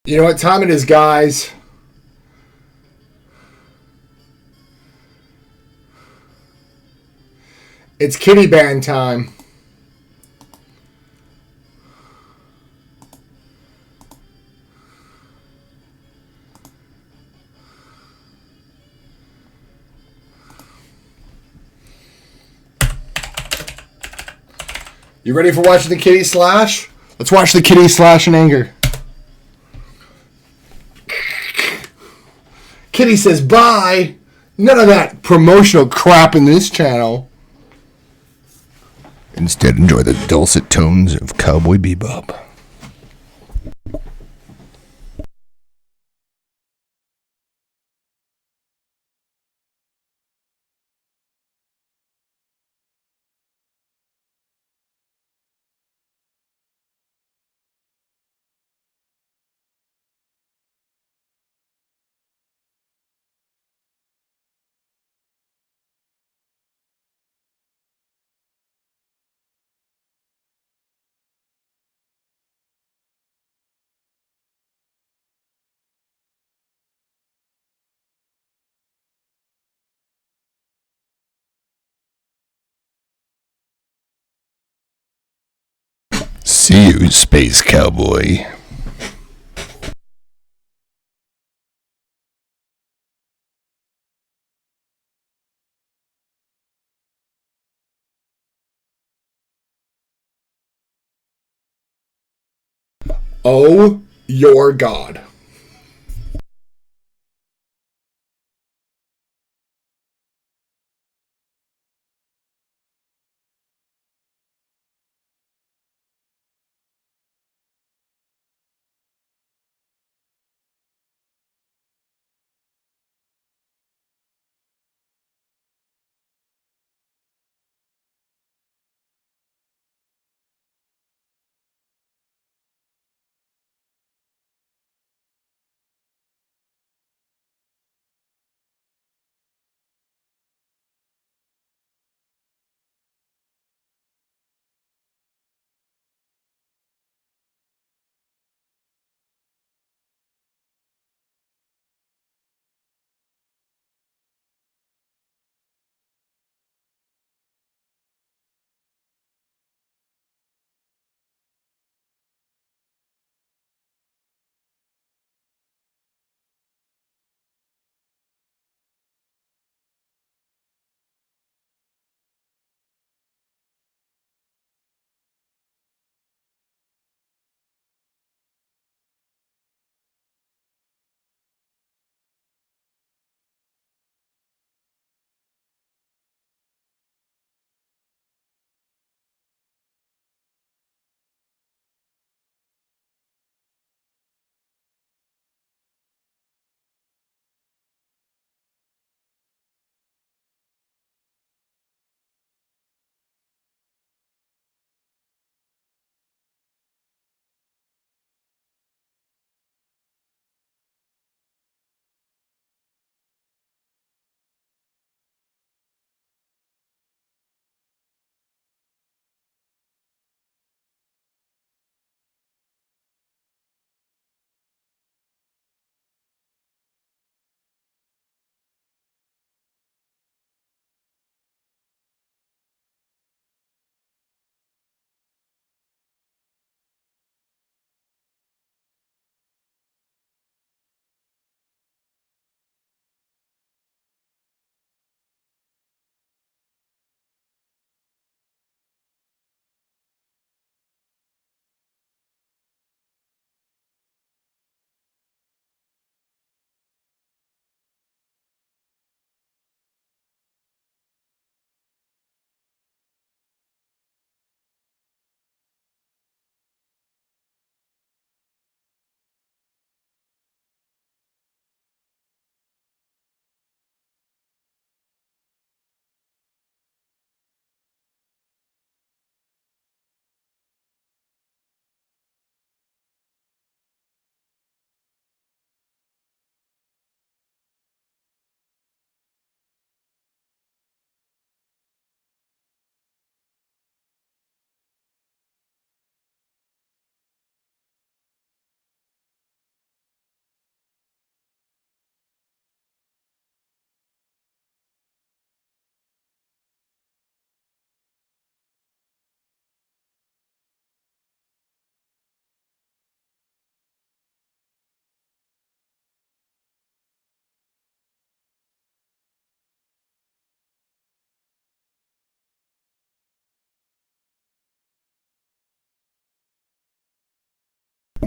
You know what time it is, guys? It's kitty band time. You ready for watching the kitty slash? Let's watch the kitty slash in anger. Kitty says bye. None of that promotional crap in this channel. Instead, enjoy the dulcet tones of Cowboy Bebop. See you, Space Cowboy. Oh, your God.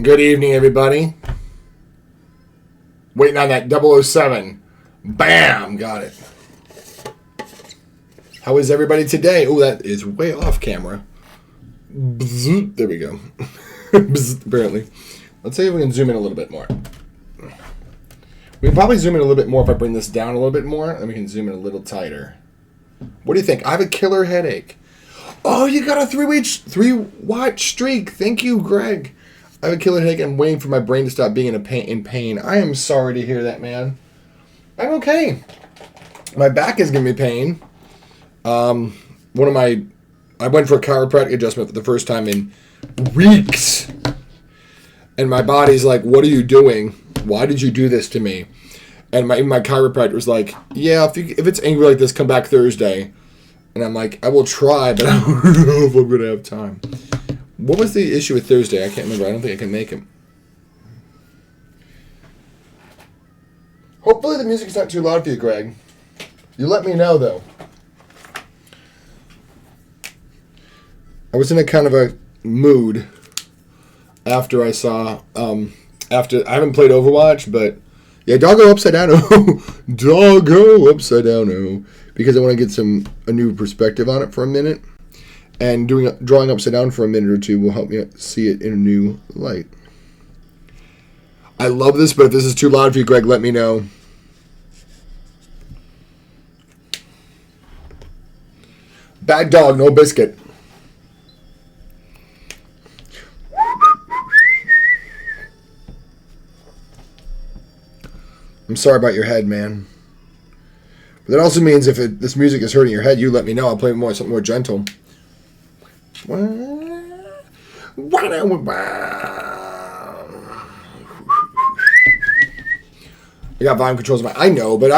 Good evening, everybody. Waiting on that 007. Bam! Got it. How is everybody today? Oh, that is way off camera. Bzz, there we go. Bzz, apparently. Let's see if we can zoom in a little bit more. We can probably zoom in a little bit more if I bring this down a little bit more, and we can zoom in a little tighter. What do you think? I have a killer headache. Oh, you got a 3-watch streak. Thank you, Greg. I have a killer headache. I'm waiting for my brain to stop being in pain. I am sorry to hear that, man. I'm okay. My back is giving me pain. I went for a chiropractic adjustment for the first time in weeks. And my body's like, what are you doing? Why did you do this to me? And my chiropractor was like, yeah, if it's angry like this, come back Thursday. And I'm like, I will try, but I don't know if I'm going to have time. What was the issue with Thursday? I can't remember. I don't think I can make him. Hopefully the music's not too loud for you, Greg. You let me know, though. I was in a kind of a mood after I saw, I haven't played Overwatch, but yeah, Doggo Upside Down, Doggo Upside Down, because I want to get a new perspective on it for a minute, and drawing Upside Down for a minute or two will help me see it in a new light. I love this, but if this is too loud for you, Greg, let me know. Bad dog, no biscuit. I'm sorry about your head, man. But that also means if this music is hurting your head, you let me know. I'll play something more gentle. I got volume controls. I know, but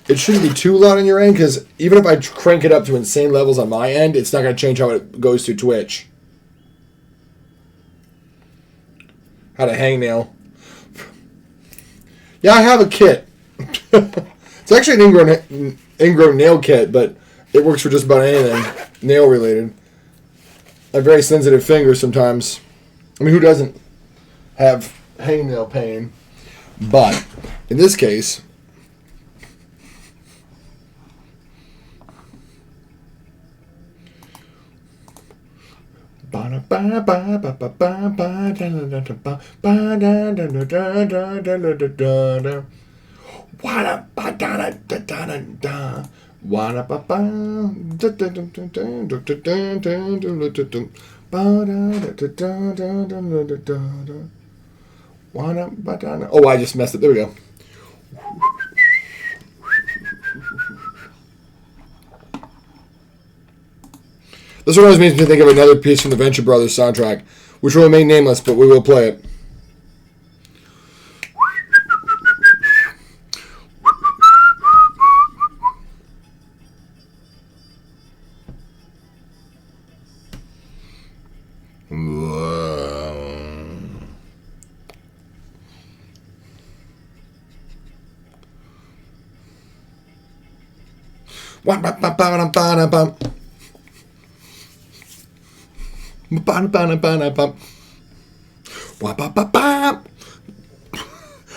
it shouldn't be too loud on your end, because even if I crank it up to insane levels on my end, it's not going to change how it goes through Twitch. Had a hangnail. Yeah, I have a kit. It's actually an ingrown nail kit, but it works for just about anything nail related. I have very sensitive fingers sometimes. I mean, who doesn't have hangnail pain? But in this case, oh, I just messed it. There we go. This one always makes me think of another piece from the Venture Brothers soundtrack, which will remain nameless, but we will play it.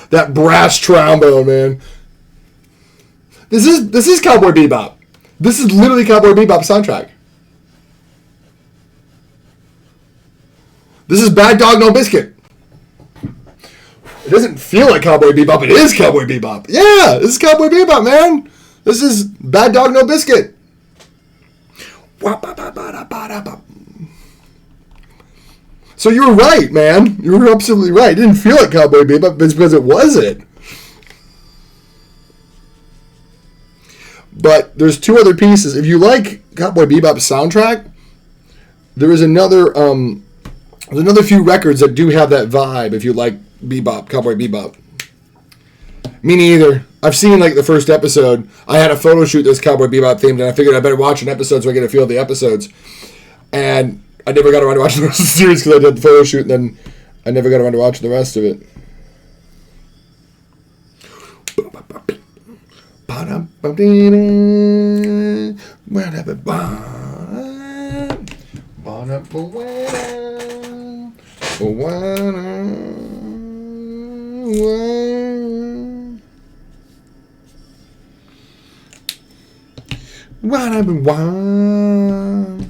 That brass trombone, man. This is Cowboy Bebop. This is literally Cowboy Bebop soundtrack. This is Bad Dog No Biscuit. It doesn't feel like Cowboy Bebop. It is Cowboy Bebop. Yeah, this is Cowboy Bebop, man. This is Bad Dog No Biscuit. So you were right, man. You were absolutely right. It didn't feel like Cowboy Bebop, but it's because it wasn't. But there's two other pieces. If you like Cowboy Bebop's soundtrack, there is another few records that do have that vibe. If you like Bebop, Cowboy Bebop. Me neither. I've seen like the first episode. I had a photo shoot that's Cowboy Bebop themed, and I figured I better watch an episode so I get a feel of the episodes. And I never got around to watching the rest of the series because I did the photo shoot, and then I never got around to watching the rest of it. What I've been one.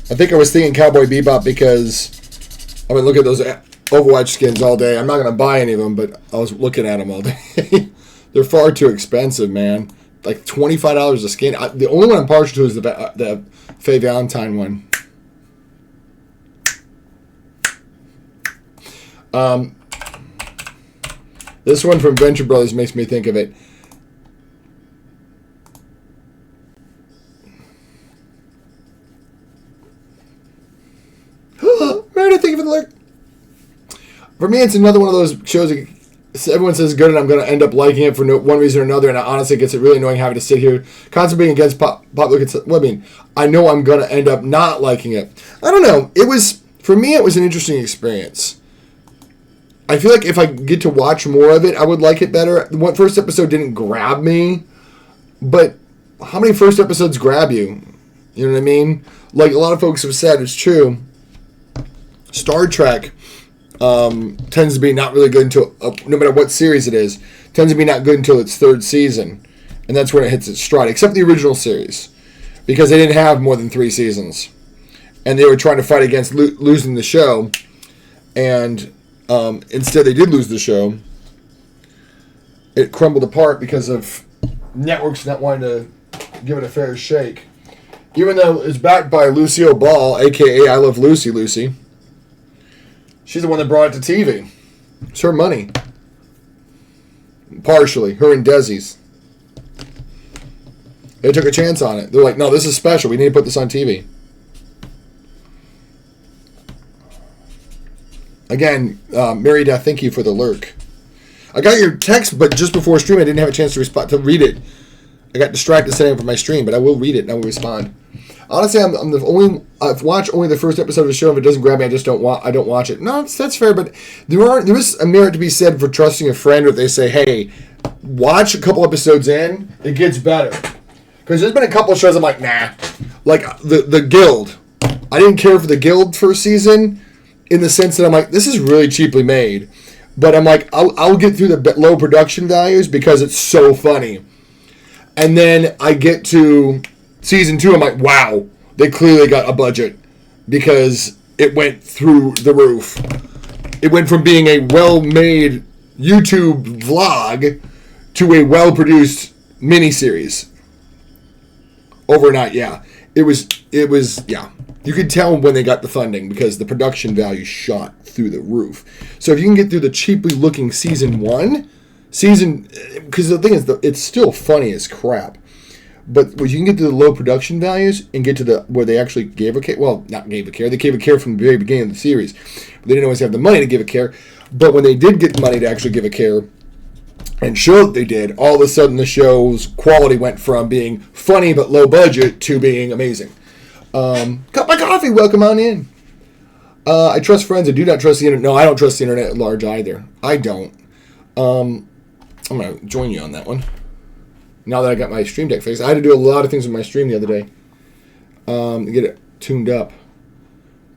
I think I was thinking Cowboy Bebop because I've been looking at those Overwatch skins all day. I'm not going to buy any of them, but I was looking at them all day. They're far too expensive, man. Like $25 a skin. The only one I'm partial to is the Faye Valentine one. This one from Venture Brothers makes me think of it. Meredith, thank you for the look. For me, it's another one of those shows that everyone says good, and I'm going to end up liking it for one reason or another, and honestly, it gets really annoying having to sit here constantly being against popular. Well, I mean, I know I'm going to end up not liking it. I don't know. For me, it was an interesting experience. I feel like if I get to watch more of it, I would like it better. The first episode didn't grab me, but how many first episodes grab you? You know what I mean? Like a lot of folks have said, it's true. Star Trek tends to be not really good until, no matter what series it is, tends to be not good until its third season. And that's when it hits its stride, except the original series. Because they didn't have more than 3 seasons. And they were trying to fight against losing the show. And instead they did lose the show. It crumbled apart because of networks not wanting to give it a fair shake. Even though it's backed by Lucille Ball, a.k.a. I Love Lucy Lucy. She's the one that brought it to TV. It's her money. Partially. Her and Desi's. They took a chance on it. They're like, no, this is special. We need to put this on TV. Again, Mary Death, thank you for the lurk. I got your text, but just before stream, I didn't have a chance to read it. I got distracted setting up for my stream, but I will read it and I will respond. Honestly, I've watched only the first episode of the show. If it doesn't grab me, I don't watch it. No, that's fair, but there is a merit to be said for trusting a friend if they say, hey, watch a couple episodes in, it gets better. Because there's been a couple of shows I'm like, nah. Like the Guild. I didn't care for the Guild first season in the sense that I'm like, this is really cheaply made. But I'm like, I'll get through the low production values because it's so funny. And then I get to season 2, I'm like, wow, they clearly got a budget because it went through the roof. It went from being a well-made YouTube vlog to a well-produced miniseries. Overnight, yeah. It was, yeah. You could tell when they got the funding because the production value shot through the roof. So if you can get through the cheaply looking season 1, because the thing is, it's still funny as crap. But when you can get to the low production values and get to where they actually gave a care, well, not gave a care, they gave a care from the very beginning of the series. But they didn't always have the money to give a care. But when they did get money to actually give a care and show that they did, all of a sudden the show's quality went from being funny but low budget to being amazing. Cup my coffee, welcome on in. I trust friends, I do not trust the internet. No, I don't trust the internet at large either. I don't. I'm going to join you on that one. Now that I got my Stream Deck fixed. I had to do a lot of things with my stream the other day. To get it tuned up.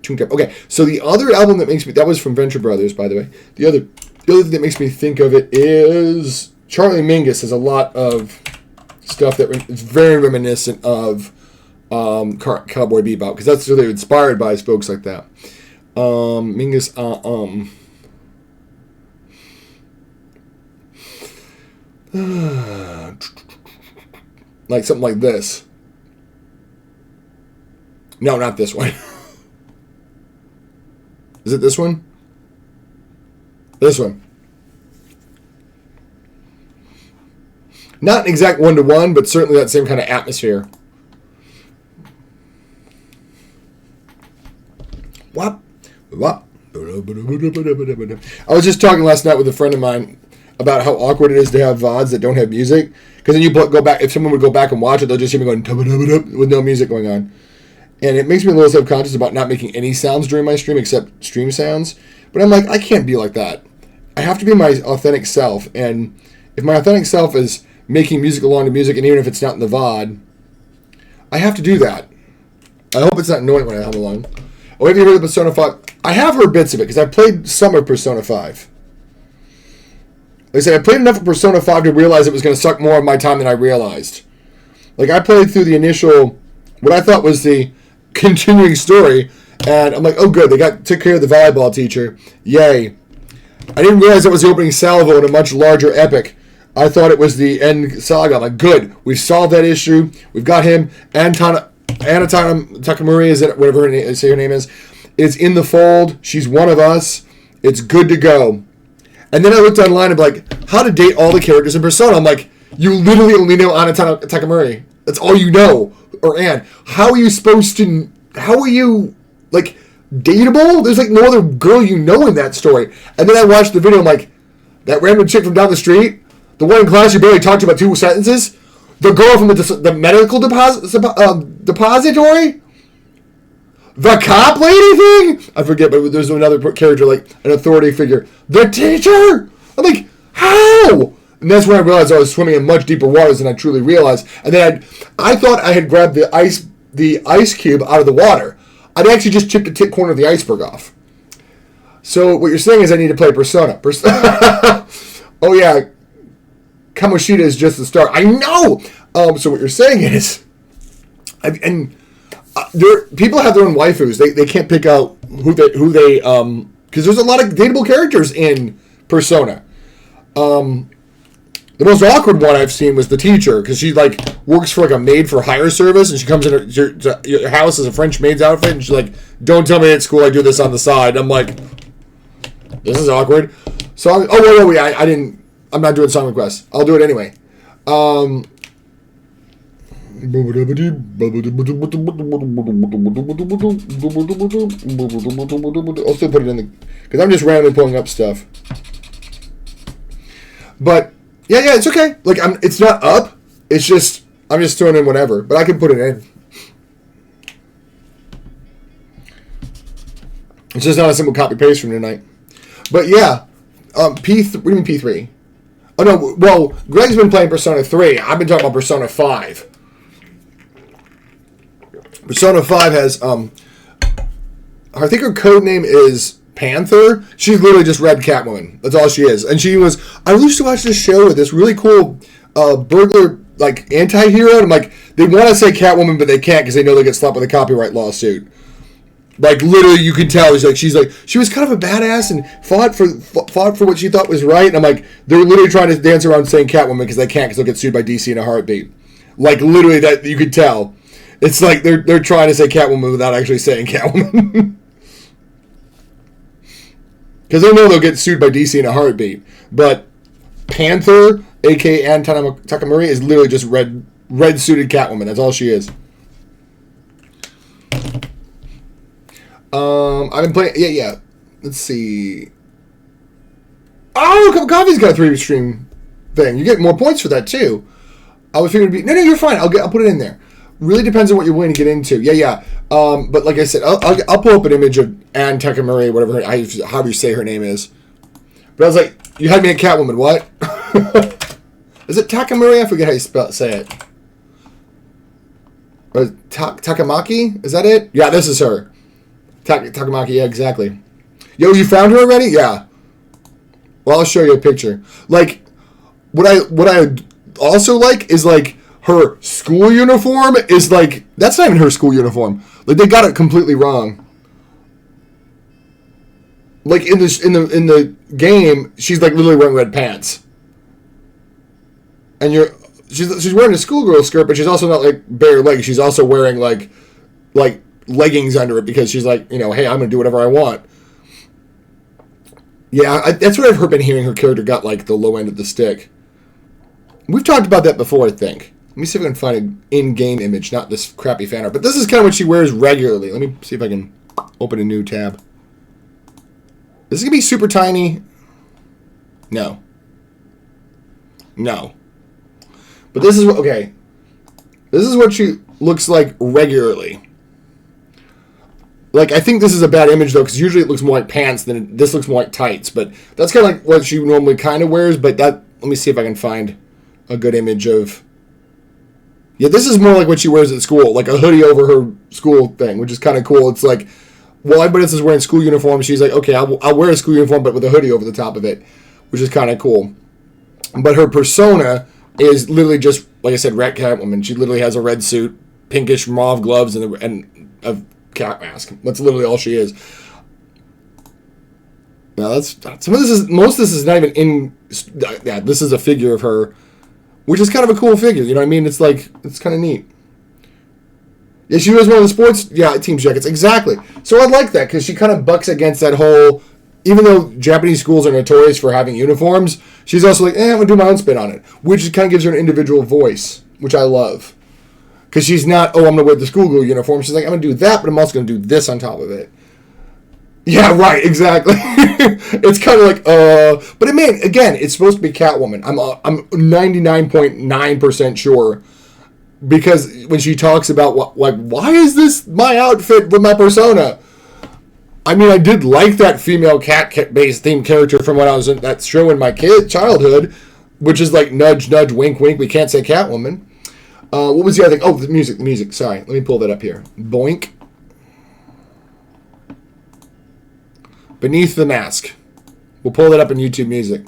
Okay, so the other album that was from Venture Brothers, by the way. The other thing that makes me think of it is Charlie Mingus has a lot of stuff that is very reminiscent of Cowboy Bebop, because that's what they're inspired by, is folks like that. Mingus, like something like this. No, not this one. Is it this one? This one. Not an exact 1-to-1, but certainly that same kind of atmosphere. What? I was just talking last night with a friend of mine about how awkward it is to have VODs that don't have music. Because then you go back, if someone would go back and watch it, they'll just hear me going with no music going on. And it makes me a little self-conscious about not making any sounds during my stream except stream sounds. But I'm like, I can't be like that. I have to be my authentic self. And if my authentic self is making music along to music, and even if it's not in the VOD, I have to do that. I hope it's not annoying when I hum along. Oh, have you heard of Persona 5? I have heard bits of it, because I played some of Persona 5. Like I said, I played enough of Persona 5 to realize it was going to suck more of my time than I realized. Like, I played through the initial, what I thought was the continuing story, and I'm like, oh good, they took care of the volleyball teacher. Yay. I didn't realize that was the opening salvo in a much larger epic. I thought it was the end saga. I'm like, good, we've solved that issue. We've got him. Anatana Takamori, is it whatever her name is in the fold. She's one of us. It's good to go. And then I looked online and be like, how to date all the characters in Persona. I'm like, you literally only know Anatana Takamori. That's all you know. Or Anne. How are you supposed to... How are you, like, dateable? There's, like, no other girl you know in that story. And then I watched the video, I'm like, that random chick from down the street, the one in class you barely talked to about 2 sentences, the girl from the medical depository, the cop lady thing? I forget, but there's another character, like, an authority figure. The teacher? I'm like, how? And that's when I realized I was swimming in much deeper waters than I truly realized. And then I thought I had grabbed the ice cube out of the water. I'd actually just chipped the tip corner of the iceberg off. So what you're saying is I need to play Persona. Oh yeah, Kamoshida is just the start. I know. So what you're saying is, people have their own waifus. They can't pick out who they because there's a lot of dateable characters in Persona. The most awkward one I've seen was the teacher, because she, like, works for, like, a maid-for-hire service, and she comes in your house as a French maid's outfit, and she's like, don't tell me at school I do this on the side. I'm like, this is awkward. So, I'm not doing song requests. I'll do it anyway. I'll still put it in the... Because I'm just randomly pulling up stuff. But... Yeah, it's okay. Like, it's not up. It's just, I'm just throwing in whatever. But I can put it in. It's just not a simple copy-paste from tonight. But yeah, what do you mean P3? Oh, no, well, Greg's been playing Persona 3. I've been talking about Persona 5. Persona 5 has, I think her code name is... Panther. She's literally just Red Catwoman. That's all she is. And I used to watch this show with this really cool burglar, like, anti-hero. And I'm like, they want to say Catwoman, but they can't because they know they get slapped with a copyright lawsuit. Like, literally, you can tell. She was kind of a badass and fought for what she thought was right. And I'm like, they're literally trying to dance around saying Catwoman because they can't because they'll get sued by DC in a heartbeat. Like, literally, that you could tell. It's like they're trying to say Catwoman without actually saying Catwoman. Because they know they'll get sued by DC in a heartbeat. But Panther, a.k.a. Anatana Takamori, is literally just red-suited Catwoman. That's all she is. I've been playing... Yeah. Let's see. Oh, Cup of Coffee's got a 3-stream thing. You get more points for that, too. I was figuring it'd be... No, you're fine. I'll put it in there. Really depends on what you're willing to get into. Yeah. But like I said, I'll pull up an image of Anne Takamori, whatever, however you say her name is. But I was like, you had me at Catwoman, what? Is it Takamori? I forget how you say it. Or Takamaki? Is that it? Yeah, this is her. Takamaki, yeah, exactly. Yo, you found her already? Yeah. Well, I'll show you a picture. Like, what I also like is, like, her school uniform is like... That's not even her school uniform. Like, they got it completely wrong. Like, in the game, she's, like, literally wearing red pants. And she's wearing a schoolgirl skirt, but she's also not, like, bare legs. She's also wearing, like leggings under it because she's like, hey, I'm going to do whatever I want. Yeah, that's what I've been hearing. Her character got, like, the low end of the stick. We've talked about that before, I think. Let me see if I can find an in-game image, not this crappy fan art. But this is kind of what she wears regularly. Let me see if I can open a new tab. This is going to be super tiny. No. But this is what... Okay. This is what she looks like regularly. Like, I think this is a bad image, though, because usually it looks more like pants than this looks more like tights. But that's kind of like what she normally kind of wears. But let me see if I can find a good image of... Yeah, this is more like what she wears at school, like a hoodie over her school thing, which is kind of cool. It's like, well, everybody else is wearing school uniforms. She's like, okay, I'll wear a school uniform, but with a hoodie over the top of it, which is kind of cool. But her persona is literally just, like I said, Rat Catwoman. She literally has a red suit, pinkish mauve gloves, and a cat mask. That's literally all she is. Now most of this is not even in. Yeah, this is a figure of her, which is kind of a cool figure. You know what I mean? It's like it's kind of neat. Yeah, she was one of the sports team jackets exactly. So I like that because she kind of bucks against that whole. Even though Japanese schools are notorious for having uniforms, she's also like, I'm gonna do my own spin on it, which kind of gives her an individual voice, which I love. Because she's not, I'm going to wear the schoolgirl uniform. She's like, I'm going to do that, but I'm also going to do this on top of it. Yeah, right, exactly. It's kind of like, But again, it's supposed to be Catwoman. I'm 99.9% sure. Because when she talks about, why is this my outfit with my persona? I mean, I did like that female cat-based themed character from when I was in that show in my childhood, which is like nudge, nudge, wink, wink. We can't say Catwoman. What was the other thing? Oh, the music. Sorry. Let me pull that up here. Boink. Beneath the Mask. We'll pull that up in YouTube Music.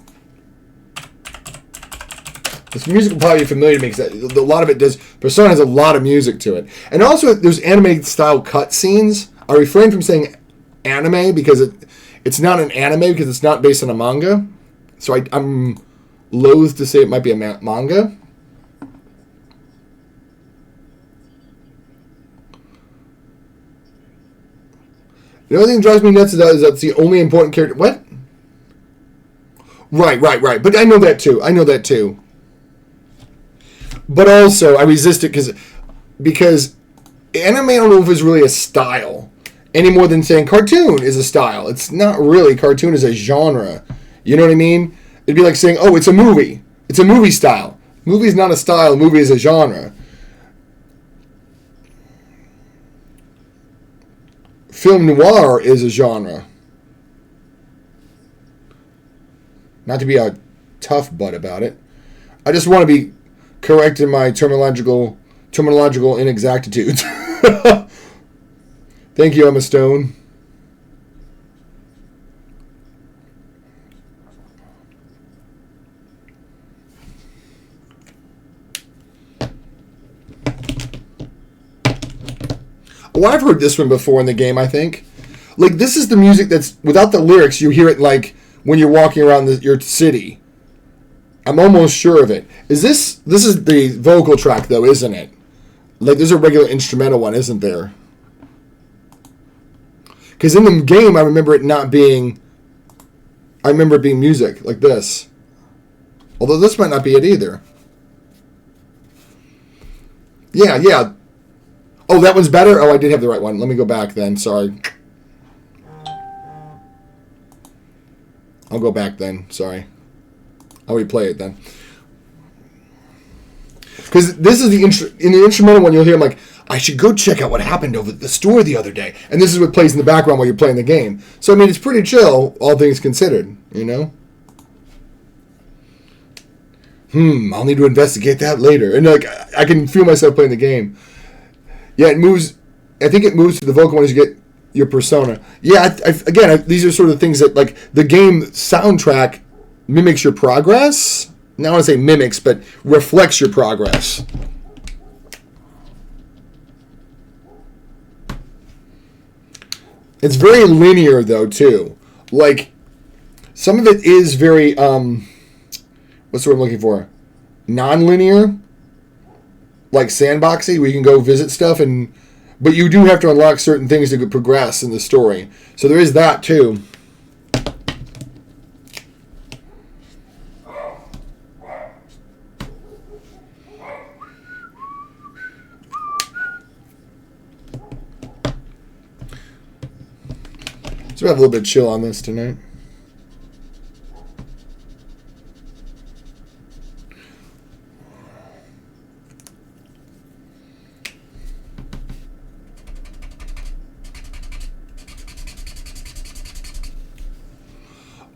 This music will probably be familiar to me because a lot of it does. Persona has a lot of music to it. And also, there's anime-style cutscenes. I refrain from saying anime because it's not an anime because it's not based on a manga. So I'm loath to say it might be a manga. The only thing that drives me nuts is that's the only important character. What? Right. But I know that too. But also, I resist it because anime, I don't know if it's really a style any more than saying cartoon is a style. It's not really. Cartoon is a genre. You know what I mean? It'd be like saying, it's a movie. It's a movie style. Movie is not a style. Movie is a genre. Film noir is a genre. Not to be a tough butt about it. I just want to be correct in my terminological inexactitudes. Thank you, Emma Stone. Oh, I've heard this one before in the game, I think. Like, this is the music that's, without the lyrics, you hear it, like, when you're walking around your city. I'm almost sure of it. This is the vocal track, though, isn't it? Like, there's a regular instrumental one, isn't there? Because in the game, I remember it being music, like this. Although this might not be it either. Yeah. Oh, that one's better? Oh, I did have the right one. Let me go back then. Sorry. I'll go back then. Sorry. I'll replay it then. Because this is in the instrumental one, you'll hear, I'm like, I should go check out what happened over at the store the other day. And this is what plays in the background while you're playing the game. So, I mean, it's pretty chill, all things considered, you know? I'll need to investigate that later. And, like, I can feel myself playing the game. Yeah, it moves. I think it moves to the vocal one as you get your persona. Yeah, again, these are sort of things that, like, the game soundtrack mimics your progress. Now I want to say mimics, but reflects your progress. It's very linear, though, too. Like, some of it is very, what's the word I'm looking for? Non-linear. Like sandboxy, where you can go visit stuff, but you do have to unlock certain things to progress in the story. So there is that too. So we have a little bit chill on this tonight.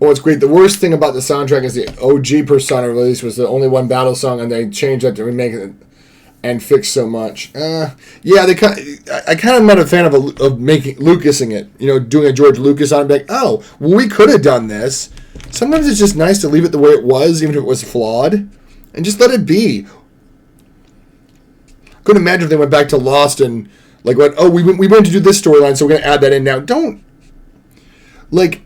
Oh, it's great. The worst thing about the soundtrack is the OG Persona release was the only one battle song, and they changed that to remake it and fix so much. Yeah, I kind of not a fan of making Lucasing it. You know, doing a George Lucas on it. Like, oh, well, we could have done this. Sometimes it's just nice to leave it the way it was, even if it was flawed, and just let it be. Couldn't imagine if they went back to Lost and like went, oh, we went to do this storyline, so we're gonna add that in now. Don't like.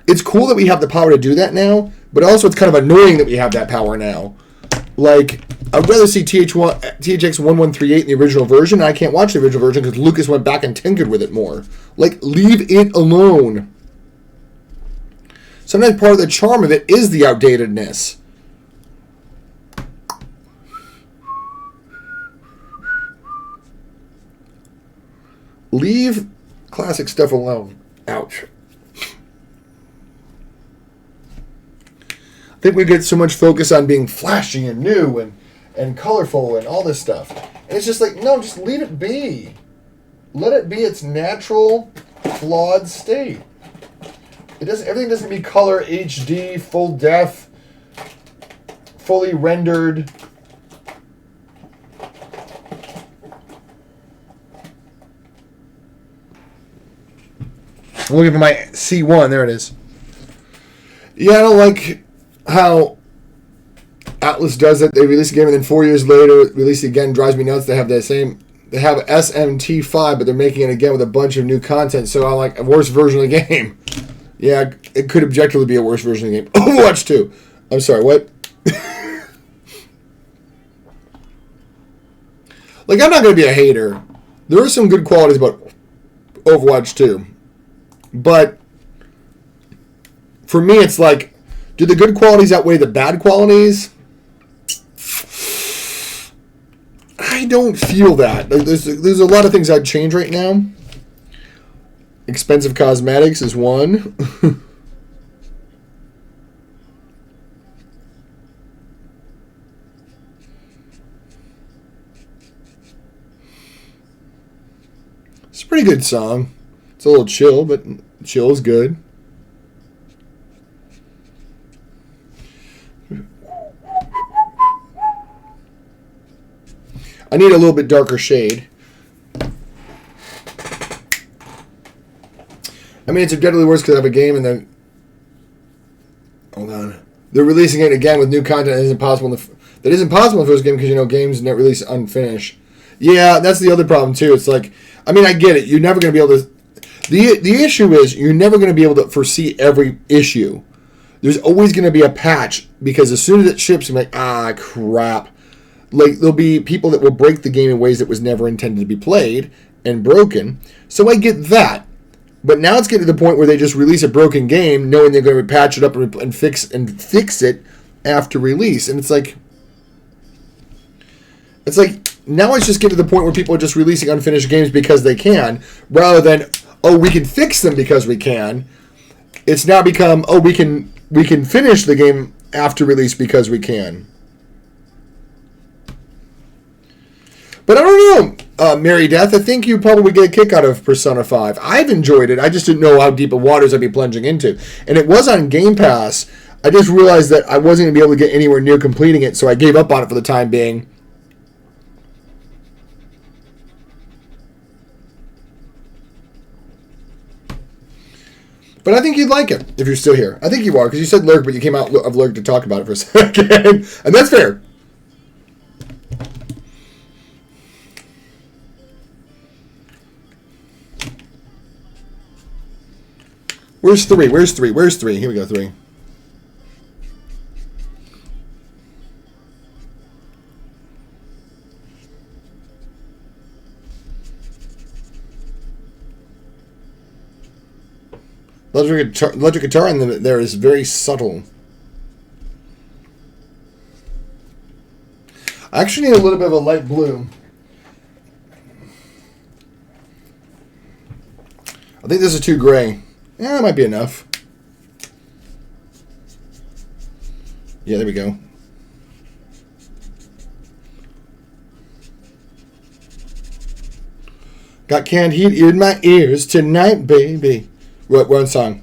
It's cool that we have the power to do that now, but also it's kind of annoying that we have that power now. Like, I'd rather see THX 1138 in the original version, and I can't watch the original version because Lucas went back and tinkered with it more. Like, leave it alone. Sometimes part of the charm of it is the outdatedness. Leave classic stuff alone. Ouch. I think we get so much focus on being flashy and new and colorful and all this stuff. And it's just like, no, just leave it be. Let it be its natural, flawed state. Everything doesn't be color, HD, full def, fully rendered. I'm looking for my C1. There it is. Yeah, I don't like how Atlas does it. They release a game and then 4 years later release it again. Drives me nuts. They have SMT5, but they're making it again with a bunch of new content. So I like a worse version of the game. Yeah, it could objectively be a worse version of the game. Overwatch 2. I'm sorry, what? Like, I'm not going to be a hater. There are some good qualities about Overwatch 2. But for me, it's like, do the good qualities outweigh the bad qualities? I don't feel that. There's a lot of things I'd change right now. Expensive cosmetics is one. It's a pretty good song. It's a little chill, but chill is good. I need a little bit darker shade. I mean, it's objectively worse because I have a game and then... Hold on. They're releasing it again with new content that isn't possible in the first game because, you know, games not release unfinished. Yeah, that's the other problem, too. It's like... I mean, I get it. You're never going to be able to... The issue is you're never going to be able to foresee every issue. There's always going to be a patch because as soon as it ships, you're like, ah, crap. Like, there'll be people that will break the game in ways that was never intended to be played and broken. So I get that. But now it's getting to the point where they just release a broken game knowing they're going to patch it up and fix it after release. And it's like now it's just getting to the point where people are just releasing unfinished games because they can, rather than, oh, we can fix them because we can. It's now become, oh, we can finish the game after release because we can. But I don't know, Mary Death. I think you probably get a kick out of Persona 5. I've enjoyed it. I just didn't know how deep of waters I'd be plunging into. And it was on Game Pass. I just realized that I wasn't going to be able to get anywhere near completing it, so I gave up on it for the time being. But I think you'd like it if you're still here. I think you are, because you said Lurk, but you came out of Lurk to talk about it for a second. And that's fair. Where's 3? Where's 3? Where's 3? Here we go, 3. Electric guitar in there is very subtle. I actually need a little bit of a light blue. I think this is too gray. Yeah, it might be enough. Yeah, there we go. Got canned heat in my ears tonight, baby. We're on song.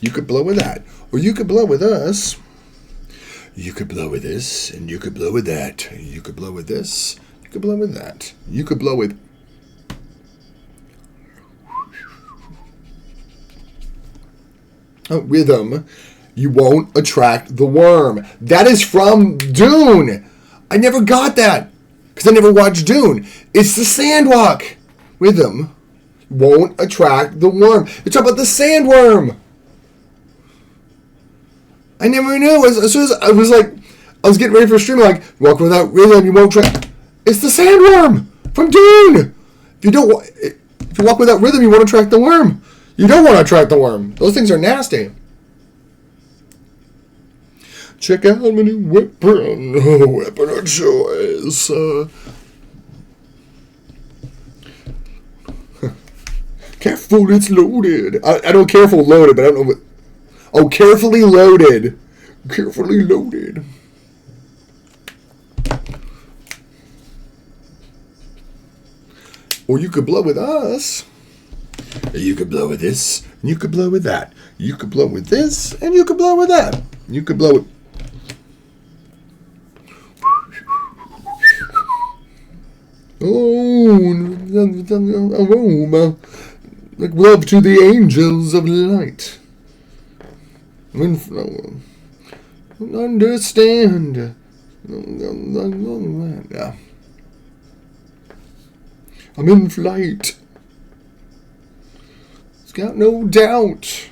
You could blow with that. Or you could blow with us. You could blow with this, and you could blow with that. You could blow with this. You could blow with that. You could blow with... rhythm. You won't attract the worm. That is from Dune. I never got that because I never watched Dune. It's the sandwalk. Rhythm won't attract the worm. It's about the sandworm. I never knew. As soon as I was like, I was getting ready for a stream, like, walk without rhythm, you won't attract. It's the sandworm from Dune. If you walk without rhythm, you won't attract the worm. You don't want to attract the worm. Those things are nasty. Check out my new weapon. Weapon of choice. Careful, it's loaded. I don't careful loaded, but I don't know what... Oh, carefully loaded. Carefully loaded. Or you could blow with us. You could blow with this, and you could blow with that. You could blow with this, and you could blow with that. You could blow with... Oh, aroma, like love to the angels of light. Understand. Yeah. I'm in flight. It's got no doubt.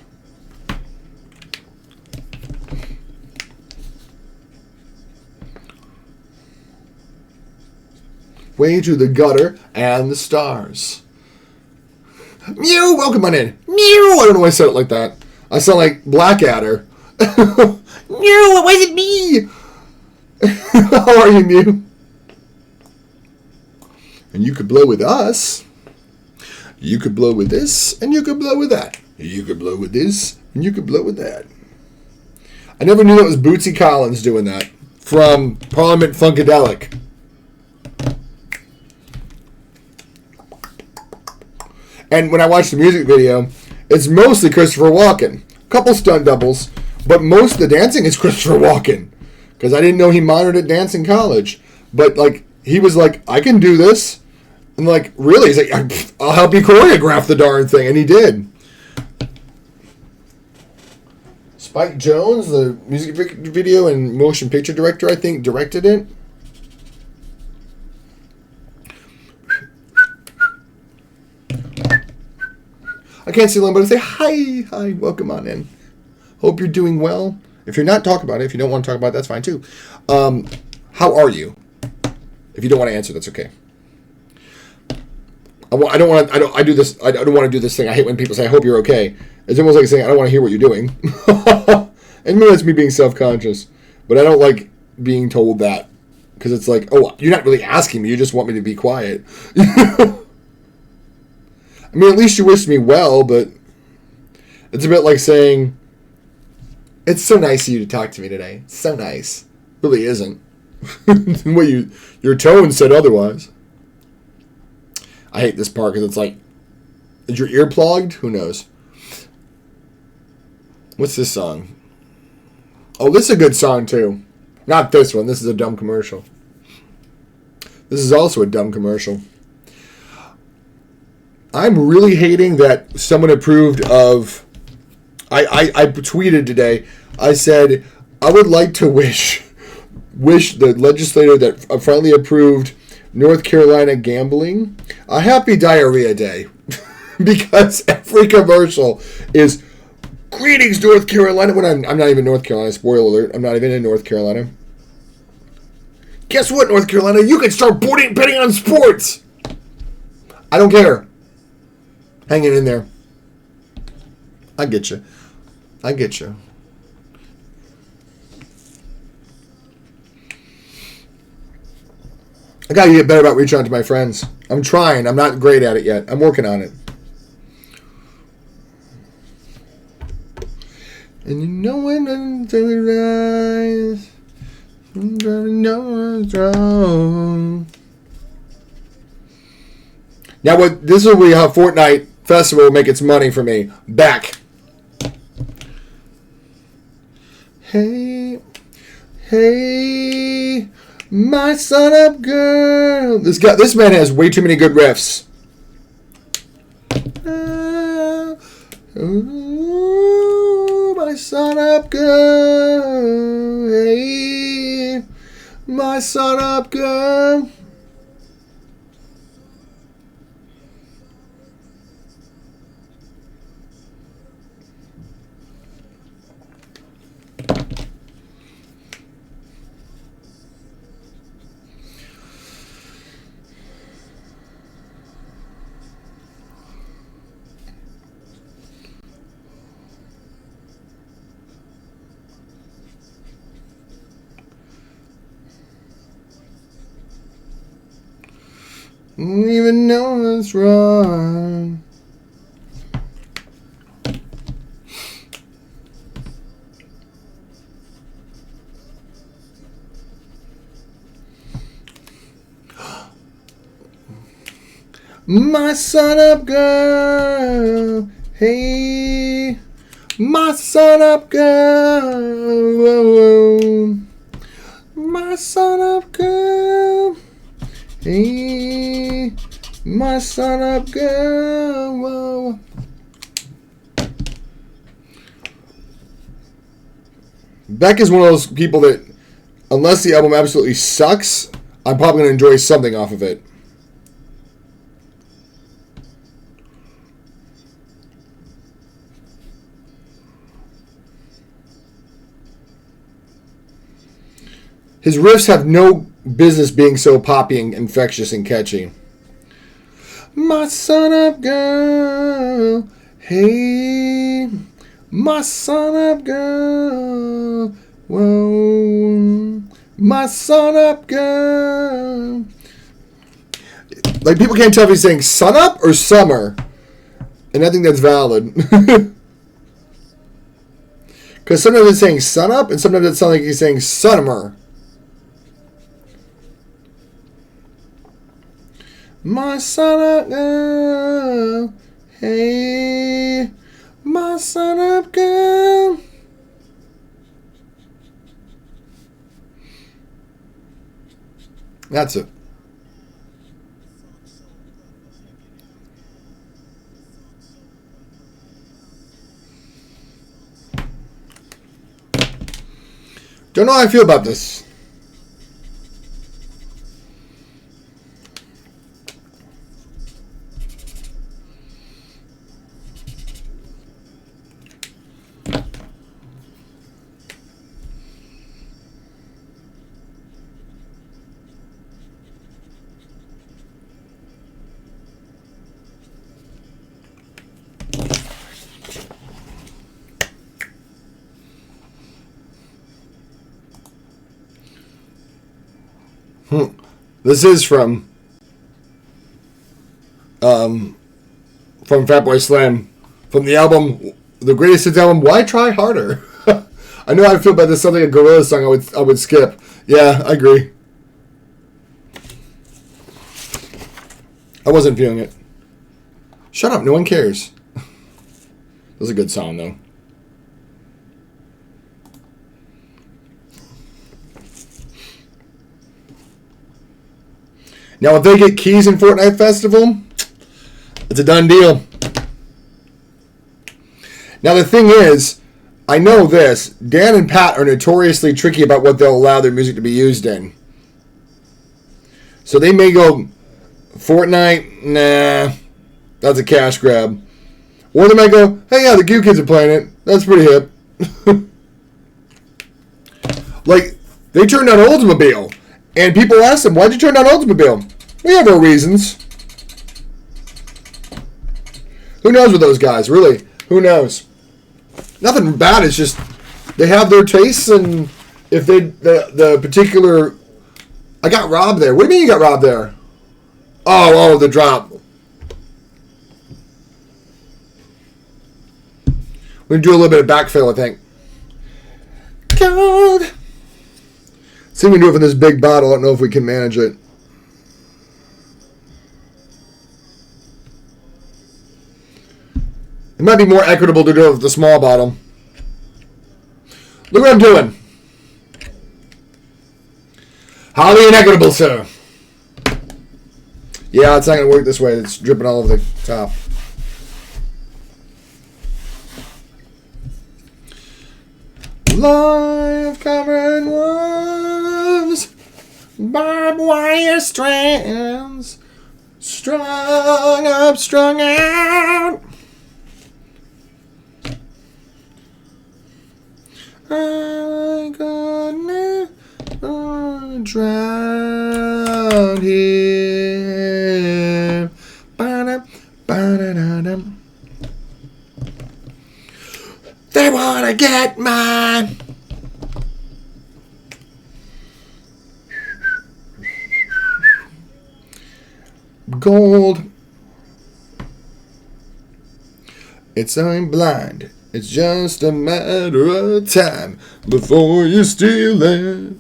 Way to the gutter and the stars. Mew, welcome on in. Mew, I don't know why I said it like that. I sound like Blackadder. Mew, it wasn't me. How are you, Mew? And you could blow with us. You could blow with this, and you could blow with that. You could blow with this, and you could blow with that. I never knew that was Bootsy Collins doing that from Parliament Funkadelic. And when I watch the music video, it's mostly Christopher Walken. A couple stunt doubles, but most of the dancing is Christopher Walken. Because I didn't know he monitored at dance in college. But, like, he was like, I can do this. And, like, really? He's like, I'll help you choreograph the darn thing. And he did. Spike Jonze, the music video and motion picture director, I think, directed it. I can't see anybody say, hi, welcome on in. Hope you're doing well. If you're not, talk about it. If you don't want to talk about it, that's fine too. How are you? If you don't want to answer, that's okay. I don't want to do this thing. I hate when people say, I hope you're okay. It's almost like saying, I don't want to hear what you're doing. And maybe that's me being self-conscious. But I don't like being told that. Because it's like, oh, you're not really asking me. You just want me to be quiet. I mean, at least you wish me well, but it's a bit like saying, it's so nice of you to talk to me today. It's so nice. It really isn't. Well, your tone said otherwise. I hate this part because it's like, is your ear plugged? Who knows? What's this song? Oh, this is a good song too. Not this one. This is a dumb commercial. This is also a dumb commercial. I'm really hating that someone approved of... I tweeted today. I said, I would like to wish the legislator that finally approved North Carolina gambling a happy diarrhea day. Because every commercial is, greetings, North Carolina. When I'm not even North Carolina. Spoiler alert. I'm not even in North Carolina. Guess what, North Carolina? You can start betting on sports. I don't care. Hanging in there. I get you. I get you. I gotta get better about reaching out to my friends. I'm trying. I'm not great at it yet. I'm working on it. And you know when until it rise, no one's wrong. Now, this will be how Fortnite Festival will make its money for me. Back. Hey, hey, my sun up girl. This man has way too many good riffs. Ooh, my sun up girl. Hey, my sun up girl. Even know it's wrong. My sun up girl. Hey, my sun up girl. Whoa. My sun up girl. Hey, my sun up girl. Whoa. Beck is one of those people that, unless the album absolutely sucks, I'm probably going to enjoy something off of it. His riffs have no business being so poppy and infectious and catchy. My sun up girl, hey, my sun up girl, whoa, my sun up girl. Like, people can't tell if he's saying sun up or summer, and I think that's valid. Because sometimes it's saying sun up, and sometimes it sounds like he's saying summer. My sun up girl, hey, my sun up girl. That's it. Don't know how I feel about this. This is from Fatboy Slim, from the album, the greatest hits album, Why Try Harder? I know how I feel about this, something a Gorilla song I would skip. Yeah, I agree. I wasn't feeling it. Shut up, no one cares. That was a good song, though. Now, if they get keys in Fortnite Festival, it's a done deal. Now, the thing is, I know this. Dan and Pat are notoriously tricky about what they'll allow their music to be used in. So they may go, Fortnite, nah, that's a cash grab. Or they might go, hey, yeah, the Goo Kids are playing it. That's pretty hip. Like, they turned on Oldsmobile. And people ask them, why'd you turn down Oldsmobile? We have our reasons. Who knows with those guys, really? Who knows? Nothing bad, it's just they have their tastes, and if they, the particular... I got robbed there. What do you mean you got robbed there? Oh, the drop. We're going to do a little bit of backfill, I think. God... See if we can do it from this big bottle. I don't know if we can manage it. It might be more equitable to do it with the small bottle. Look what I'm doing. Highly inequitable, sir. Yeah, it's not going to work this way. It's dripping all over the top. Live covered worms, barbed wire strands, strung up, strung out. I couldn't drown here. Ba-da, ba-da-da-dum. They wanna get mine. Gold. It's I'm blind. It's just a matter of time before you steal it.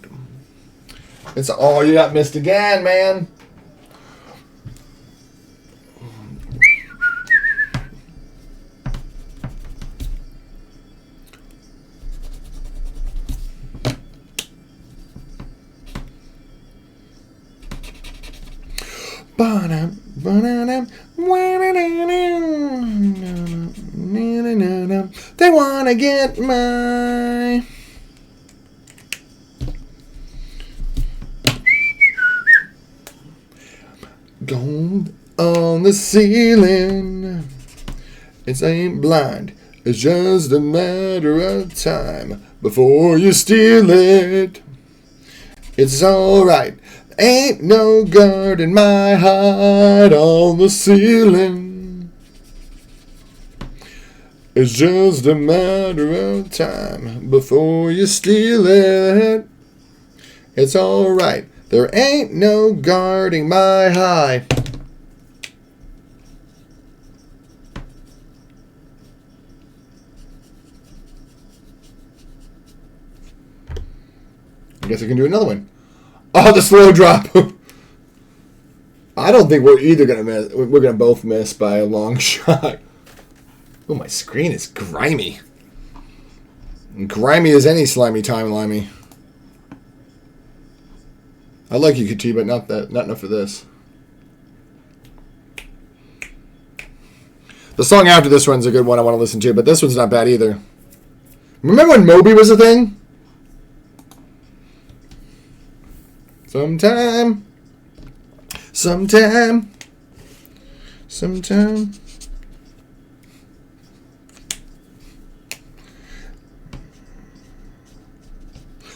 It's oh, you got missed again, man. They wanna get my gold on the ceiling. It's ain't blind. It's just a matter of time before you steal it. It's alright. Ain't no guard in my heart on the ceiling. It's just a matter of time before you steal it. It's alright. There ain't no guarding my high. I guess I can do another one. Oh, the slow drop. I don't think we're either going to miss. We're going to both miss by a long shot. Oh, my screen is grimy. Grimy as any slimy time limey. I like you, T, but not enough for this. The song after this one's a good one I want to listen to, but this one's not bad either. Remember when Moby was a thing? Sometime.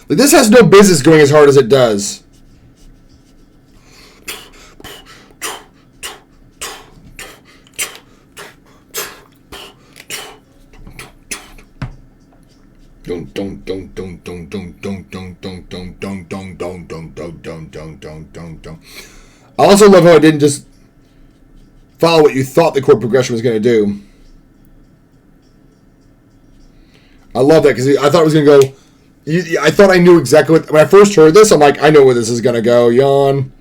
Like, this has no business going as hard as it does. I also love how I didn't just follow what you thought the chord progression was going to do. I love that because I thought it was going to go. I thought I knew exactly what. When I first heard this, I'm like, I know where this is going to go. Yawn.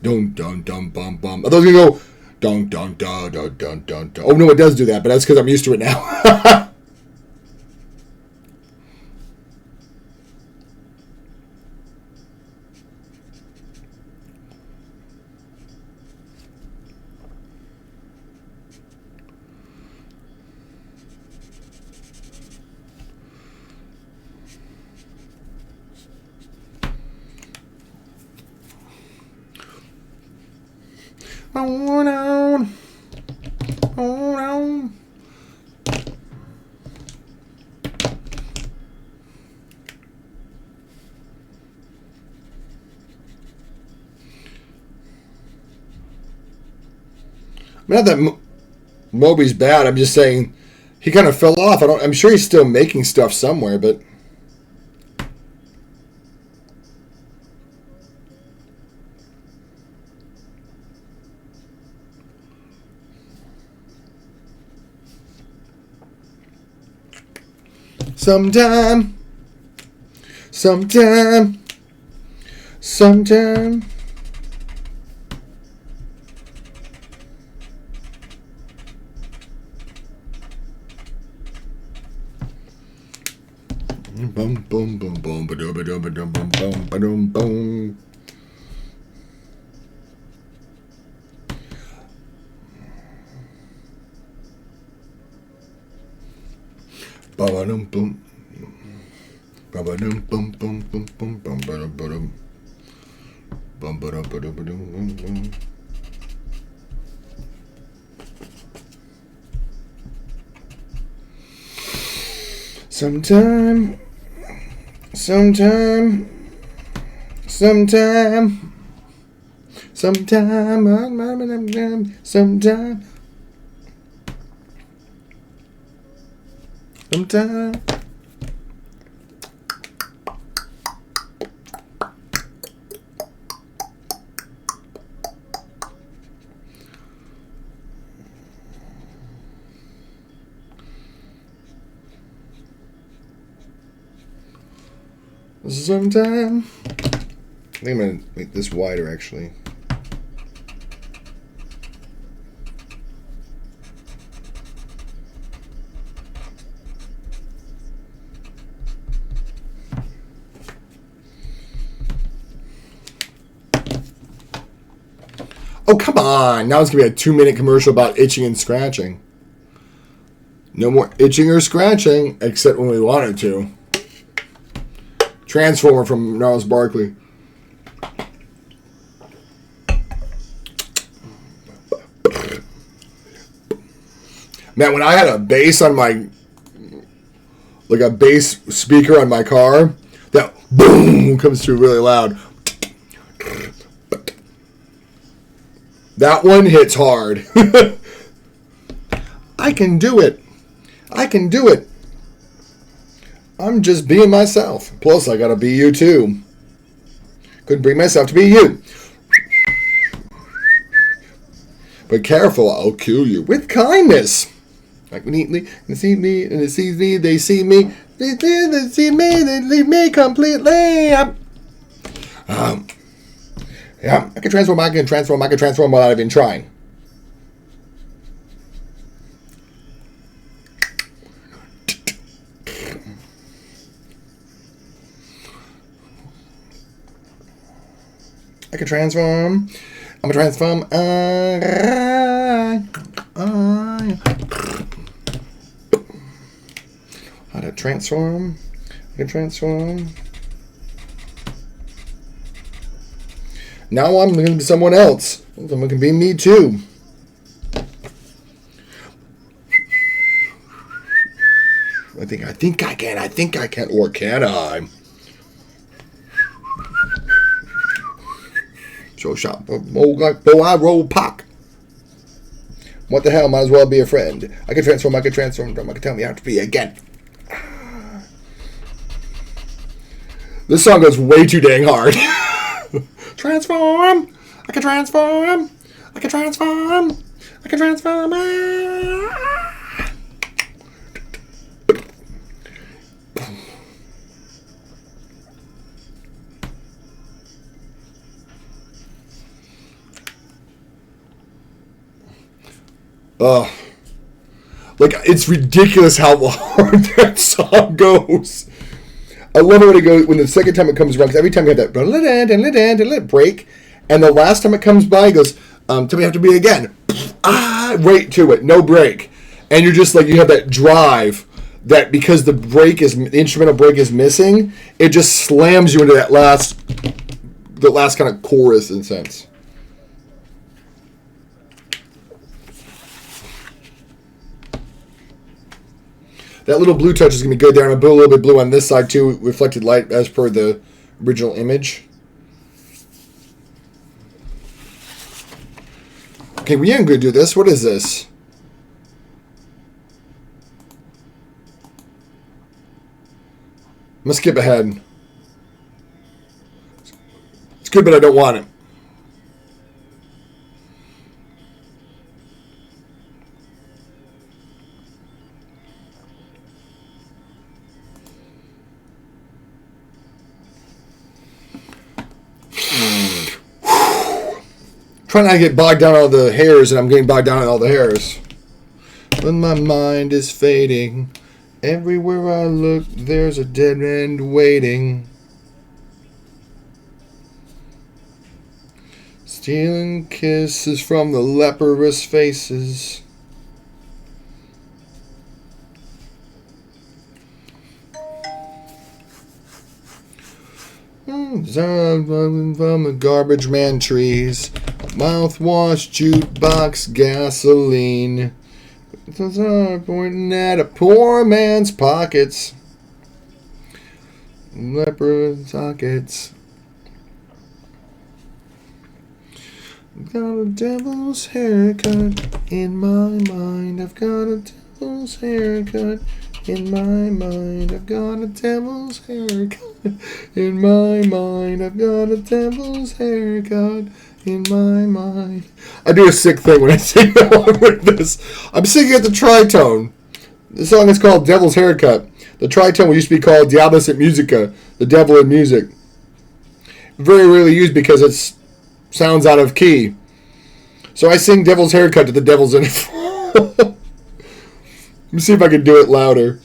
Dun dun dun bum bum. I thought it was going to go. Dun dun dun dun dun dun dun. Oh no, it does do that, but that's because I'm used to it now. Oh no. Oh no. Not that Moby's bad. I'm just saying he kind of fell off. I'm sure he's still making stuff somewhere, but sometime. Boom, boom, boom, boom, ba-dum, ba-dum, ba-dum, boom, boom, ba-dum, boom. Ba-ba-dum, boom. Ba-ba-dum, boom, boom, boom, boom, boom, ba-dum, ba-dum. Bum, ba-dum, ba-dum, ba-dum, boom, boom. Sometime, sometime, sometime, sometime, sometime, sometime. Sometime. I think I'm going to make this wider, actually. Oh, come on. Now it's going to be a 2-minute commercial about itching and scratching. No more itching or scratching, except when we wanted to. Transformer from Gnarls Barkley. Man, when I had a bass on my, like a bass speaker on my car, that boom comes through really loud. That one hits hard. I can do it. I can do it. I'm just being myself. Plus, I gotta be you too. Couldn't bring myself to be you. But careful, I'll kill you with kindness. Like neatly, they see me, and they see me, they see me, they see me, they leave me completely. Yeah, I can transform, I can transform without even trying. I can transform. I'm gonna transform. How to transform? I can transform. Now I'm gonna be someone else. Someone can be me too. I think I can. Or can I? So shop, bow I roll pock. What the hell? Might as well be a friend. I can transform. I can tell me how to be again. This song goes way too dang hard. Transform. I can transform. I can transform. I can transform. Like, it's ridiculous how hard that song goes. I love it when it goes, when the second time it comes around, because every time you have that break, and the last time it comes by, it goes, till we have to be again. Right to it, no break. And you're just like, you have that drive that because the instrumental break is missing, it just slams you into the last kind of chorus in a sense. That little blue touch is going to be good there. I'm going to put a little bit blue on this side too. Reflected light as per the original image. Okay, we ain't going to do this. What is this? I'm going to skip ahead. It's good, but I don't want it. Trying not to get bogged down on all the hairs, and I'm getting bogged down on all the hairs. When my mind is fading, Everywhere I look, there's a dead end waiting. Stealing kisses from the leprous faces. From the garbage man trees. Mouthwash, jukebox, gasoline. Pointing at a poor man's pockets. Leper sockets. I've got a devil's haircut in my mind. I've got a devil's haircut in my mind. I've got a devil's haircut in my mind. I've got a devil's haircut in my mind. I do a sick thing when I sing along with this. I'm singing at the tritone. The song is called Devil's Haircut. The tritone used to be called Diabolus et Musica, the devil in music. Very rarely used because it sounds out of key. So I sing Devil's Haircut to the devil's in it. Let me see if I can do it louder.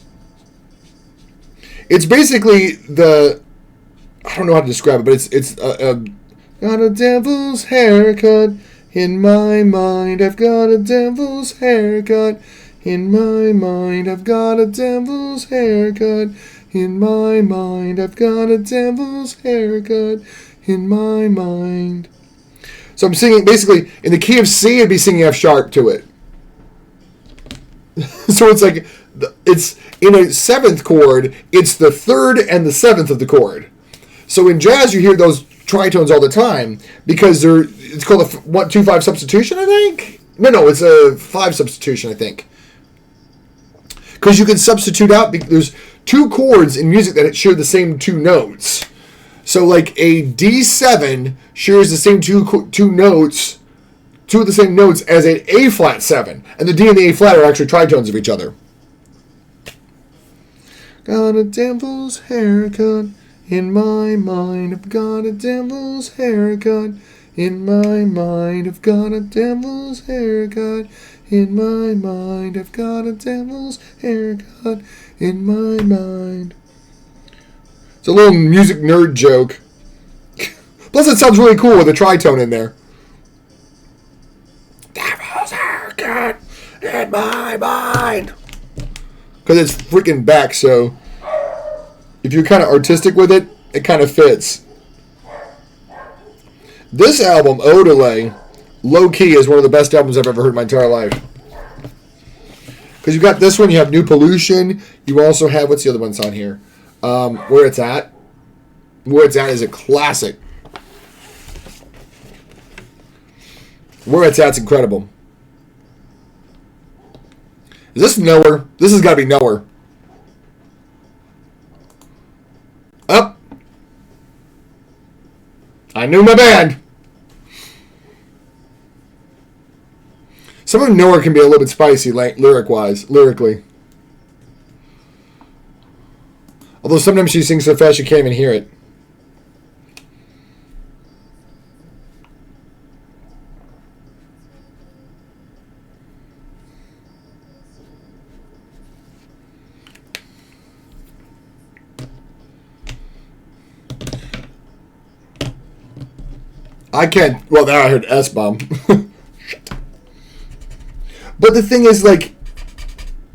It's basically I don't know how to describe it, but it's got a devil's haircut in my mind. I've got a devil's haircut in my mind. I've got a devil's haircut in my mind. I've got a devil's haircut in my mind. So I'm singing, basically, in the key of C, I'd be singing F sharp to it. So it's like, it's in a seventh chord, it's the third and the seventh of the chord. So in jazz, you hear those tritones all the time because it's called a 1-2-5 substitution, I think? No, it's a 5 substitution, I think. Because you can substitute out, there's 2 chords in music that share the same 2 notes. So like a D7 shares the same two notes, 2 of the same notes as an A flat 7. And the D and the A flat are actually tritones of each other. Got a devil's haircut in my mind. I've got a devil's haircut in my mind. I've got a devil's haircut in my mind. I've got a devil's haircut in my mind. It's a little music nerd joke. Plus it sounds really cool with a tritone in there. Devil's haircut in my mind. Because it's freaking back, so if you're kind of artistic with it, it kind of fits. This album, Odelay, low-key is one of the best albums I've ever heard in my entire life. Because you've got this one, you have New Pollution, you also have, what's the other one's on here? Where It's At. Where It's At is a classic. Where It's At's incredible. Is this Nowhere? This has got to be Nowhere. Up. I knew my band. Some of Nowhere can be a little bit spicy, lyrically. Although sometimes she sings so fast you can't even hear it. I can't. Well, now I heard S-bomb. But the thing is, like,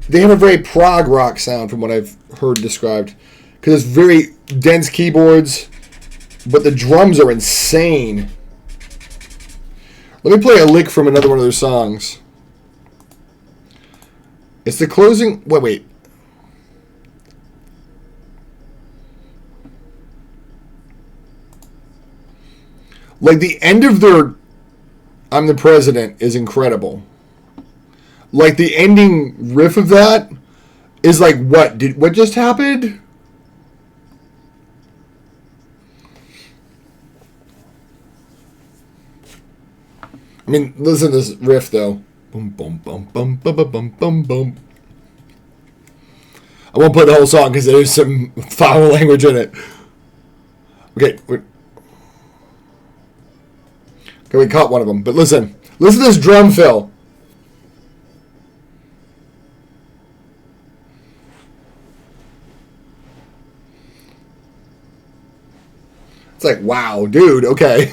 they have a very prog rock sound from what I've heard described. Because it's very dense keyboards, but the drums are insane. Let me play a lick from another one of their songs. It's the closing... Wait. Like, the end of their I'm the President is incredible. Like, the ending riff of that is like, what just happened? I mean, listen to this riff, though. Boom, boom, boom, boom, boom, boom, boom, boom, boom. I won't play the whole song because there's some foul language in it. Okay, we caught one of them. But listen to this drum fill. It's like, wow, dude, okay.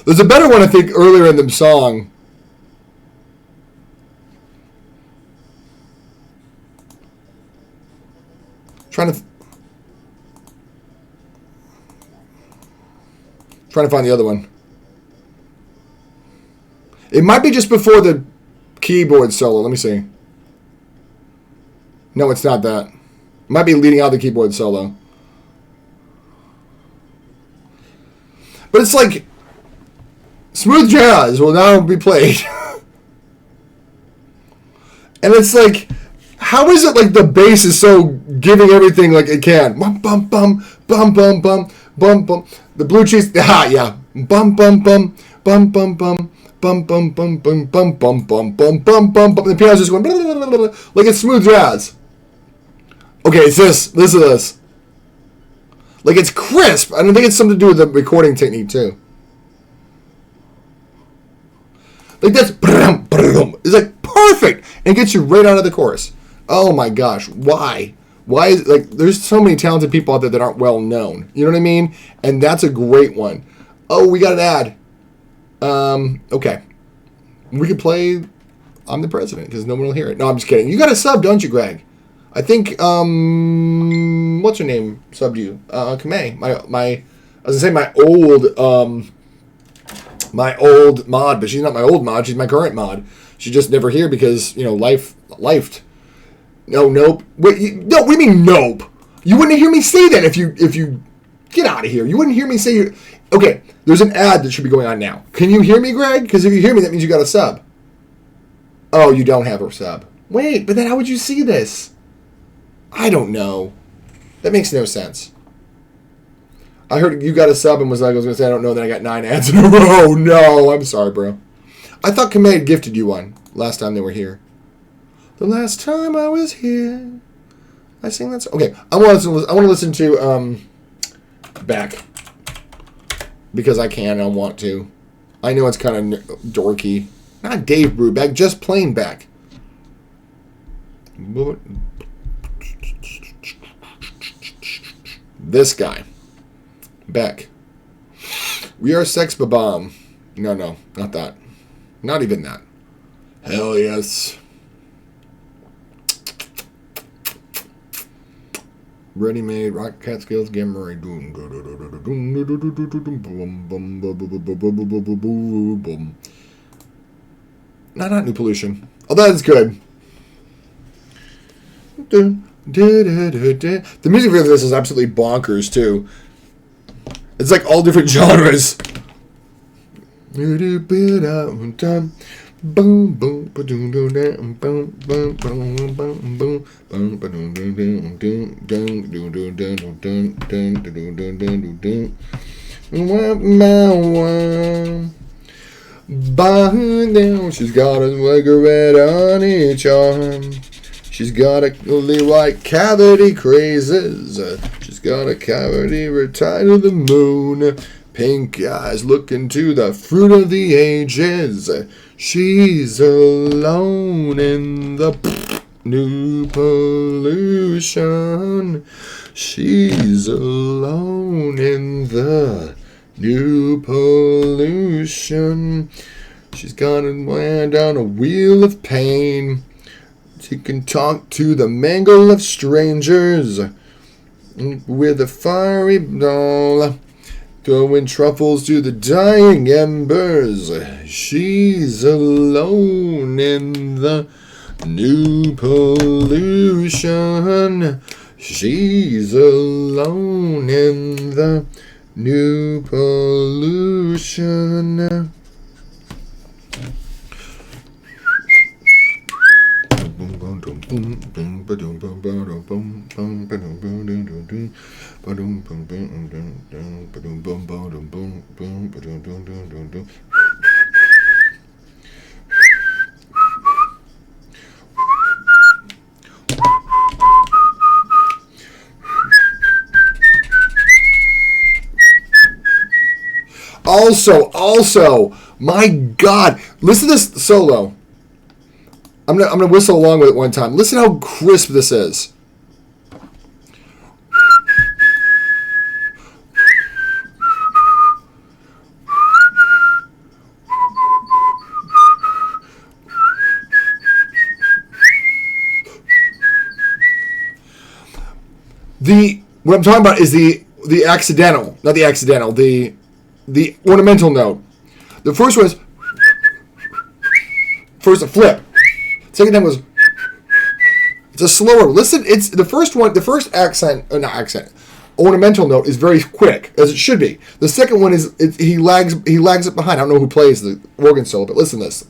There's a better one, I think, earlier in the song. Trying to find the other one. It might be just before the keyboard solo. Let me see. No, it's not that. It might be leading out the keyboard solo. But it's like, smooth jazz will now be played. And it's like, how is it like the bass is so giving everything like it can? Bum, bum, bum, bum, bum, bum, bum, bum. The blue cheese, yeah. Bum, bum, bum, bum, bum, bum. Bum bum bum bum bum bum bum bum bum bum bum. The piano's just going blah, blah, blah, blah, blah, like it's smooth jazz. Okay, it's this. Listen to this. Like it's crisp. I don't think it's something to do with the recording technique too. Like that's it's like perfect and gets you right out of the chorus. Oh my gosh, why? Why is like there's so many talented people out there that aren't well known. You know what I mean? And that's a great one. Oh, we got an ad. Okay. We could play I'm the President because no one will hear it. No, I'm just kidding. You got a sub, don't you, Greg? I think, what's her name subbed you? Kamei. I was going to say my old mod, but she's not my old mod. She's my current mod. She's just never here because, you know, lifed. No, nope. Wait, no, what do you mean, nope? You wouldn't hear me say that if you get out of here. You wouldn't hear me say you. Okay, there's an ad that should be going on now. Can you hear me, Greg? Because if you hear me, that means you got a sub. Oh, you don't have a sub. Wait, but then how would you see this? I don't know. That makes no sense. I heard you got a sub and was like, I was going to say, I don't know, then I got 9 ads in a row. No, I'm sorry, bro. I thought Kamei had gifted you one last time they were here. The last time I was here. I sing that song. Okay, I want to listen to Back. Because I can, I want to. I know it's kind of dorky. Not Dave Brubeck, just plain Beck. This guy. Beck. We are Sex Babam. No, not that. Not even that. Hell yes. Ready-made, Rock Catskills, Gamma not New Pollution. Oh, that is good. The music for this is absolutely bonkers, too. It's like all different genres. Boom boom ba doom doom doom boom boom boom boom boom boom ba doom doom doom doom doom doom doom doom doom doom doom doom doom. She's got a cigarette on each arm. She's got a only white cavity crazes. She's got a cavity retied to the moon. Pink eyes looking to the fruit of the ages. She's alone in the new pollution. She's alone in the new pollution. She's got a man down a wheel of pain. She can talk to the mangle of strangers with a fiery doll. Throwing truffles to the dying embers. She's alone in the new pollution. She's alone in the new pollution. Also, my God, listen to this solo. I'm gonna whistle along with it one time. Listen how crisp this is. What I'm talking about is the accidental, not the accidental, the ornamental note. The first one is first a flip. Second time was it's a slower. Listen, it's the first one. The first accent, or not accent, ornamental note is very quick, as it should be. The second one is he lags it behind. I don't know who plays the organ solo, but listen to this.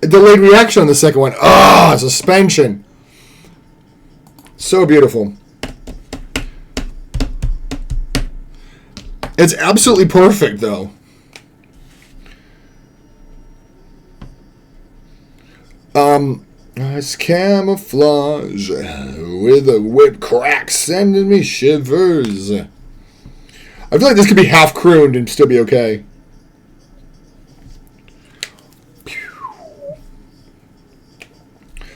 A delayed reaction on the second one. Ah, suspension. So beautiful. It's absolutely perfect, though. It's camouflage with a whip crack sending me shivers. I feel like this could be half crooned and still be okay.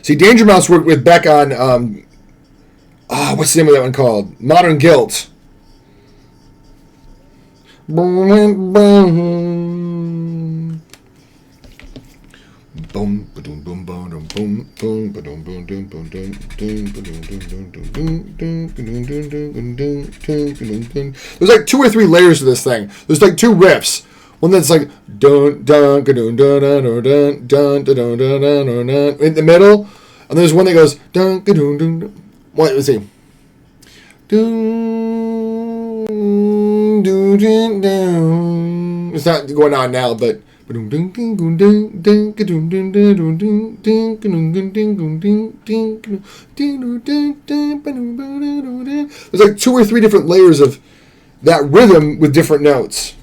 See, Danger Mouse worked with Beck on, what's the name of that one called? Modern Guilt. There's like 2 or 3 layers to this thing. There's like 2 riffs. One that's like dun dun dun dun dun dun dun dun dun dun in the middle, and there's one that goes dun dun dun. What was he? Dun dun dun dun. It's not going on now, but. There's like 2 or 3 different layers of that rhythm with different notes.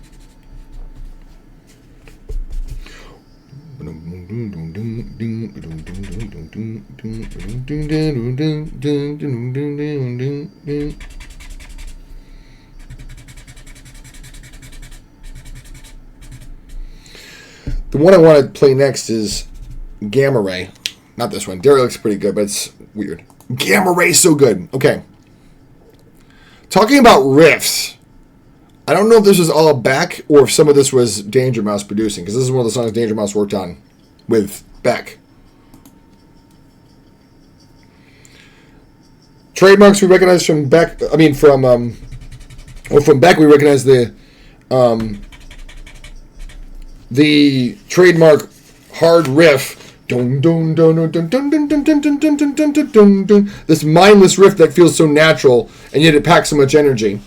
The one I want to play next is Gamma Ray. Not this one. Derelict's pretty good, but it's weird. Gamma Ray's so good. Okay. Talking about riffs. I don't know if this was all Beck or if some of this was Danger Mouse producing, because this is one of the songs Danger Mouse worked on with Beck. Trademarks we recognize from Beck. I mean, from Beck we recognize the trademark hard riff. This mindless riff that feels so natural, and yet it packs so much energy.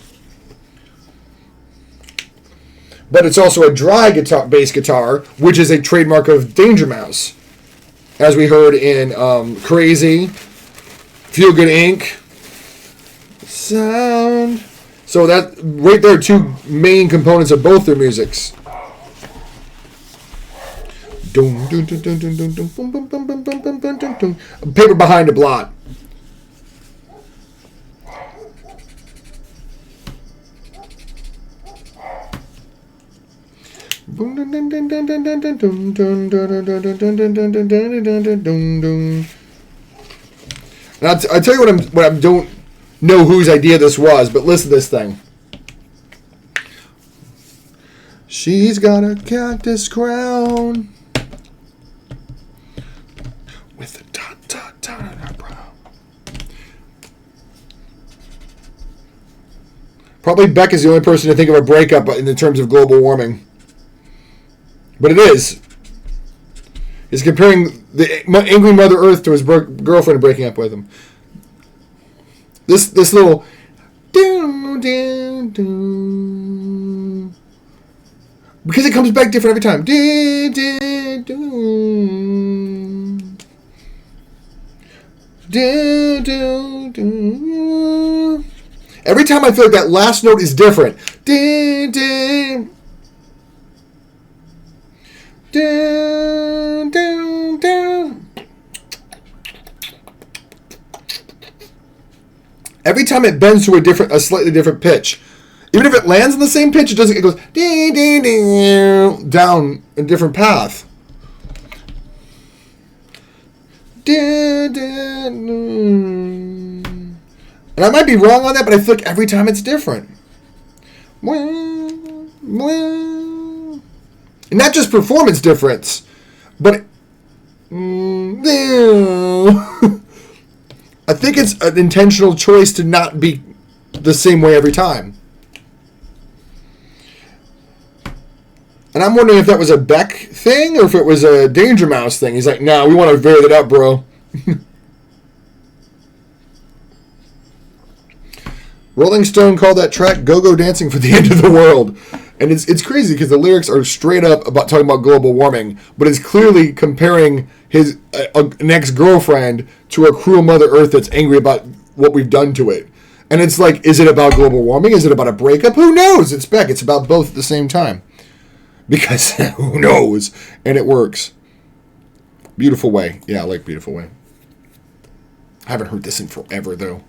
But it's also a dry guitar, bass guitar, which is a trademark of Danger Mouse, as we heard in Crazy, Feel Good Inc. Sound. So that right there are 2 main components of both their musics. Paper Behind a Blot. Now, I'll tell you what I don't know whose idea this was, but listen to this thing. She's got a cactus crown with a dot dot dot on her brow. Probably Beck is the only person to think of a breakup in the terms of global warming. But it is. He's comparing the angry Mother Earth to his girlfriend breaking up with him. This little because it comes back different every time. Every time I feel like that last note is different. Every time it bends to a slightly different pitch. Even if it lands on the same pitch, it doesn't. It goes down a different path. And I might be wrong on that, but I feel like every time it's different. And not just performance difference, but I think it's an intentional choice to not be the same way every time. And I'm wondering if that was a Beck thing or if it was a Danger Mouse thing. He's like, nah, we want to vary that up, bro. Rolling Stone called that track "Go-Go Dancing for the End of the World." And it's crazy because the lyrics are straight up about talking about global warming, but it's clearly comparing his an ex-girlfriend to a cruel Mother Earth that's angry about what we've done to it. And it's like, is it about global warming? Is it about a breakup? Who knows? It's Beck. It's about both at the same time. Because who knows? And it works. Beautiful Way. Yeah, I like Beautiful Way. I haven't heard this in forever, though.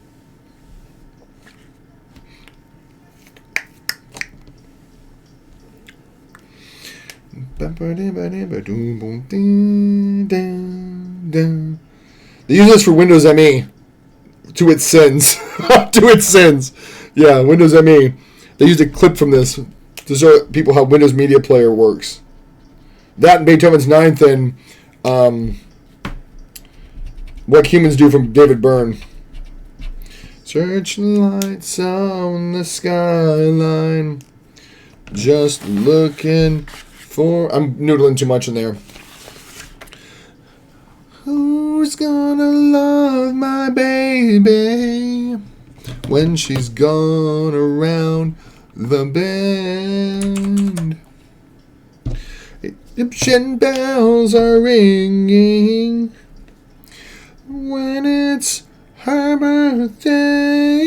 They use this for Windows ME to its sins. To its sins. Yeah, Windows ME. They used a clip from this to show people how Windows Media Player works. That and Beethoven's Ninth and What Humans Do from David Byrne. Searchlights on the skyline. Just looking for... I'm noodling too much in there. Who's gonna love my baby when she's gone around the bend? Egyptian bells are ringing when it's her birthday.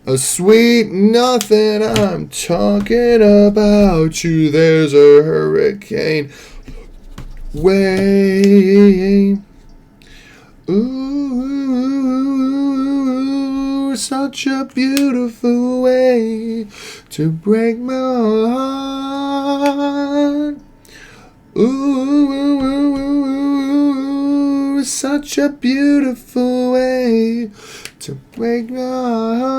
A sweet nothing, I'm talking about you. There's a hurricane way. Ooh, such a beautiful way to break my heart. Ooh, such a beautiful way to break my heart.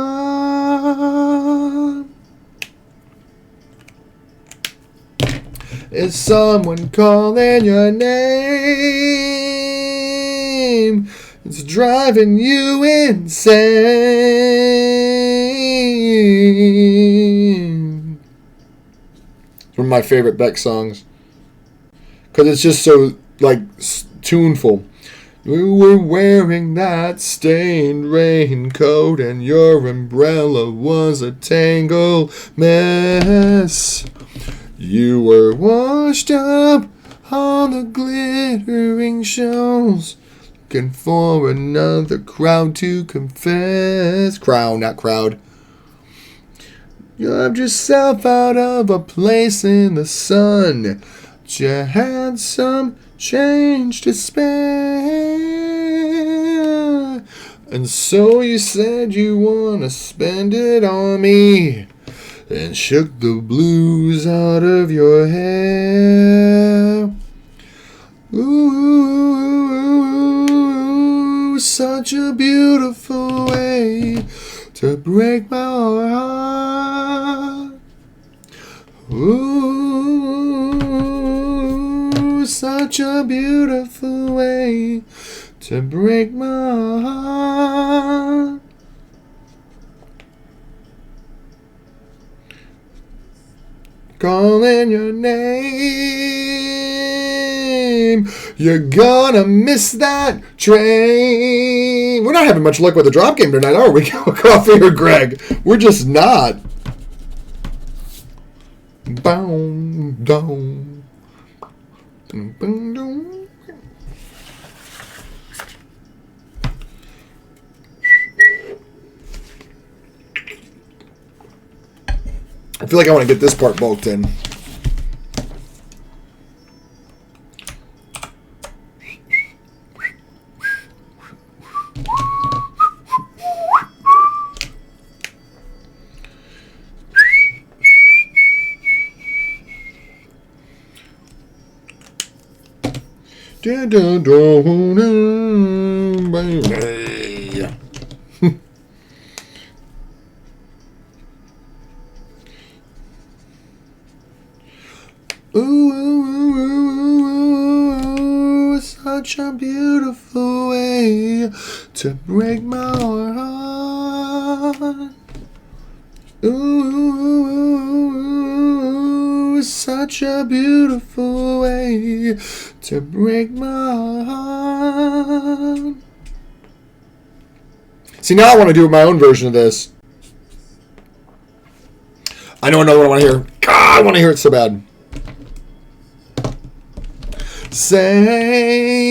Is someone calling your name? It's driving you insane. It's one of my favorite Beck songs because it's just so like tuneful. You were wearing that stained raincoat and your umbrella was a tangled mess. You were washed up on the glittering shows, looking for another crowd to confess. Crown, not crowd. You loved yourself out of a place in the sun, but you had some change to spare. And so you said you want to spend it on me, and shook the blues out of your hair. Ooh, such a beautiful way to break my heart. Ooh, such a beautiful way to break my heart. Calling your name, you're gonna miss that train. We're not having much luck with the drop game tonight, are we? Coffee or Greg? We're just not. Boom, down. I feel like I want to get this part bulked in. Ooh, such a beautiful way to break my heart. Ooh, such a beautiful way to break my heart. See, now I want to do my own version of this. I know another one I want to hear. God, I want to hear it so bad. Saying.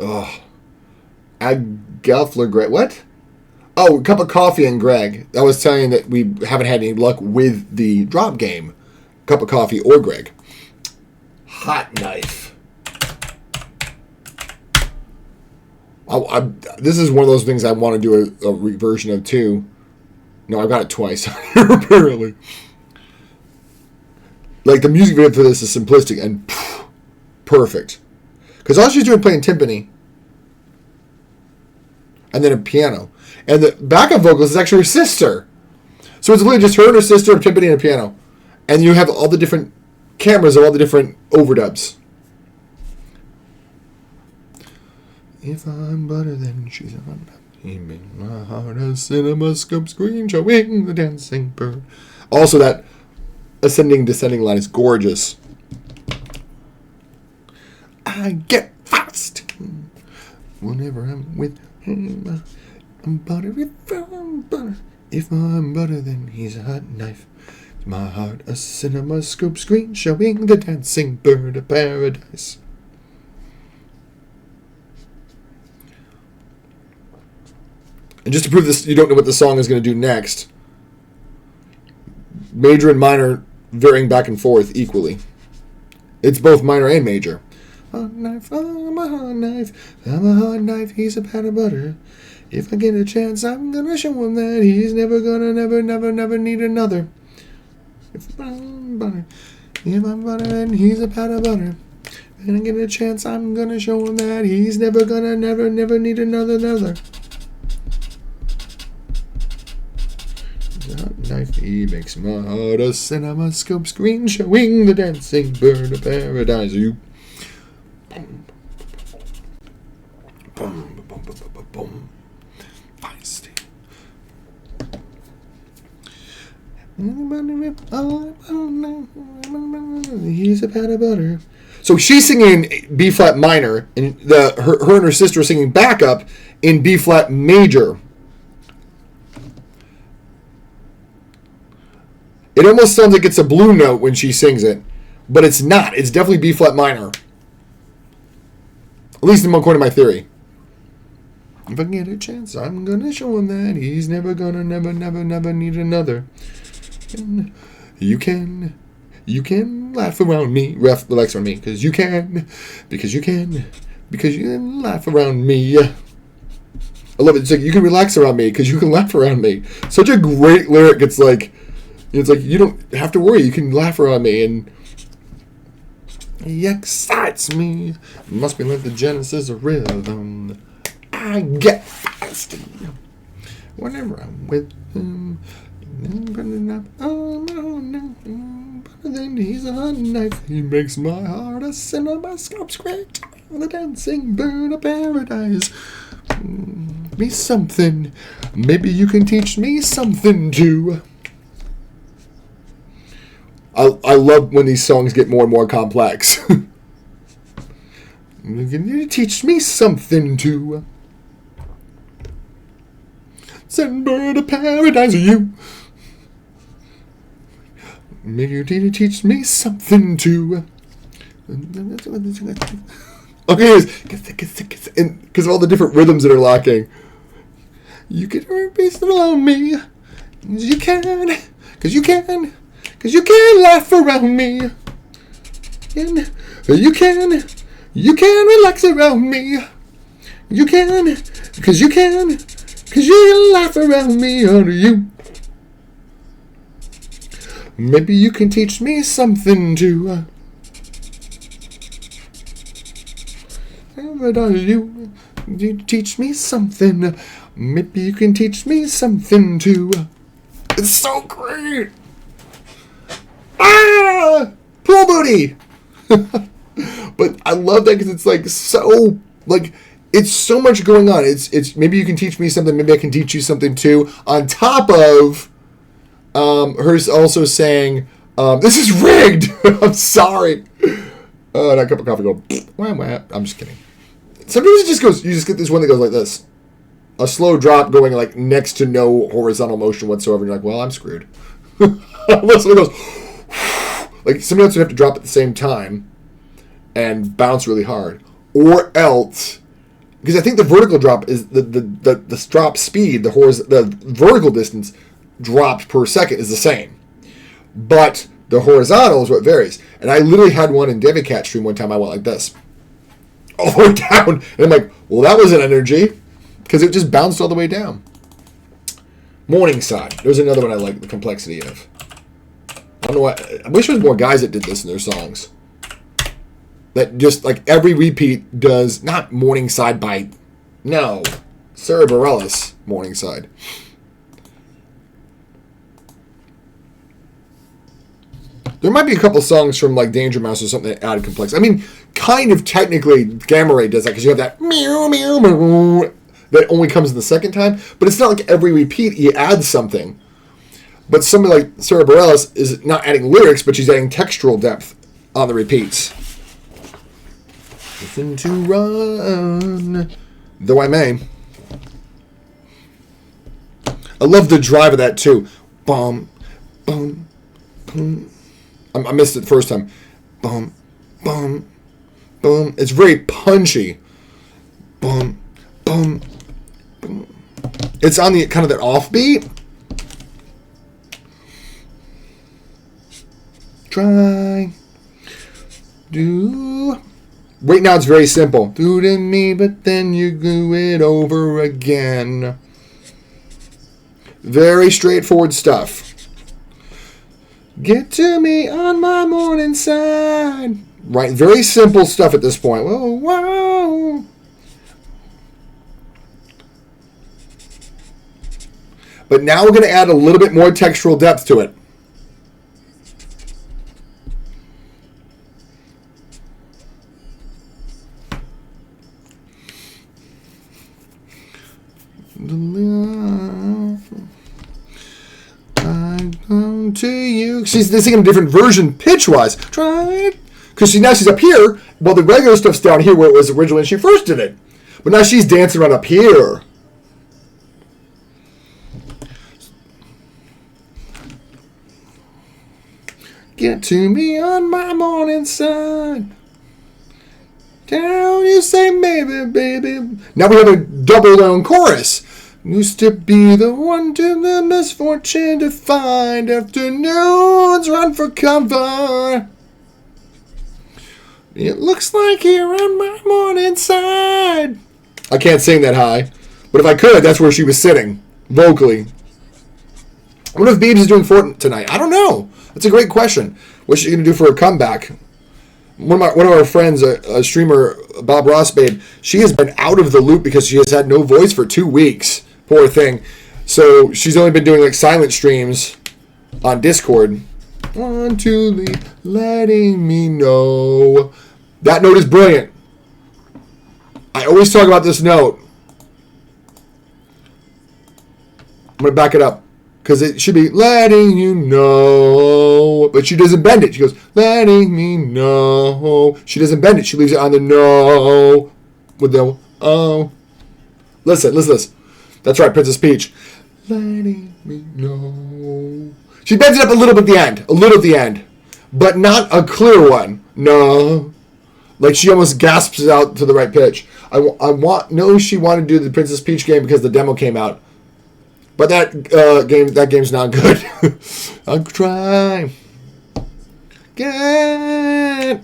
Oh, Agelfler Greg. What? Oh, a cup of coffee and Greg. I was telling you that we haven't had any luck with the drop game. Cup of coffee or Greg. Hot knife. This is one of those things I want to do a reversion of too. No, I've got it twice apparently. Like the music video for this is simplistic and perfect. Because all she's doing is playing timpani. And then a piano. And the backup vocalist is actually her sister. So it's literally just her and her sister, a timpani and a piano. And you have all the different cameras of all the different overdubs. If I'm butter, then she's a butter. He made my heart a cinemascope screen showing the dancing bird. Also, that ascending, descending line is gorgeous. I get fast whenever I'm with him. I'm butter if I'm butter. If I'm butter, then he's a hot knife. My heart a cinemascope screen showing the dancing bird of paradise. And just to prove this, you don't know what the song is going to do next. Major and minor varying back and forth equally. It's both minor and major. Hot knife, I'm a hot knife. I'm a hot knife, he's a pat of butter. If I get a chance, I'm going to show him that he's never going to never need another. If I'm butter, then he's a pat of butter. When I get a chance, I'm going to show him that he's never going to never need another. Hot knife, he makes my heart a cinemascope screen showing the dancing bird of paradise. You. Boom, boom, boom, boom, boom. Feisty. He's a pat of butter. So she's singing B flat minor, and her and her sister are singing backup in B flat major. It almost sounds like it's a blue note when she sings it, but it's not. It's definitely B flat minor. At least in according to my theory. If I get a chance, I'm gonna show him that he's never gonna never need another. And you can laugh around me, relax around me, because you can laugh around me. I love it. It's like you can relax around me because you can laugh around me. Such a great lyric. It's like you don't have to worry. You can laugh around me, and he excites me. Must be like the genesis of rhythm. I get fast whenever I'm with him. Then he's a hot knife. He makes my heart a cinemascope screen. The dancing bird of paradise. Me something. Maybe you can teach me something too. I love when these songs get more and more complex. Can you teach me something too? Send bird of paradise, you. Maybe you need to teach me something too. Okay, because of all the different rhythms that are locking. You can repeat around me. You can, cause you can laugh around me. You can relax around me. You can, cause you can laugh around me, honey, you. Maybe you can teach me something too. You teach me something. Maybe you can teach me something too. It's so great. Ah, pool booty. But I love that because it's like so like it's so much going on. It's maybe you can teach me something. Maybe I can teach you something too. On top of her also saying, "This is rigged." I'm sorry. That cup of coffee go. Wah, wah. I'm just kidding. Sometimes it just goes. You just get this one that goes like this. A slow drop going like next to no horizontal motion whatsoever. And you're like, well, I'm screwed. Unless it goes like somebody else would have to drop at the same time and bounce really hard, or else because I think the vertical drop is the drop speed, the vertical distance dropped per second is the same, but the horizontal is what varies. And I literally had one in David Cat stream one time. I went like this all the way down, and I'm like, well, that was an energy. Because it just bounced all the way down. Morningside. There's another one I like the complexity of. I don't know why. I wish there was more guys that did this in their songs. That just, like, every repeat does, not Morningside by, no, Sarah Bareilles, Morningside. There might be a couple songs from, like, Danger Mouse or something that added complexity. I mean, kind of technically, Gamma Ray does that because you have that meow, meow, meow. That only comes in the second time, but it's not like every repeat he adds something. But somebody like Sarah Bareilles is not adding lyrics, but she's adding textural depth on the repeats. Listen to run, though I may. I love the drive of that too. Bum, bum, bum. I missed it the first time. Bum, bum, bum. It's very punchy. Bum, bum. It's on the kind of that offbeat. Try. Do. Right now it's very simple. Do to me, but then you do it over again. Very straightforward stuff. Get to me on my morning side. Right, very simple stuff at this point. Whoa, whoa. But now we're going to add a little bit more textural depth to it. I come to you. She's singing a different version pitch-wise. Try it. Because now she's up here, while the regular stuff's down here where it was originally when she first did it. But now she's dancing around up here. Get to me on my morning sun. Down you say maybe, baby. Now we have a double down chorus. Used to be the one to the misfortune to find. Afternoons run for cover. It looks like you're on my morning side. I can't sing that high. But if I could, that's where she was sitting. Vocally. I wonder if Beebs is doing Fortnite tonight. I don't know. That's a great question. What's she going to do for her comeback? One of our friends, a streamer, Bob Ross Babe, she has been out of the loop because she has had no voice for 2 weeks. Poor thing. So she's only been doing like silent streams on Discord. Want to leave, letting me know. That note is brilliant. I always talk about this note. I'm going to back it up. Because it should be letting you know. But she doesn't bend it. She goes, letting me know. She doesn't bend it. She leaves it on the no. With the oh. Listen. That's right, Princess Peach. Letting me know. She bends it up a little bit at the end. But not a clear one. No. Like she almost gasps it out to the right pitch. She wanted to do the Princess Peach game because the demo came out. But that game's not good. I'll try. Get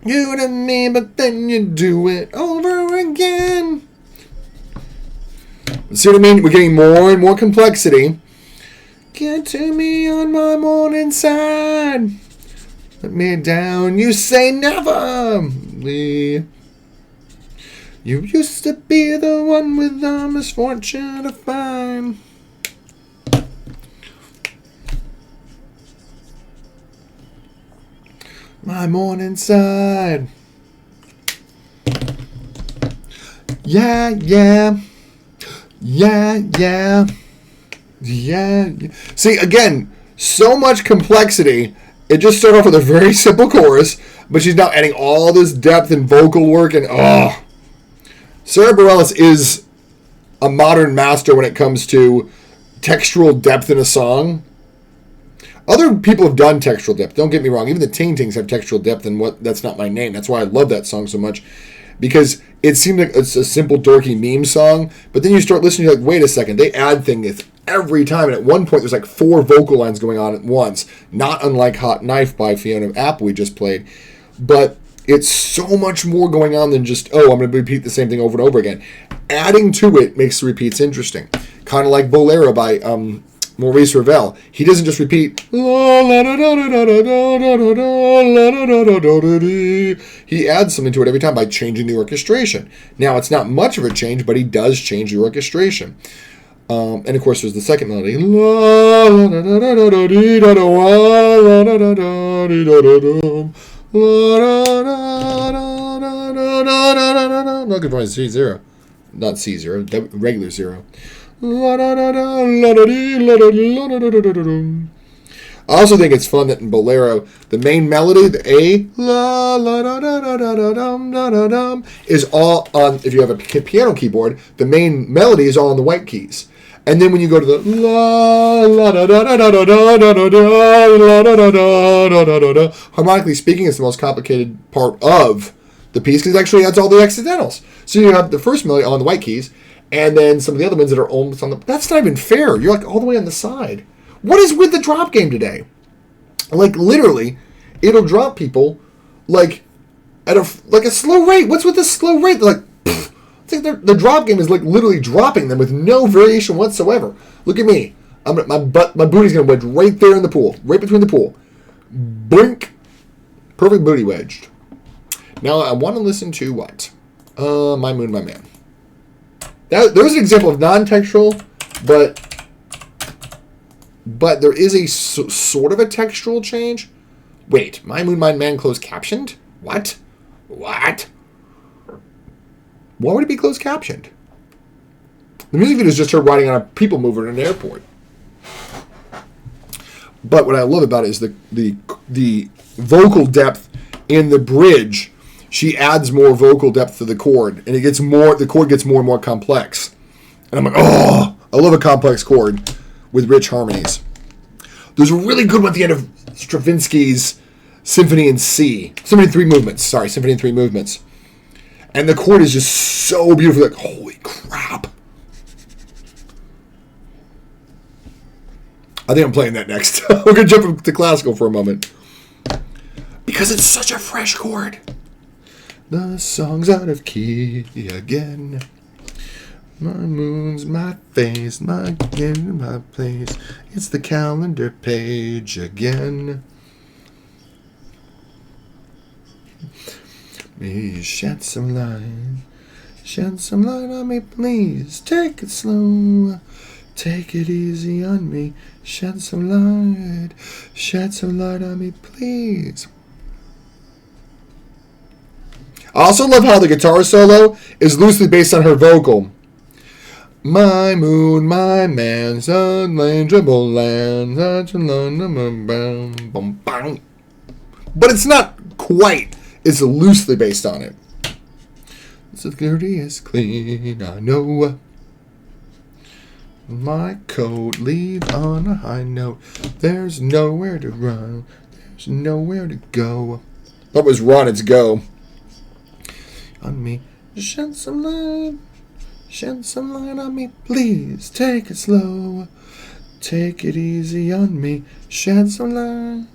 you to me, but then you do it over again. See what I mean? We're getting more and more complexity. Get to me on my morning side. Let me down. You say never. You used to be the one with the misfortune to find. My morning side. Yeah, yeah. Yeah, yeah. Yeah. See, again, so much complexity. It just started off with a very simple chorus, but she's now adding all this depth and vocal work, and Sarah Bareilles is a modern master when it comes to textural depth in a song. Other people have done textural depth. Don't get me wrong. Even the Ting Tings have textual depth, and That's Not My Name. That's why I love that song so much, because it seemed like it's a simple, dorky meme song, but then you start listening, you're like, wait a second, they add things every time, and at one point there's like 4 vocal lines going on at once, not unlike Hot Knife by Fiona Apple we just played, but it's so much more going on than just, I'm going to repeat the same thing over and over again. Adding to it makes the repeats interesting. Kind of like Bolero by Maurice Ravel. He doesn't just repeat. He adds something to it every time by changing the orchestration. Now, it's not much of a change, but he does change the orchestration. And of course, there's the second melody. Looking for C0. Not C0, regular 0. I also think it's fun that in Bolero, the main melody, the A, is all on, if you have a piano keyboard, the main melody is all on the white keys. And then when you go to the harmonically speaking, it's the most complicated part of the piece because it actually adds all the accidentals. So you have the first melody on the white keys, and then some of the other ones that are almost on the... That's not even fair. You're like all the way on the side. What is with the drop game today? Like literally, it'll drop people like at a slow rate. What's with the slow rate? They're like, it's like the drop game is like literally dropping them with no variation whatsoever. Look at me. My booty's gonna wedge right there in the pool, right between the pool. Blink, perfect booty wedged. Now I want to listen to what? My Moon, My Man. There's an example of non-textual, but there is a sort of a textual change. Wait, My Moon, My Man closed captioned? What? Why would it be closed captioned? The music video is just her riding on a people mover in an airport. But what I love about it is the vocal depth in the bridge. She adds more vocal depth to the chord, and the chord gets more and more complex. And I'm like, I love a complex chord with rich harmonies. There's a really good one at the end of Stravinsky's Symphony in C. Symphony in 3 movements. And the chord is just so beautiful. Like, holy crap. I think I'm playing that next. We're going to jump to classical for a moment. Because it's such a fresh chord. The song's out of key again. My moon's my face, my again, my place. It's the calendar page again. Please shed some light on me, please. Take it slow, take it easy on me. Shed some light on me, please. I also love how the guitar solo is loosely based on her vocal. My moon, my man, unchangeable land, such a London, but it's not quite. It's loosely based on it. Security is clean, I know. My coat leave on a high note. There's nowhere to run. There's nowhere to go. That was run, it's go. On me, shed some light Shed some light on me, please. Take it slow. Take it easy on me. Shed some light.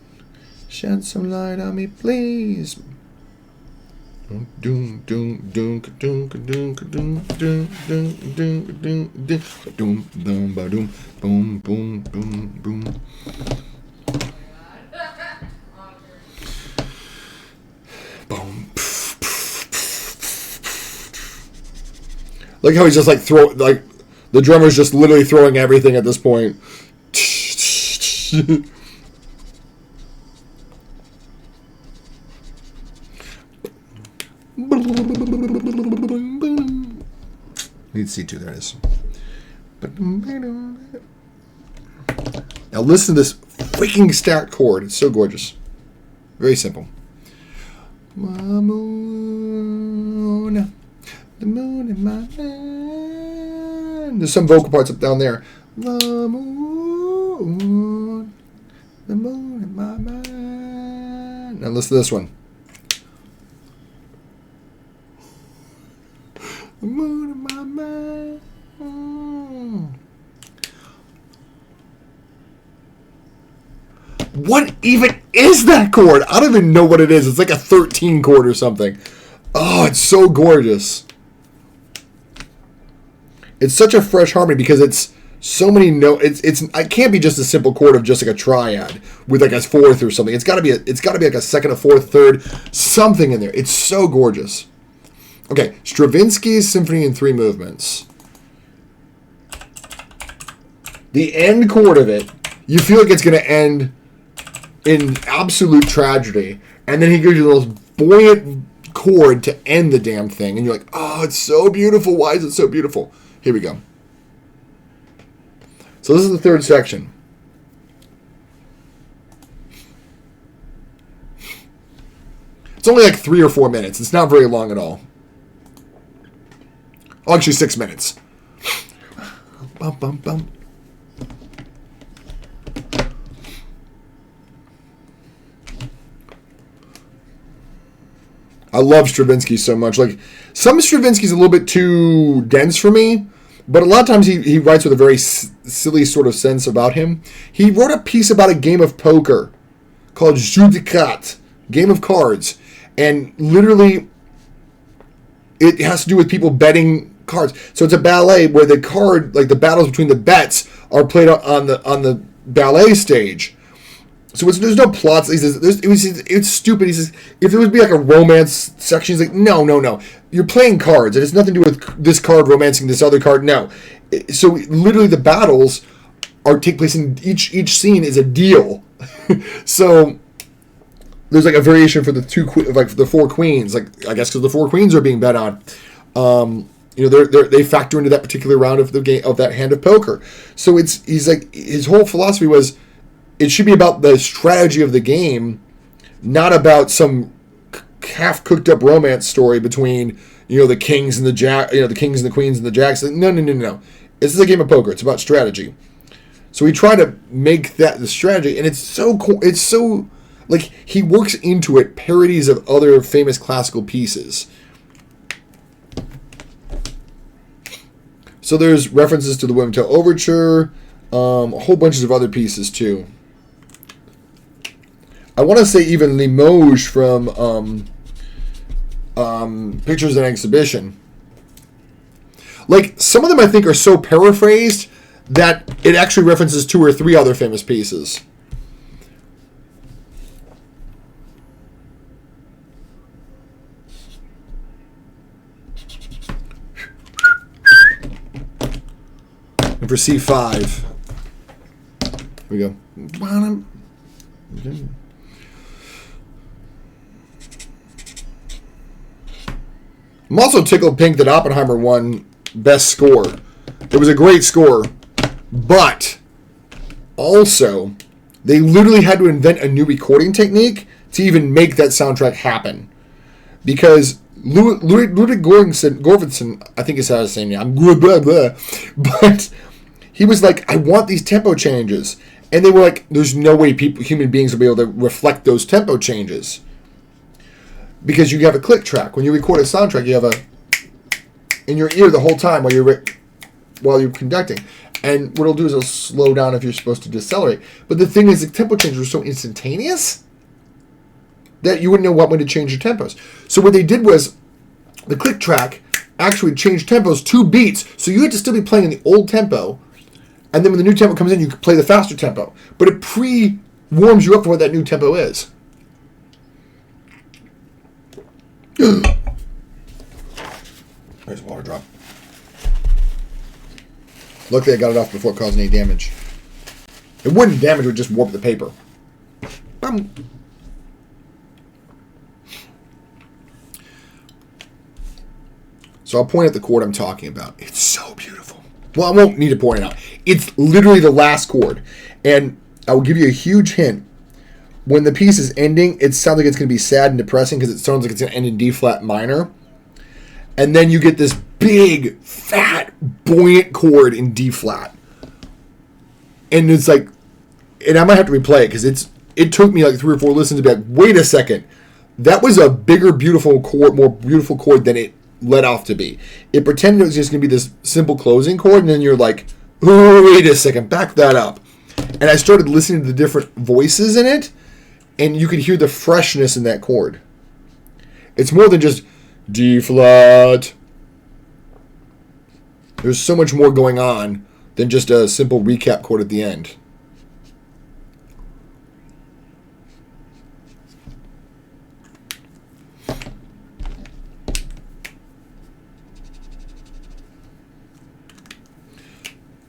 Shed some light on me, please. Doom doom doom doom doom doom doom doom doom doom doom boom boom boom boom boom boom. Boom. Like how he's just like the drummer's just literally throwing everything at this point. Need C2, there it is. Now listen to this freaking stacked chord. It's so gorgeous. Very simple. My moon, the moon in my mind. There's some vocal parts up down there. The moon in my mind. Now listen to this one. The moon in my mind. What even is that chord? I don't even know what it is. It's like a 13 chord or something. Oh, it's so gorgeous. It's such a fresh harmony because it's so many notes. It can't be just a simple chord of just like a triad with like a fourth or something. It's got to be like a second, a fourth, third, something in there. It's so gorgeous. Okay, Stravinsky's Symphony in 3 movements. The end chord of it, you feel like it's going to end in absolute tragedy, and then he gives you the most buoyant chord to end the damn thing, and you're like, oh, it's so beautiful. Why is it so beautiful? Here we go. So this is the third section. It's only like 3 or 4 minutes. It's not very long at all. Oh, actually 6 minutes. Bum, bum, bum. I love Stravinsky so much. Like, some Stravinsky's a little bit too dense for me, but a lot of times he writes with a very silly sort of sense about him. He wrote a piece about a game of poker called Jeu de cartes, Game of Cards, and literally it has to do with people betting cards. So it's a ballet where the card, like the battles between the bets, are played on the ballet stage. So there's no plots. He says it's stupid. He says if it would be like a romance section, he's like no. You're playing cards. It has nothing to do with this card romancing this other card. No. So literally the battles take place in each scene is a deal. So there's like a variation for the 4 queens. Like I guess because the 4 queens are being bet on. They factor into that particular round of the game of that hand of poker. So he's like his whole philosophy was it should be about the strategy of the game, not about some half cooked up romance story between the kings and the the kings and the queens and the jacks. No. This is a game of poker. It's about strategy. So we try to make that the strategy, and it's so cool. It's so like he works into it parodies of other famous classical pieces. So there's references to the Women Tale Overture, a whole bunch of other pieces too. I want to say even Limoges from Pictures and Exhibition. Like, some of them I think are so paraphrased that it actually references 2 or 3 other famous pieces. And for C5, here we go. I'm also tickled pink that Oppenheimer won Best Score. It was a great score, but also they literally had to invent a new recording technique to even make that soundtrack happen. Because Ludwig Göransson, I think is how to say it. But he was like, I want these tempo changes. And they were like, there's no way human beings will be able to reflect those tempo changes. Because you have a click track. When you record a soundtrack, you have a... in your ear the whole time while you're conducting. And what it'll do is it'll slow down if you're supposed to decelerate. But the thing is, the tempo changes were so instantaneous that you wouldn't know what way to change your tempos. So what they did was the click track actually changed tempos 2 beats. So you had to still be playing in the old tempo. And then when the new tempo comes in, you can play the faster tempo. But it pre-warms you up for what that new tempo is. There's a water drop. Luckily, I got it off before it caused any damage. It wouldn't damage, it would just warp the paper. Bum. So I'll point at the chord I'm talking about. It's so beautiful. Well, I won't need to point it out. It's literally the last chord. And I will give you a huge hint. When the piece is ending, it sounds like it's going to be sad and depressing because it sounds like it's going to end in D flat minor. And then you get this big, fat, buoyant chord in D flat. And it's like, and I might have to replay it because it took me like 3 or 4 listens to be like, wait a second. That was a bigger, beautiful chord, more beautiful chord than it let off to be. It pretended it was just going to be this simple closing chord, and then you're like, oh, wait a second, back that up. And I started listening to the different voices in it, and you could hear the freshness in that chord. It's more than just D flat. There's so much more going on than just a simple recap chord at the end.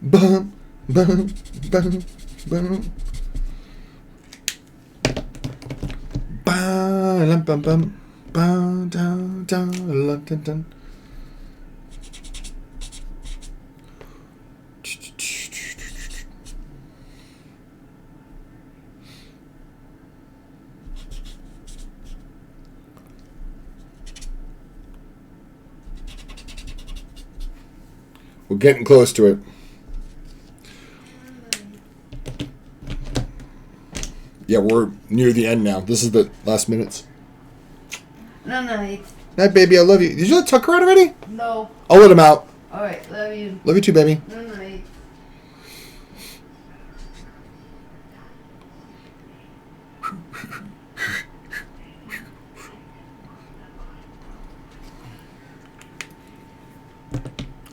Bum, bum, bum, bum. Ba, bum, bum. Ba, da, da, la, da, da. We're getting close to it. Yeah, we're near the end now. This is the last minutes. No, it's... Night, baby, I love you. Did you let Tucker out already? No. I'll let him out. Alright, love you. Love you too, baby. No.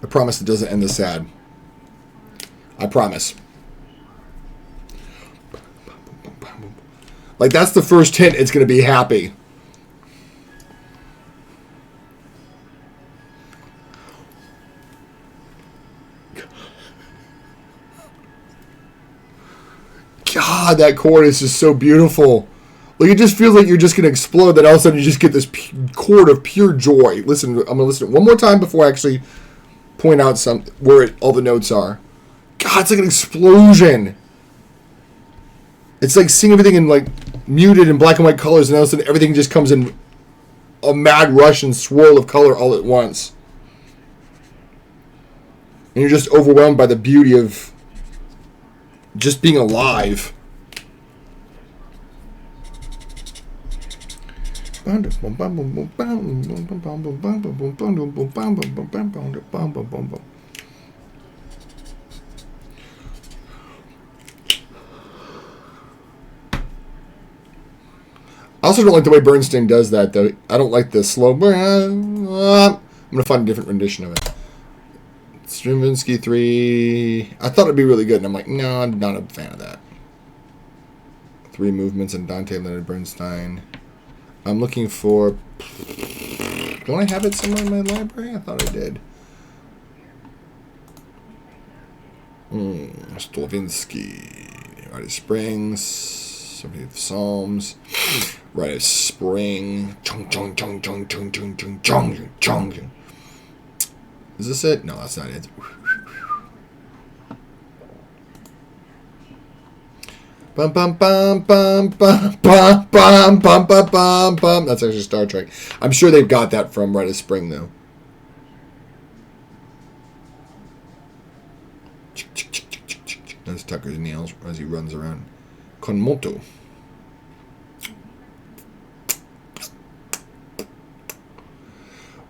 I promise it doesn't end this sad. I promise. Like, that's the first hint it's going to be happy. God, that chord is just so beautiful. Like, it just feels like you're just going to explode. Then all of a sudden you just get this chord of pure joy. Listen, I'm going to listen to it one more time before I actually point out where all the notes are. God, it's like an explosion. It's like seeing everything in like muted and black and white colors, and all of a sudden everything just comes in a mad rush and swirl of color all at once. And you're just overwhelmed by the beauty of just being alive. I also don't like the way Bernstein does that, though. I don't like the slow. I'm going to find a different rendition of it. Stravinsky 3. I thought it'd be really good, and I'm like, no, I'm not a fan of that. 3 movements in Dante Leonard Bernstein. I'm looking for... Don't I have it somewhere in my library? I thought I did. Stravinsky. Rite of Springs. 70th Psalms. Rite of Spring. Chung, chung, chung, chung, chung, chung, chung, chung, chung. Is this it? No, that's not it. Bum bum bum bum bum bum bum bum bum bum bum. That's actually Star Trek. I'm sure they've got that from Rite of Spring, though. That's Tucker's nails as he runs around. Con moto.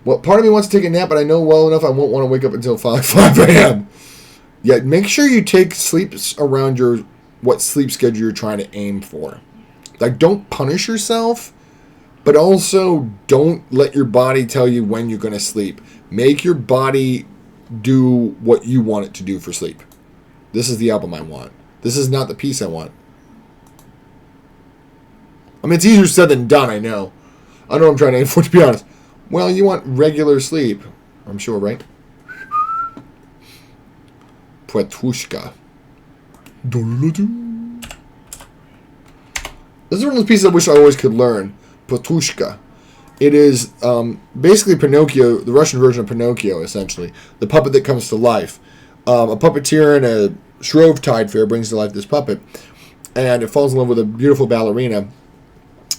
Well, part of me wants to take a nap, but I know well enough I won't want to wake up until 5 a.m. Yeah, make sure you take sleeps around what sleep schedule you're trying to aim for. Like, don't punish yourself, but also don't let your body tell you when you're going to sleep. Make your body do what you want it to do for sleep. This is the album I want. This is not the piece I want. I mean, it's easier said than done, I know. I know what I'm trying to aim for, to be honest. Well, you want regular sleep. I'm sure, right? Petrushka. This is one of those pieces I wish I always could learn. Petrushka. It is basically Pinocchio, the Russian version of Pinocchio, essentially. The puppet that comes to life. A puppeteer in a Shrovetide fair brings to life this puppet. And it falls in love with a beautiful ballerina.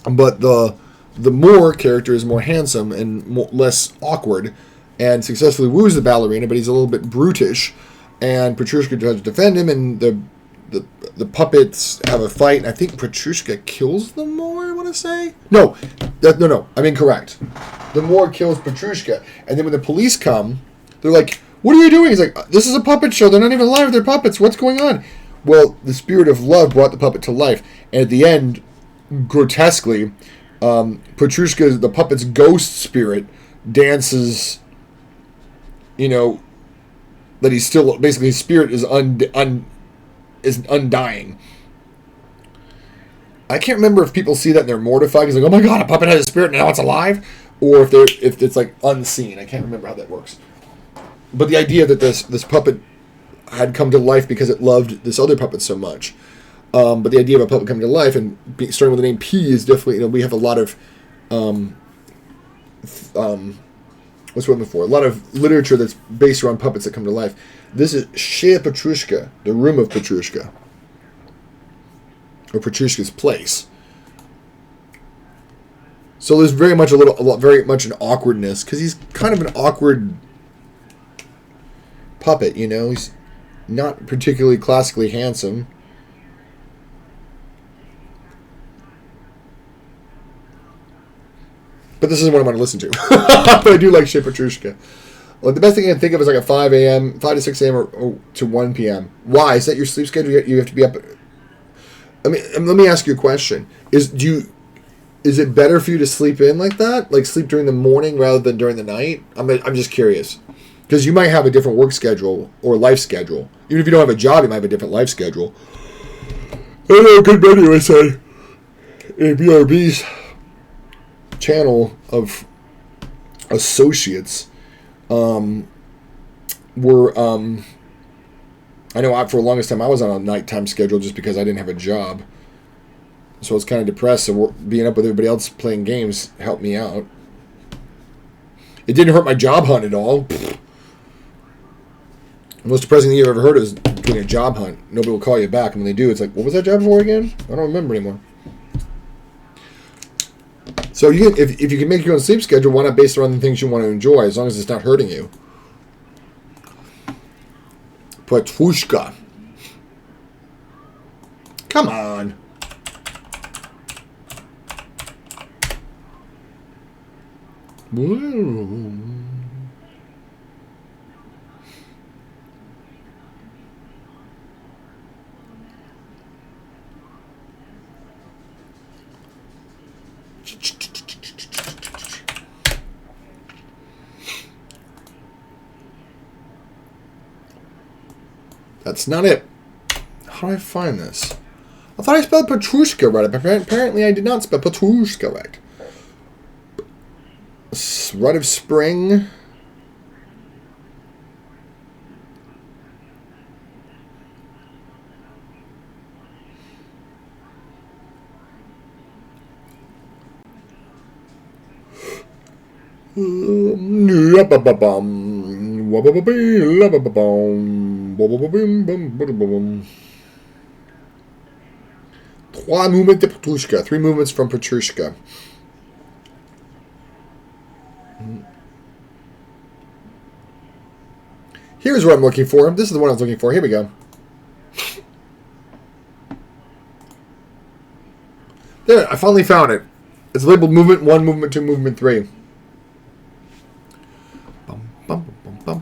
But the Moor character is more handsome and less awkward, and successfully woos the ballerina, but he's a little bit brutish. And Petrushka tries to defend him, and the puppets have a fight. And I think Petrushka kills the Moor, I want to say. No, I'm incorrect. The Moor kills Petrushka, and then when the police come, they're like, "What are you doing?" He's like, "This is a puppet show. They're not even alive. They're puppets. What's going on?" Well, the spirit of love brought the puppet to life, and at the end, grotesquely, Petrushka, the puppet's ghost spirit, dances. You know, that he's still basically his spirit is undying. I can't remember if people see that and they're mortified because like, oh my god, a puppet has a spirit and now it's alive, or if it's like unseen. I can't remember how that works. But the idea that this puppet had come to life because it loved this other puppet so much. But the idea of a puppet coming to life and starting with the name P is definitely, we have a lot of what's one before? A lot of literature that's based around puppets that come to life. This is Chez Petrushka, the room of Petrushka, or Petrushka's place. So there's very much very much an awkwardness because he's kind of an awkward puppet. He's not particularly classically handsome. But this isn't what I want to listen to. But I do like Chez Petrushka. Well, the best thing I can think of is like a 5 to 6 a.m. or to 1 p.m. Why? Is that your sleep schedule? You have to be up. I mean, let me ask you a question. Is it better for you to sleep in like that? Like sleep during the morning rather than during the night? I'm just curious. Because you might have a different work schedule or life schedule. Even if you don't have a job, you might have a different life schedule. I know a good many, I say, in BRB's channel of associates were I know for the longest time I was on a nighttime schedule just because I didn't have a job, so I was kind of depressed. So being up with everybody else playing games helped me out. It didn't hurt my job hunt at all. The most depressing thing you've ever heard is doing a job hunt. Nobody will call you back, and when they do, it's like, what was that job for again? I don't remember anymore. So if you can make your own sleep schedule, why not base it around the things you want to enjoy, as long as it's not hurting you? Petrushka. Come on. Whoa. That's not it. How do I find this? I thought I spelled Petrushka right. Apparently I did not spell Petrushka right. Rite of Spring. Trois movements de Petrushka. 3 movements from Petrushka. Here's what I'm looking for. This is the one I was looking for. Here we go. There, I finally found it. It's labeled movement 1, movement 2, movement 3. I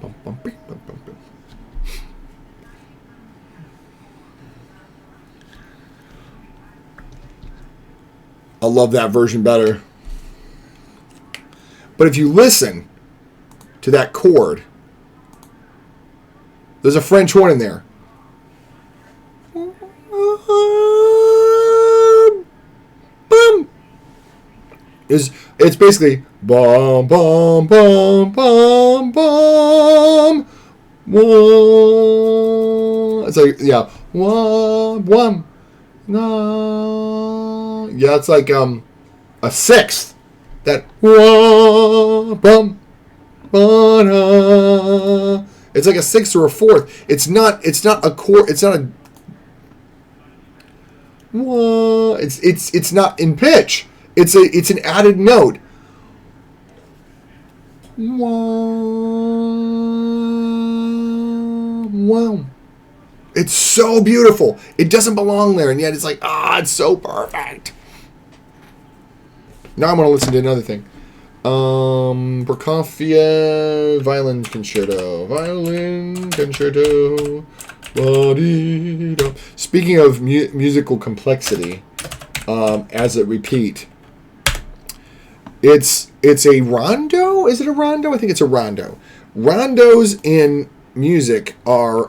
love that version better. But if you listen to that chord, there's a French horn in there. Boom. It's basically bum bum bum bum bum. Whoa. It's like yeah, wham wham. No. Yeah, it's like a sixth. That whoa bum ba-da. It's like a sixth or a fourth. It's not a chord. It's not a whoa. It's not in pitch. It's an added note. Wow. It's so beautiful. It doesn't belong there, and yet it's like, it's so perfect. Now I'm going to listen to another thing. Prokofiev Violin Concerto. Speaking of musical complexity, as a repeat, it's a rondo. Is it a rondo? I think it's a rondo. Rondos in music are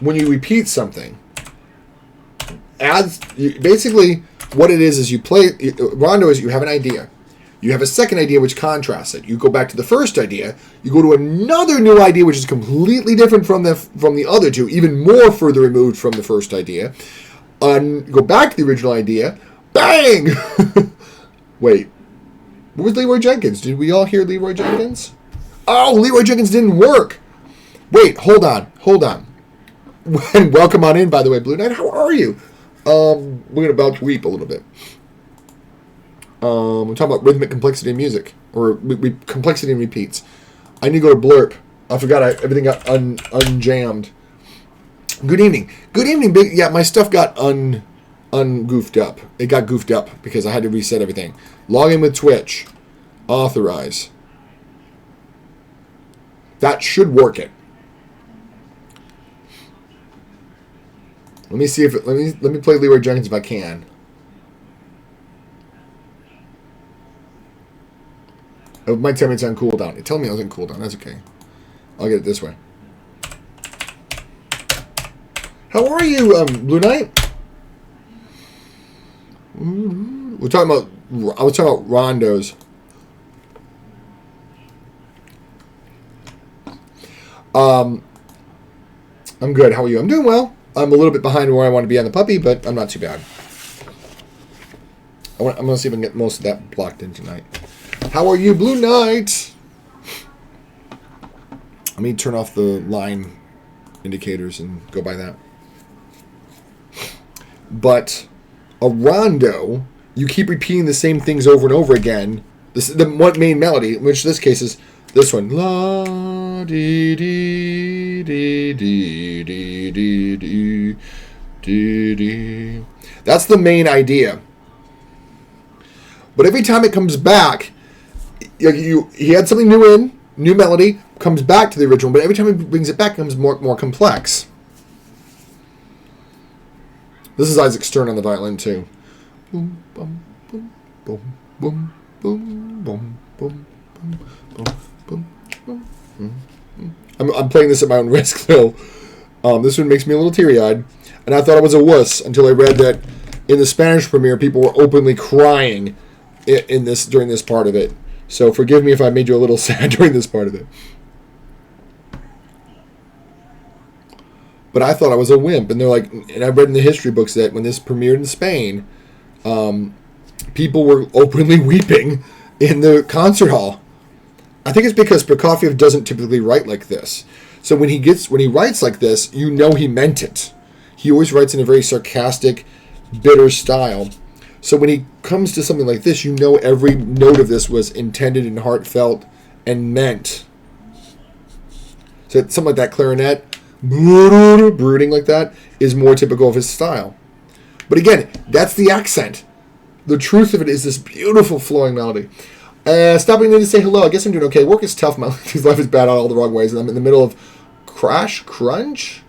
when you repeat something. Basically, what it is you play. Rondo is you have an idea. You have a second idea which contrasts it. You go back to the first idea. You go to another new idea which is completely different from the other two, even more further removed from the first idea. Go back to the original idea. Bang! Wait. What was Leroy Jenkins? Did we all hear Leroy Jenkins? Oh, Leroy Jenkins didn't work. Wait, hold on. Welcome on in, by the way, Blue Knight. How are you? We're about to weep a little bit. We're talking about rhythmic complexity in music, or complexity in repeats. I need to go to Blurp. I forgot everything got unjammed. Good evening. Big. Yeah, my stuff got ungoofed up. It got goofed up because I had to reset everything. Log in with Twitch. Authorize. That should work it. Let me see if let me play Leroy Jenkins if I can. It might tell me it's on cooldown. It told me I was on cooldown. That's okay. I'll get it this way. How are you, Blue Knight? We're talking about. I was talking about rondos. I'm good. How are you? I'm doing well. I'm a little bit behind where I want to be on the puppy, but I'm not too bad. I'm going to see if I can get most of that blocked in tonight. How are you, Blue Knight? Let me turn off the line indicators and go by that. But a rondo, you keep repeating the same things over and over again. This is the one main melody, which in this case is this one. La dee dee dee dee dee dee dee dee dee. That's the main idea. But every time it comes back, he had something new melody, comes back to the original, but every time he brings it back, it becomes more complex. This is Isaac Stern on the violin too. Boom, boom, boom, boom, boom, boom, boom, boom, boom, boom, boom. I'm playing this at my own risk though. This one makes me a little teary-eyed, and I thought I was a wuss until I read that in the Spanish premiere, people were openly crying during this part of it. So forgive me if I made you a little sad during this part of it. But I thought I was a wimp, and they're like, and I read in the history books that when this premiered in Spain, people were openly weeping in the concert hall. I think it's because Prokofiev doesn't typically write like this. So when he writes like this, you know he meant it. He always writes in a very sarcastic, bitter style. So when he comes to something like this, you know every note of this was intended and heartfelt and meant. So something like that clarinet, brooding like that, is more typical of his style. But again, that's the accent. The truth of it is this beautiful flowing melody. Stopping in to say hello. I guess I'm doing okay. Work is tough. My life is bad all the wrong ways. And I'm in the middle of crunch.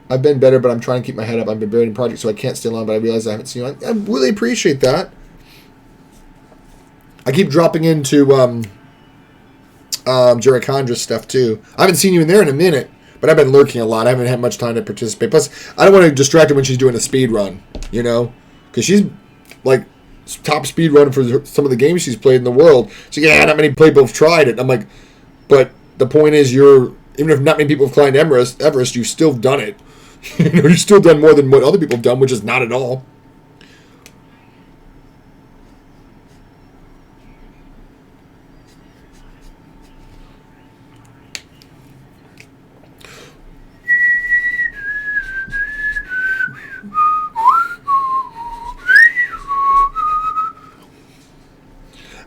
I've been better, but I'm trying to keep my head up. I've been buried in projects, so I can't stay long, but I realize I haven't seen you. I really appreciate that. I keep dropping into Jerry Condra's stuff, too. I haven't seen you in there in a minute, but I've been lurking a lot. I haven't had much time to participate. Plus, I don't want to distract her when she's doing a speed run, you know? Because she's, like, top speed run for some of the games she's played in the world. She's like, yeah, not many people have tried it. I'm like, but the point is even if not many people have climbed Everest, you've still done it. You know, you've still done more than what other people have done, which is not at all.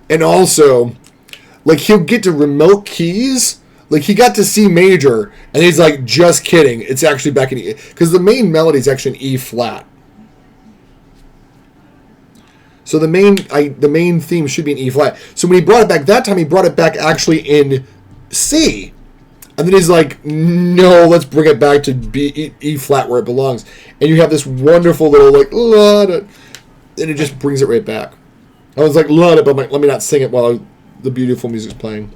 And also, like, he'll get to remote keys. Like, he got to C major, and he's like, just kidding. It's actually back in E. Because the main melody is actually in E flat. So the main theme should be in E flat. So when he brought it back that time, he brought it back actually in C. And then he's like, no, let's bring it back to E flat where it belongs. And you have this wonderful little, like, and it just brings it right back. I was like, but I'm like, let me not sing it while the beautiful music's playing.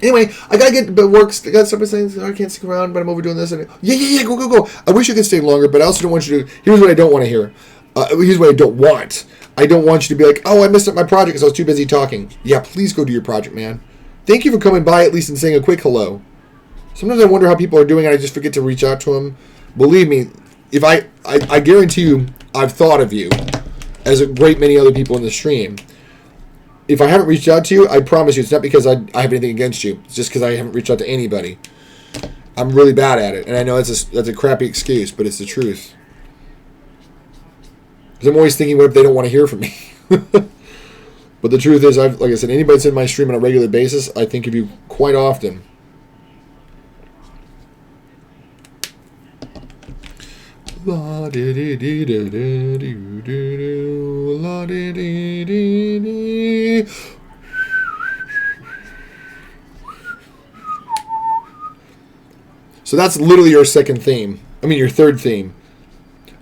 Anyway, I gotta get to work. I gotta start saying, I can't stick around, but I'm overdoing this. And yeah, go. I wish I could stay longer, but I also don't want you to. Here's what I don't want to hear. Here's what I don't want. I don't want you to be like, oh, I messed up my project because I was too busy talking. Yeah, please go do your project, man. Thank you for coming by at least and saying a quick hello. Sometimes I wonder how people are doing, and I just forget to reach out to them. Believe me, if I guarantee you, I've thought of you, as a great many other people in the stream. If I haven't reached out to you, I promise you, it's not because I have anything against you. It's just because I haven't reached out to anybody. I'm really bad at it, and I know that's a crappy excuse, but it's the truth. Because I'm always thinking, what if they don't want to hear from me? But the truth is, like I said, anybody that's in my stream on a regular basis, I think of you quite often. La di di di di di di di la di di di di. So that's literally your second theme. I mean, your third theme.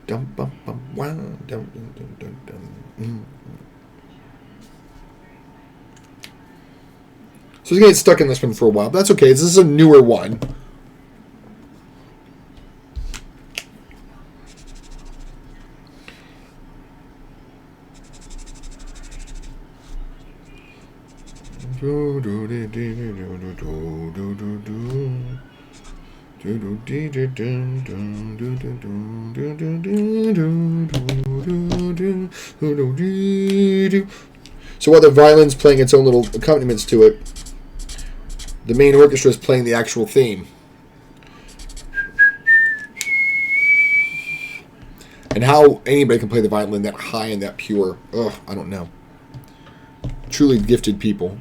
Dum bum bum wow dum dum dum dum dum. So he's gonna get stuck in this one for a while. But that's okay. This is a newer one. So while the violin's playing its own little accompaniments to it, the main orchestra is playing the actual theme. And how anybody can play the violin that high and that pure, I don't know. Truly gifted people.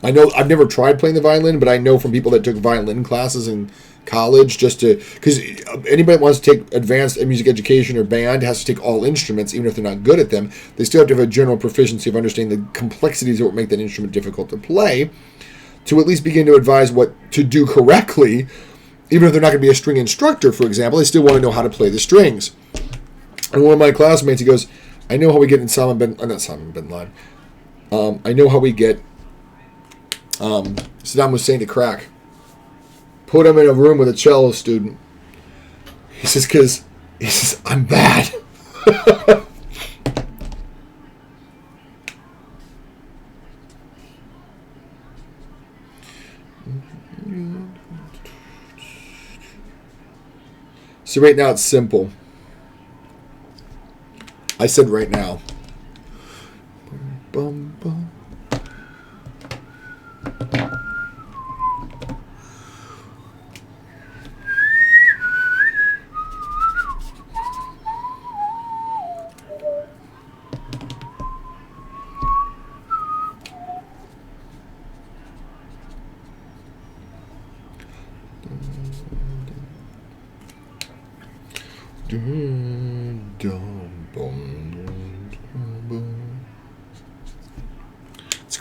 I know I've never tried playing the violin, but I know from people that took violin classes in college because anybody that wants to take advanced music education or band has to take all instruments, even if they're not good at them. They still have to have a general proficiency of understanding the complexities that would make that instrument difficult to play, to at least begin to advise what to do correctly. Even if they're not going to be a string instructor, for example, they still want to know how to play the strings. And one of my classmates, he goes, I know how we get in not Salman bin Laden. I know how we get Saddam Hussein to crack. Put him in a room with a cello student. He says, I'm bad. So right now it's simple. I said right now. Bum, bum.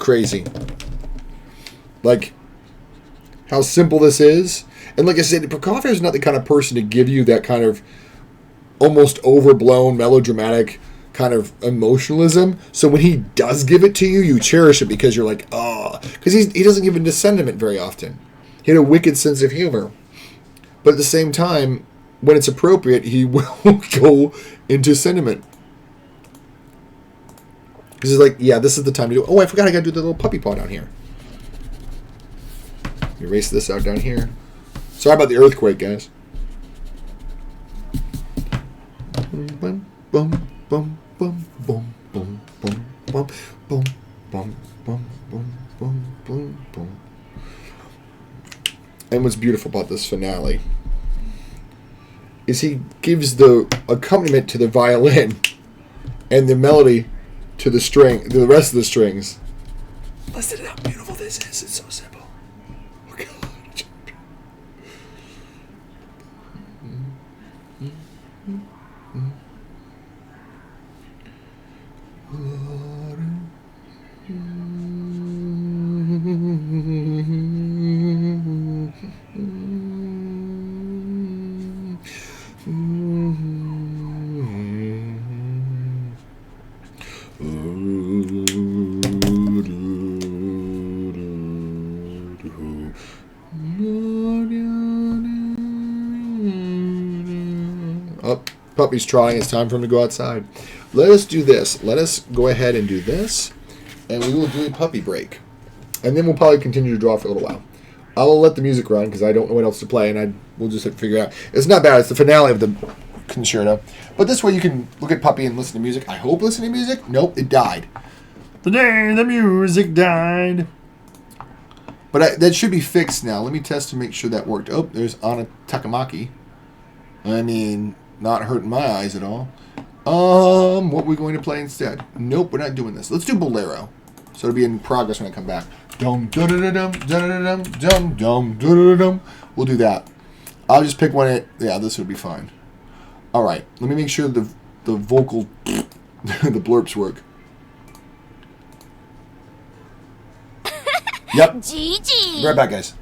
crazy. Like, how simple this is. And like I said, Prokofiev is not the kind of person to give you that kind of almost overblown, melodramatic kind of emotionalism. So when he does give it to you, you cherish it because you're like, oh. Because he doesn't give into sentiment very often. He had a wicked sense of humor. But at the same time, when it's appropriate, he will go into sentiment. Because he's like, yeah, this is the time to do it. Oh, I forgot I got to do the little puppy paw down here. Erase this out down here. Sorry about the earthquake, guys. Bum, bum, bum, bum, bum, bum, bum, bum, bum, bum, bum, bum, bum, bum. And what's beautiful about this finale is he gives the accompaniment to the violin and the melody to the rest of the strings. Listen to how beautiful this is. It's so simple. Oh, God. Oh, puppy's trying. It's time for him to go outside. Let us do this. Let us go ahead and do this, and we will do a puppy break. And then we'll probably continue to draw for a little while. I will let the music run because I don't know what else to play, and we'll just have to figure it out. It's not bad. It's the finale of the concerto. But this way you can look at Puppy and listen to music. I hope listen to music. Nope, it died. The day the music died. But that should be fixed now. Let me test to make sure that worked. Oh, there's Anna Takamaki. I mean, not hurting my eyes at all. What are we going to play instead? Nope, we're not doing this. Let's do Bolero. So it'll be in progress when I come back. Dum dum dum dum dum dum dum dum dum. We'll do that. I'll just pick one. Yeah, this would be fine. All right. Let me make sure the vocal the blurps work. Yep. Be right back, guys.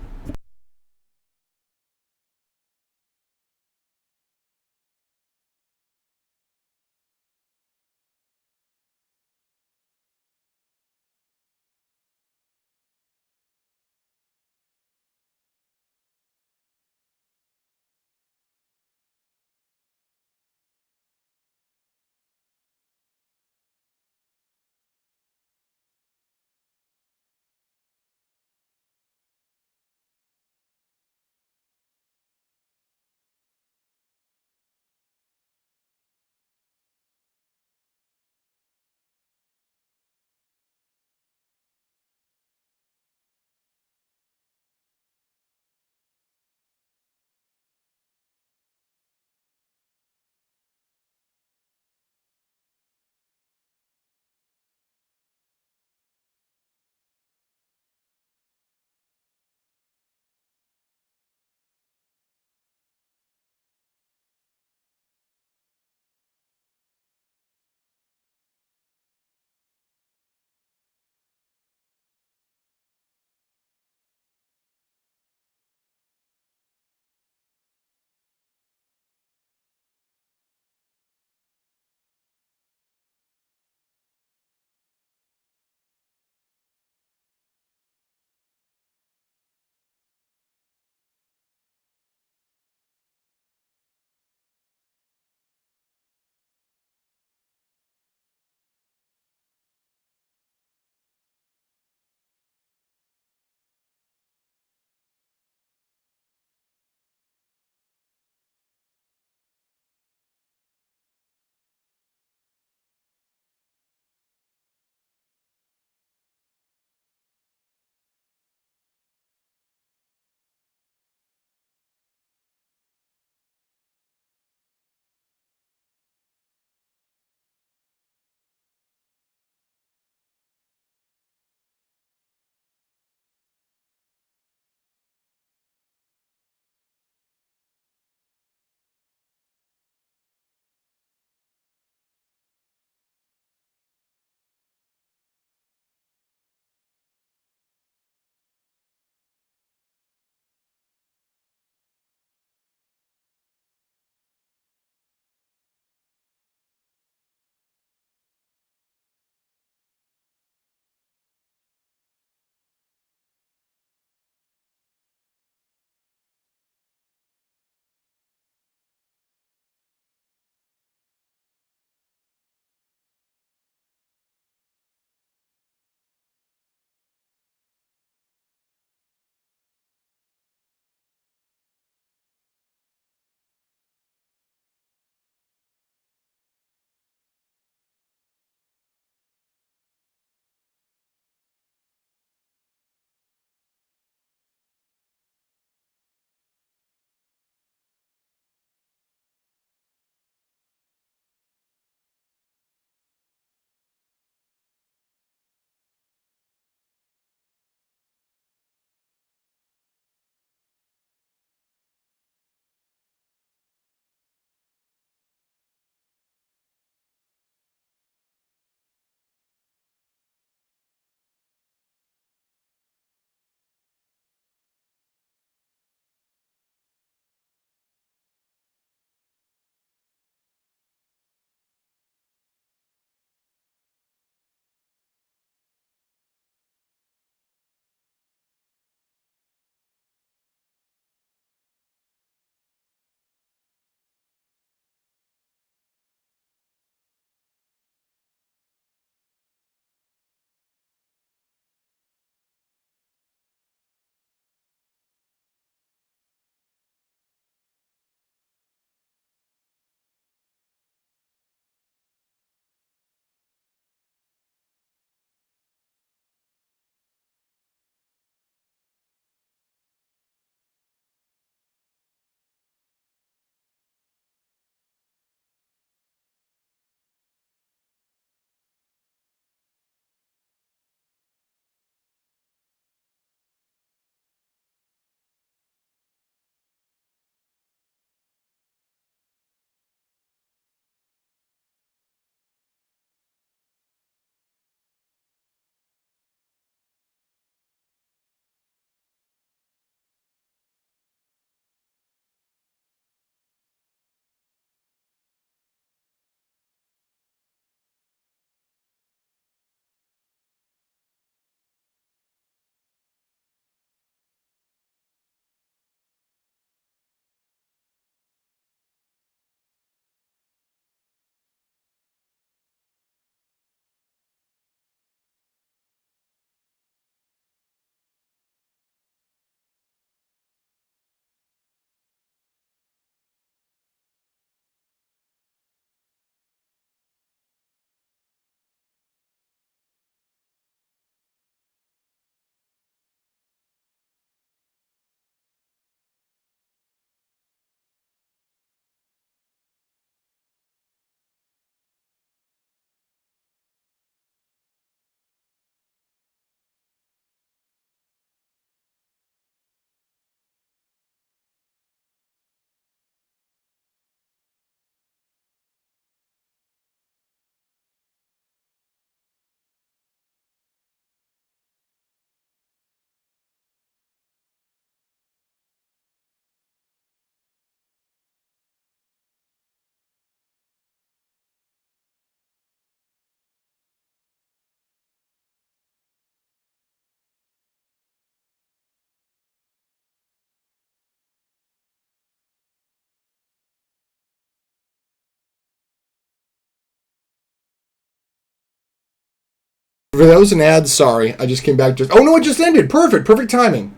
For those in ads, sorry. I just came back to... Oh, no, it just ended. Perfect. Perfect timing.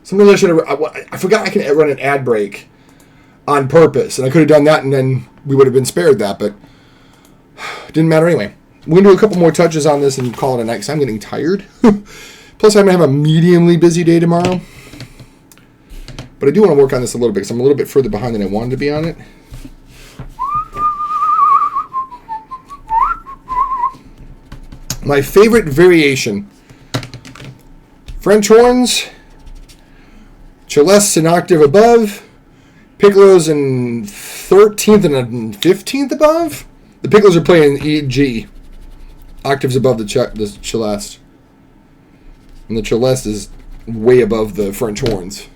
Sometimes I should have... I forgot I can run an ad break on purpose. And I could have done that, and then we would have been spared that, but it didn't matter anyway. We're going to do a couple more touches on this and call it a night, because I'm getting tired. Plus, I'm going to have a mediumly busy day tomorrow. But I do want to work on this a little bit, because I'm a little bit further behind than I wanted to be on it. My favorite variation. French horns, celestes an octave above, piccolos in 13th and 15th above. The piccolos are playing E, G, octaves above the celeste. And the celeste is way above the French horns.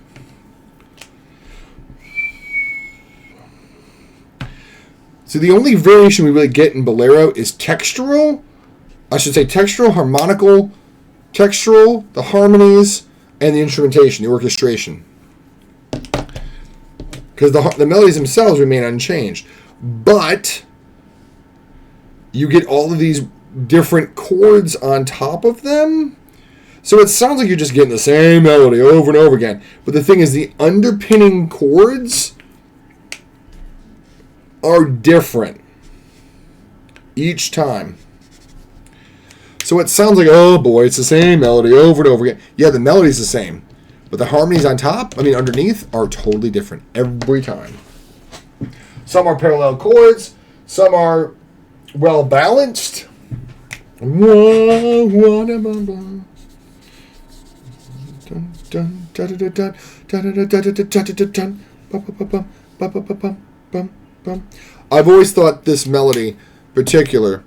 So the only variation we really get in Bolero is textural. I should say textural, harmonical, textural, the harmonies, and the instrumentation, the orchestration. Because the melodies themselves remain unchanged. But you get all of these different chords on top of them. So it sounds like you're just getting the same melody over and over again. But the thing is, the underpinning chords are different each time. So it sounds like, oh boy, it's the same melody over and over again. Yeah, the melody's the same. But the harmonies on top, underneath, are totally different every time. Some are parallel chords. Some are well balanced. I've always thought this melody, particular,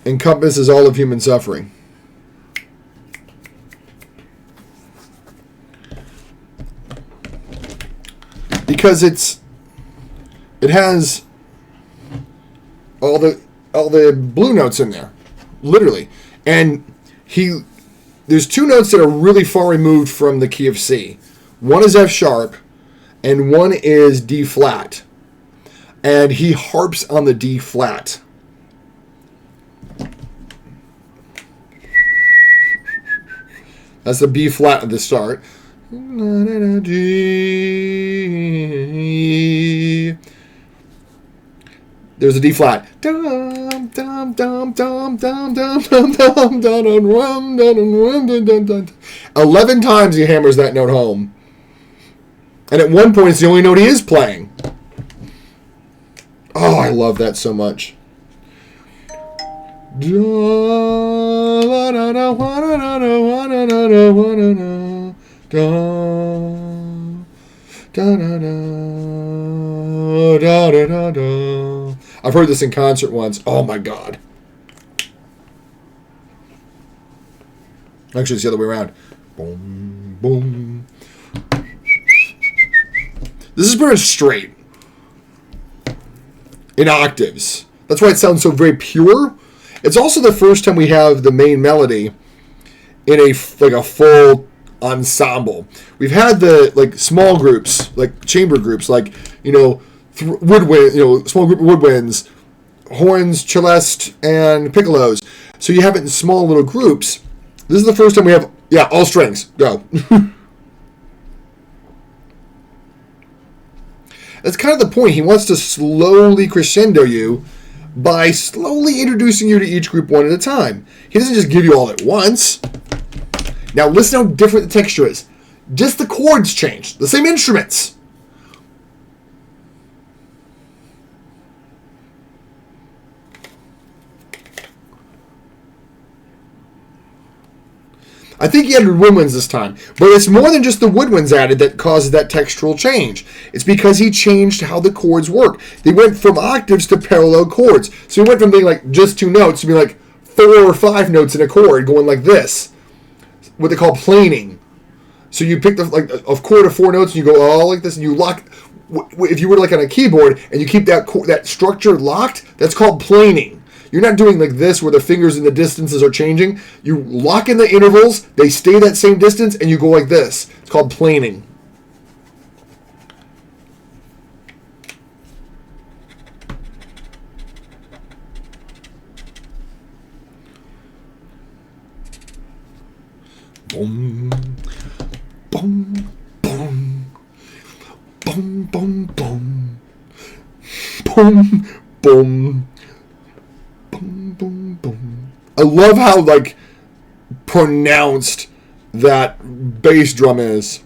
encompasses all of human suffering. Because it has all the blue notes in there, literally. And there's two notes that are really far removed from the key of C. One is F sharp and one is D flat. And he harps on the D flat. That's the B flat at the start. There's a D flat. 11 times he hammers that note home. And at one point, it's the only note he is playing. Oh, I love that so much. I've heard this in concert once. Oh my god. Actually, it's the other way around. Boom, boom. This is pretty straight. In octaves. That's why it sounds so very pure. It's also the first time we have the main melody in a full ensemble. We've had the small groups, like chamber groups, woodwind, small group of woodwinds, horns, celeste, and piccolos. So you have it in small little groups. This is the first time we have all strings. Go. That's kind of the point. He wants to slowly crescendo you by slowly introducing you to each group one at a time. He doesn't just give you all at once. Now listen how different the texture is. Just the chords changed. The same instruments. I think he added woodwinds this time. But it's more than just the woodwinds added that causes that textural change. It's because he changed how the chords work. They went from octaves to parallel chords. So he went from being like just two notes to being like 4 or 5 notes in a chord going like this. What they call planing. So you pick a chord of 4 notes and you go all like this and you lock. If you were like on a keyboard and you keep that structure locked, that's called planing. You're not doing like this where the fingers and the distances are changing. You lock in the intervals, they stay that same distance, and you go like this. It's called planing. boom, boom, boom, boom, boom, boom, boom, boom, boom, boom, boom. I love how like pronounced that bass drum is.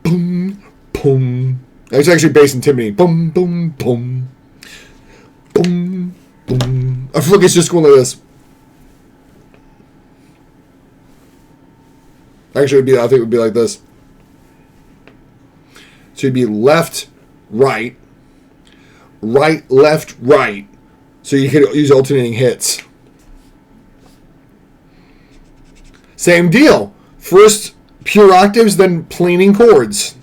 Boom, boom. It's actually bass and timpani. Boom, boom, boom, boom, boom. I feel like it's just going like this. Actually, I think it would be like this. So it'd be left, right, right, left, right. So you could use alternating hits. Same deal. First pure octaves, then planing chords.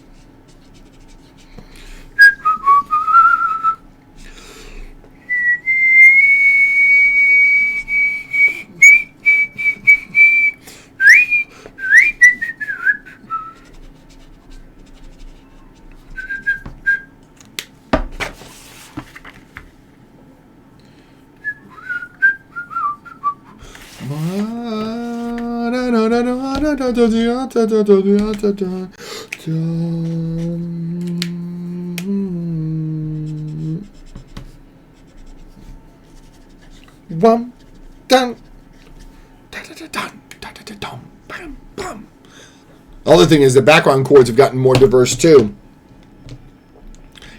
One, dun, bam, bam. Other thing is the background chords have gotten more diverse too.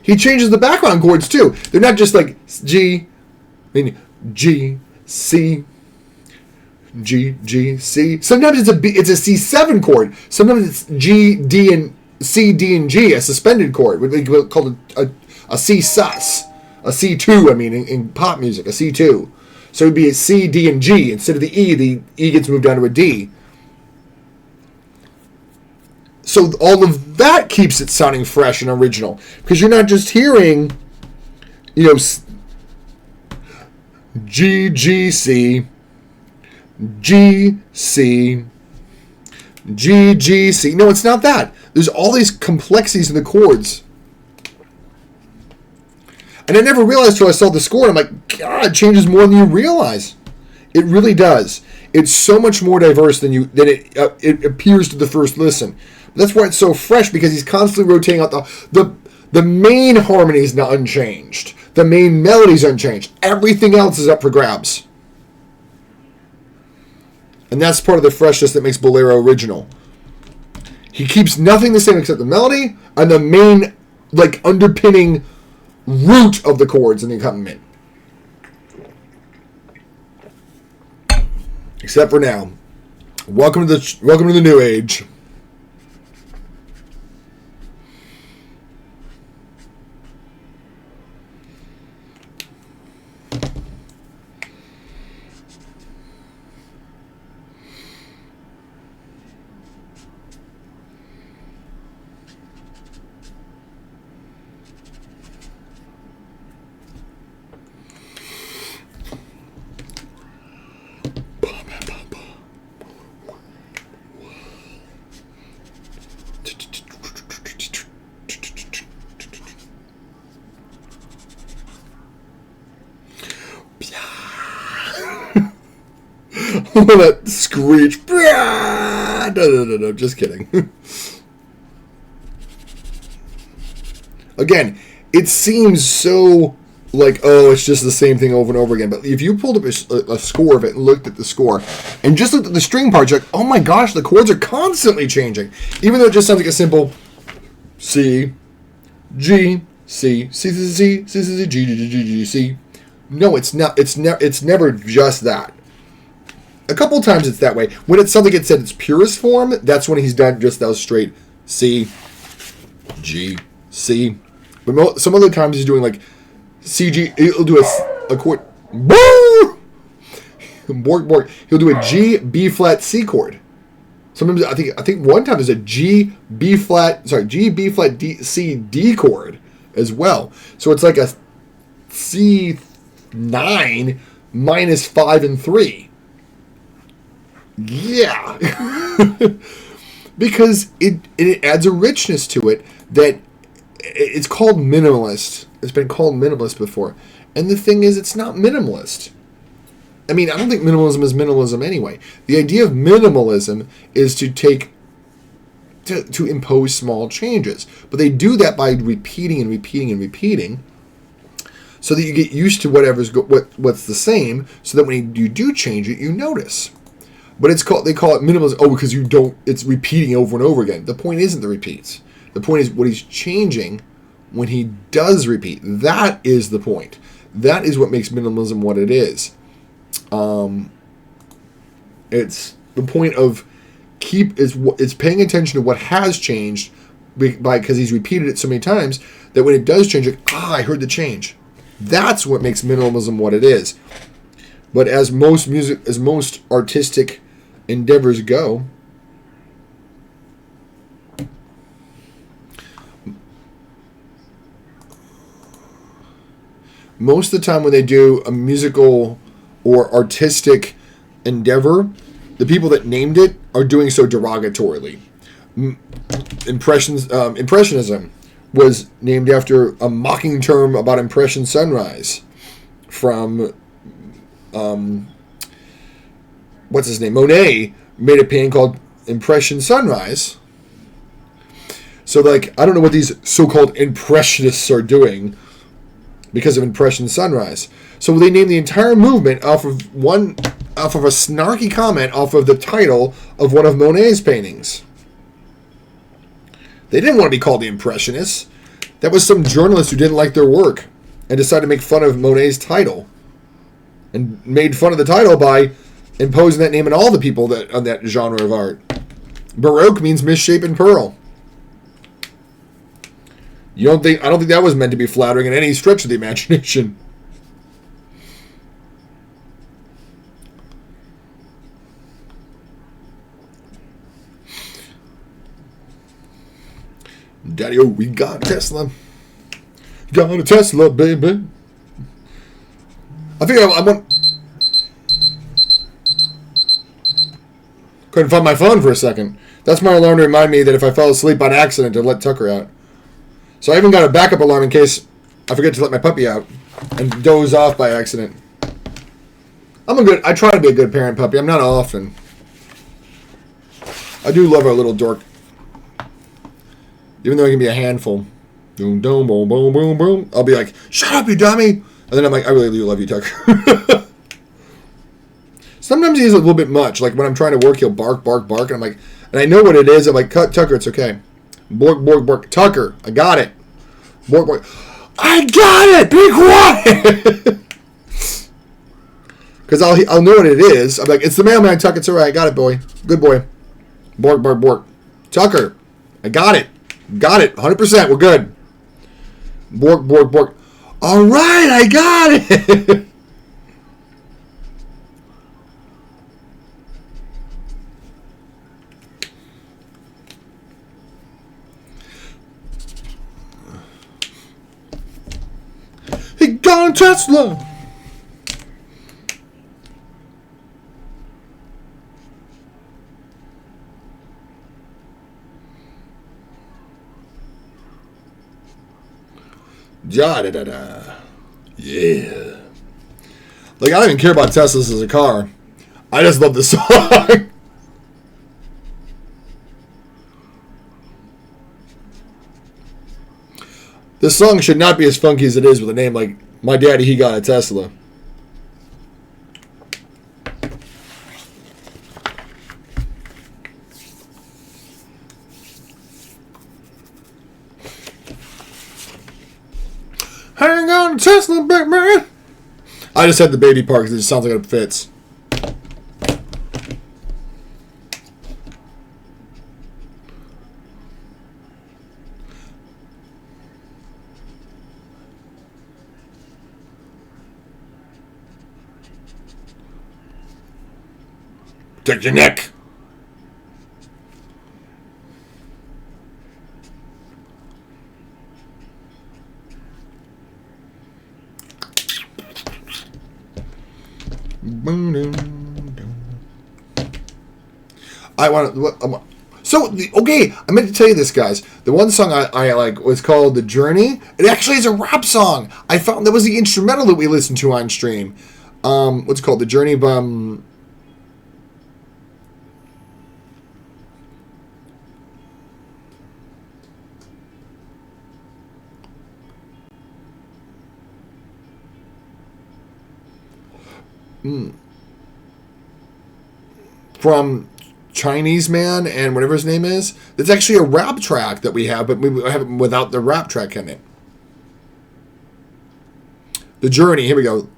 He changes the background chords too. They're not just like G, G, C, G, G, C. Sometimes it's a C7 chord. Sometimes it's G, D, and C, D, and G, a suspended chord. We call it a C sus. A C2, I mean, in pop music, a C2. So it would be a C, D, and G. Instead of the E gets moved down to a D. So all of that keeps it sounding fresh and original. Because you're not just hearing, G, G, C, G, C, G, G, C. No, it's not that. There's all these complexities in the chords. And I never realized till I saw the score. I'm like, God, it changes more than you realize. It really does. It's so much more diverse than it appears to the first listen. That's why it's so fresh, because he's constantly rotating out the main harmony is not unchanged. The main melody's unchanged. Everything else is up for grabs. And that's part of the freshness that makes Bolero original. He keeps nothing the same except the melody and the main, underpinning root of the chords and the accompaniment. Except for now. Welcome to the new age. That screech. No, just kidding. Again, it seems so it's just the same thing over and over again. But if you pulled up a score of it and looked at the score and just looked at the string parts, you're like, oh my gosh, the chords are constantly changing. Even though it just sounds like a simple C, G, C, C, C, C, C, C, C, G, G, G, G, C. No, it's not. It's never just that. A couple times it's that way. When it's something it's said its purest form, that's when he's done just those straight C, G, C. But some other times he's doing C, G. He'll do a chord. Bork. He'll do a G, B flat, C chord. Sometimes I think one time there's a G, B flat, D, C, D chord as well. So it's like a C9 minus 5 and 3. Yeah. Because it adds a richness to it that it's called minimalist. It's been called minimalist before. And the thing is, it's not minimalist. I mean, I don't think minimalism is minimalism anyway. The idea of minimalism is to to impose small changes. But they do that by repeating and repeating and repeating, so that you get used to what's the same, so that when you do change it, you notice. But they call it minimalism. Oh, because it's repeating over and over again. The point isn't the repeats. The point is what he's changing when he does repeat. That is the point. That is what makes minimalism what it is. It's the point of it's paying attention to what has changed because he's repeated it so many times that when it does change, I heard the change. That's what makes minimalism what it is. But as most artistic endeavors go, most of the time when they do a musical or artistic endeavor, the people that named it are doing so derogatorily. Impressionism was named after a mocking term about Impression Sunrise from what's his name? Monet made a painting called Impression Sunrise. So, like, I don't know what these so-called impressionists are doing because of Impression Sunrise. So they named the entire movement off of a snarky comment off of the title of one of Monet's paintings. They didn't want to be called the Impressionists. That was some journalist who didn't like their work and decided to make fun of Monet's title. And made fun of the title by imposing that name on all the people on that genre of art. Baroque means misshapen pearl. I don't think that was meant to be flattering in any stretch of the imagination. Daddy, oh, we got a Tesla. Got a Tesla, baby. I think I want... Couldn't find my phone for a second. That's my alarm to remind me that if I fell asleep on accident, to let Tucker out. So I even got a backup alarm in case I forget to let my puppy out and doze off by accident. I try to be a good parent, puppy. I'm not often. I do love our little dork. Even though he can be a handful. Boom, boom, boom, boom, boom, boom. I'll be like, shut up, you dummy. And then I'm like, I really do love you, Tucker. Sometimes he's a little bit much. Like when I'm trying to work, he'll bark, bark, bark. And I'm like, and I know what it is. I'm like, Tucker, it's okay. Bork, bork, bork. Tucker, I got it. Bork, bork. I got it! Be quiet! Because I'll know what it is. I'm like, it's the mailman, Tucker. It's all right. I got it, boy. Good boy. Bork, bark, bork. Tucker, I got it. Got it. 100%. We're good. Bork, bork, bork. All right, I got it. He got a Tesla. Ja da da da. Yeah. Like, I don't even care about Teslas as a car. I just love the song. This song should not be as funky as it is with a name like My Daddy, He Got a Tesla. Hang on, Tesla, baby. I just had the baby part because it just sounds like it fits. Protect your neck. I want to. Okay, I meant to tell you this, guys. The one song I like was called "The Journey." It actually is a rap song. I found that was the instrumental that we listened to on stream. what's it called? The Journey from Chinese Man and whatever his name is. It's actually a rap track that we have, but we have it without the rap track in it. The Journey, here we go.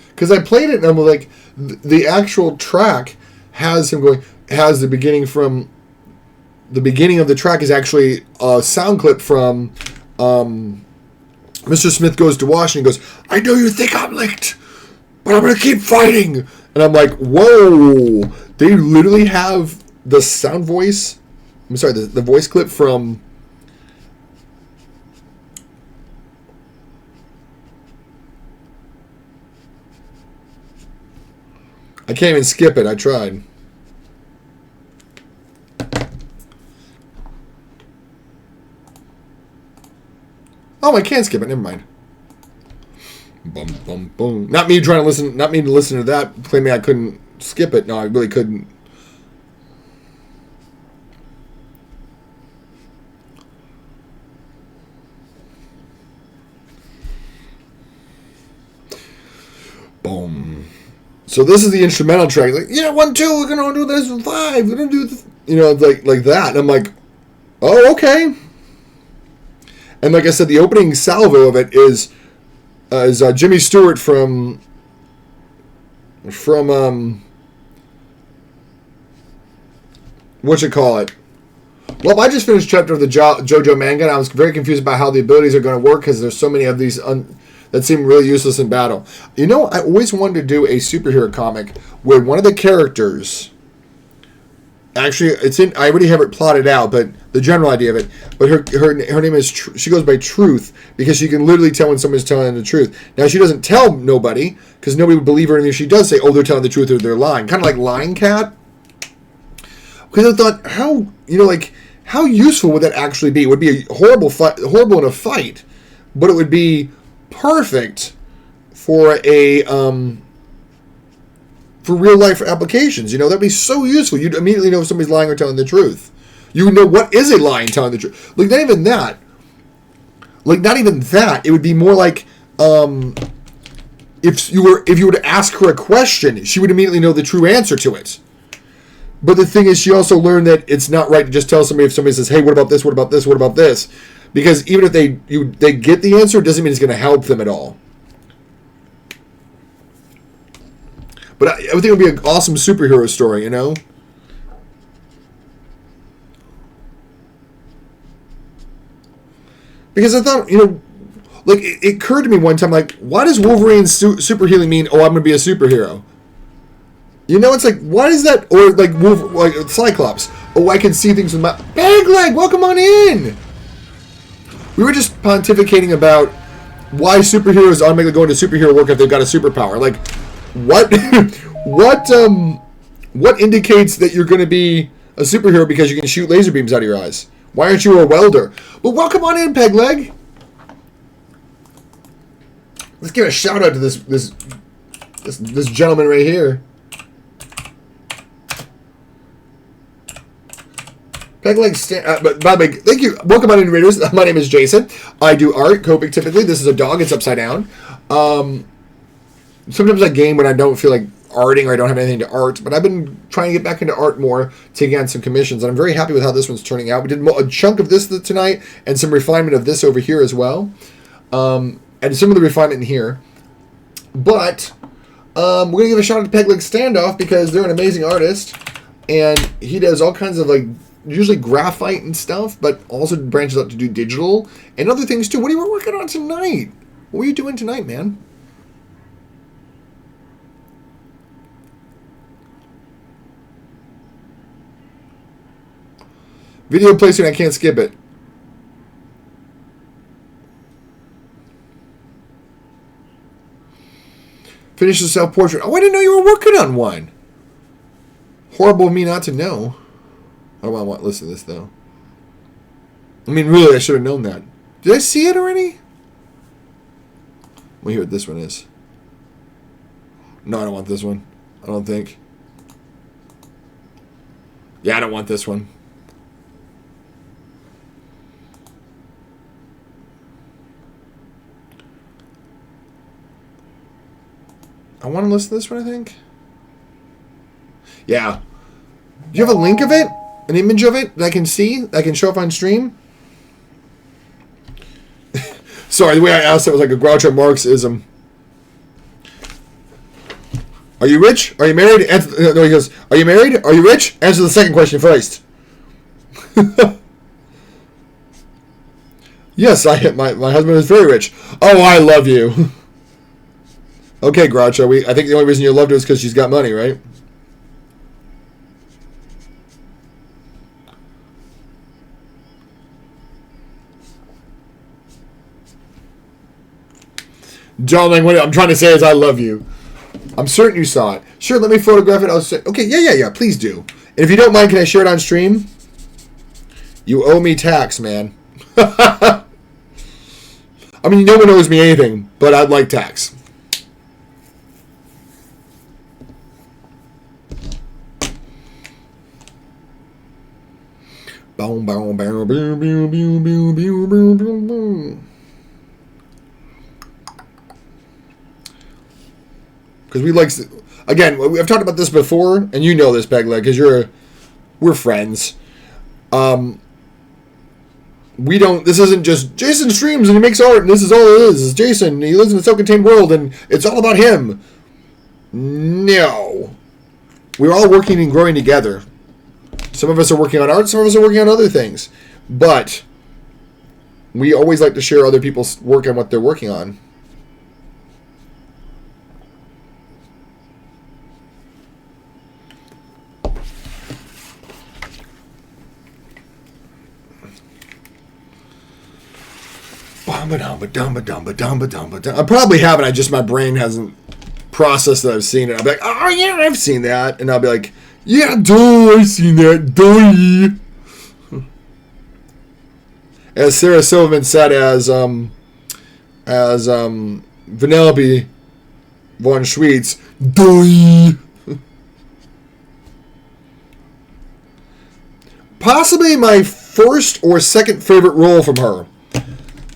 Because I played it and I'm like, the actual track has him going, has the beginning from, the beginning of the track is actually a sound clip from Mr. Smith Goes to Washington. Goes, I know you think I'm licked, but I'm going to keep fighting. And I'm like, whoa, they literally have the sound voice, I'm sorry, the voice clip from I can't even skip it. I tried. Oh, I can't skip it. Never mind. Bum, bum, boom. Not me trying to listen. Not me to listen to that. Claiming I couldn't skip it. No, I really couldn't. Boom. So this is the instrumental track. Like, yeah, 1, 2, we're gonna do this. 5, we're gonna do this. You know, like that. And I'm like, oh, okay. And like I said, the opening salvo of it is Jimmy Stewart from what you call it? Well, I just finished chapter of the JoJo manga, and I was very confused about how the abilities are going to work because there's so many of these that seem really useless in battle. You know, I always wanted to do a superhero comic where one of the characters, actually, I already have it plotted out, but the general idea of it. But her name is she goes by Truth because she can literally tell when someone's telling the truth. Now she doesn't tell nobody because nobody would believe her, and if she does say, "Oh, they're telling the truth," or they're lying, kind of like Lying Cat. Because I thought, how useful would that actually be? It would be a horrible in a fight, but it would be perfect for for real life applications. You know, that'd be so useful. You'd immediately know if somebody's lying or telling the truth. You would know what is a lie and telling the truth. Like not even that. It would be more like if you were to ask her a question, she would immediately know the true answer to it. But the thing is, she also learned that it's not right to just tell somebody if somebody says, "Hey, what about this? What about this? What about this?" Because even if they get the answer, it doesn't mean it's going to help them at all. But I think it would be an awesome superhero story, you know? Because I thought, like, it occurred to me one time, like, why does Wolverine's super healing mean, oh, I'm going to be a superhero? You know, it's like, why is that? Or, like Cyclops. Oh, I can see things with my... Bagleg, welcome on in! We were just pontificating about why superheroes automatically go into superhero work if they've got a superpower. Like, what what indicates that you're going to be a superhero because you can shoot laser beams out of your eyes? Why aren't you a welder? But welcome on in, Pegleg. Let's give a shout out to this gentleman right here. Pegleg, but by the way, thank you. Welcome on in, readers. My name is Jason. I do art, Copic typically. This is a dog. It's upside down. Sometimes I game when I don't feel like arting or I don't have anything to art, but I've been trying to get back into art more, taking on some commissions, and I'm very happy with how this one's turning out. We did a chunk of this tonight and some refinement of this over here as well, and some of the refinement in here. But we're going to give a shout out to Pegleg Standoff because they're an amazing artist, and he does all kinds of, like, usually graphite and stuff, but also branches out to do digital and other things too. What are you working on tonight? What were you doing tonight, man? Video placing, I can't skip it. Finish the self-portrait. Oh, I didn't know you were working on one. Horrible of me not to know. I don't want to listen to this, though. I mean, really, I should have known that. Did I see it already? Let me hear what this one is. No, I don't want this one. I don't think. Yeah, I don't want this one. I want to listen to this one, I think. Yeah. Do you have a link of it? An image of it that I can see? That I can show up on stream? Sorry, the way I asked it was like a Groucho Marxism. Are you rich? Are you married? No, he goes, are you married? Are you rich? Answer the second question first. Yes, my husband is very rich. Oh, I love you. Okay, Groucho, I think the only reason you loved her is because she's got money, right? Darling, what I'm trying to say is I love you. I'm certain you saw it. Sure, let me photograph it. I'll say, okay, yeah, please do. And if you don't mind, can I share it on stream? You owe me tax, man. I mean, no one owes me anything, but I'd like tax. Boom, boom, boom, boom, boom, boom, boom, boom, boom, boom. Because we like, again, I've talked about this before, and you know this, Pegleg, because we're friends. We don't, this isn't just, Jason streams and he makes art, and this is all it is. It's Jason, he lives in a self-contained world, and it's all about him. No. We're all working and growing together. Some of us are working on art, some of us are working on other things. But we always like to share other people's work and what they're working on. I probably haven't. My brain hasn't processed that I've seen it. I'll be like, oh yeah, I've seen that, and I'll be like, yeah, duh, I've seen that, duh. As Sarah Silverman said, as Vanellope von Schweetz, duh. Possibly my first or second favorite role from her.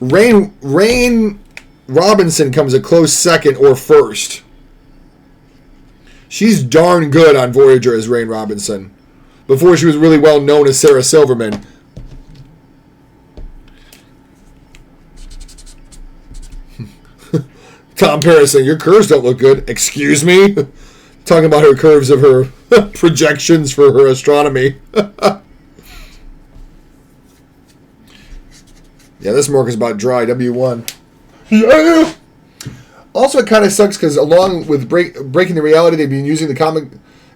Rain Robinson comes a close second or first. She's darn good on Voyager as Rain Robinson. Before she was really well known as Sarah Silverman. Tom Paris saying, your curves don't look good. Excuse me? Talking about her curves of her projections for her astronomy. Yeah, this mark is about dry. W1. Yeah! Also, it kind of sucks because along with breaking the reality, they've been using the comic.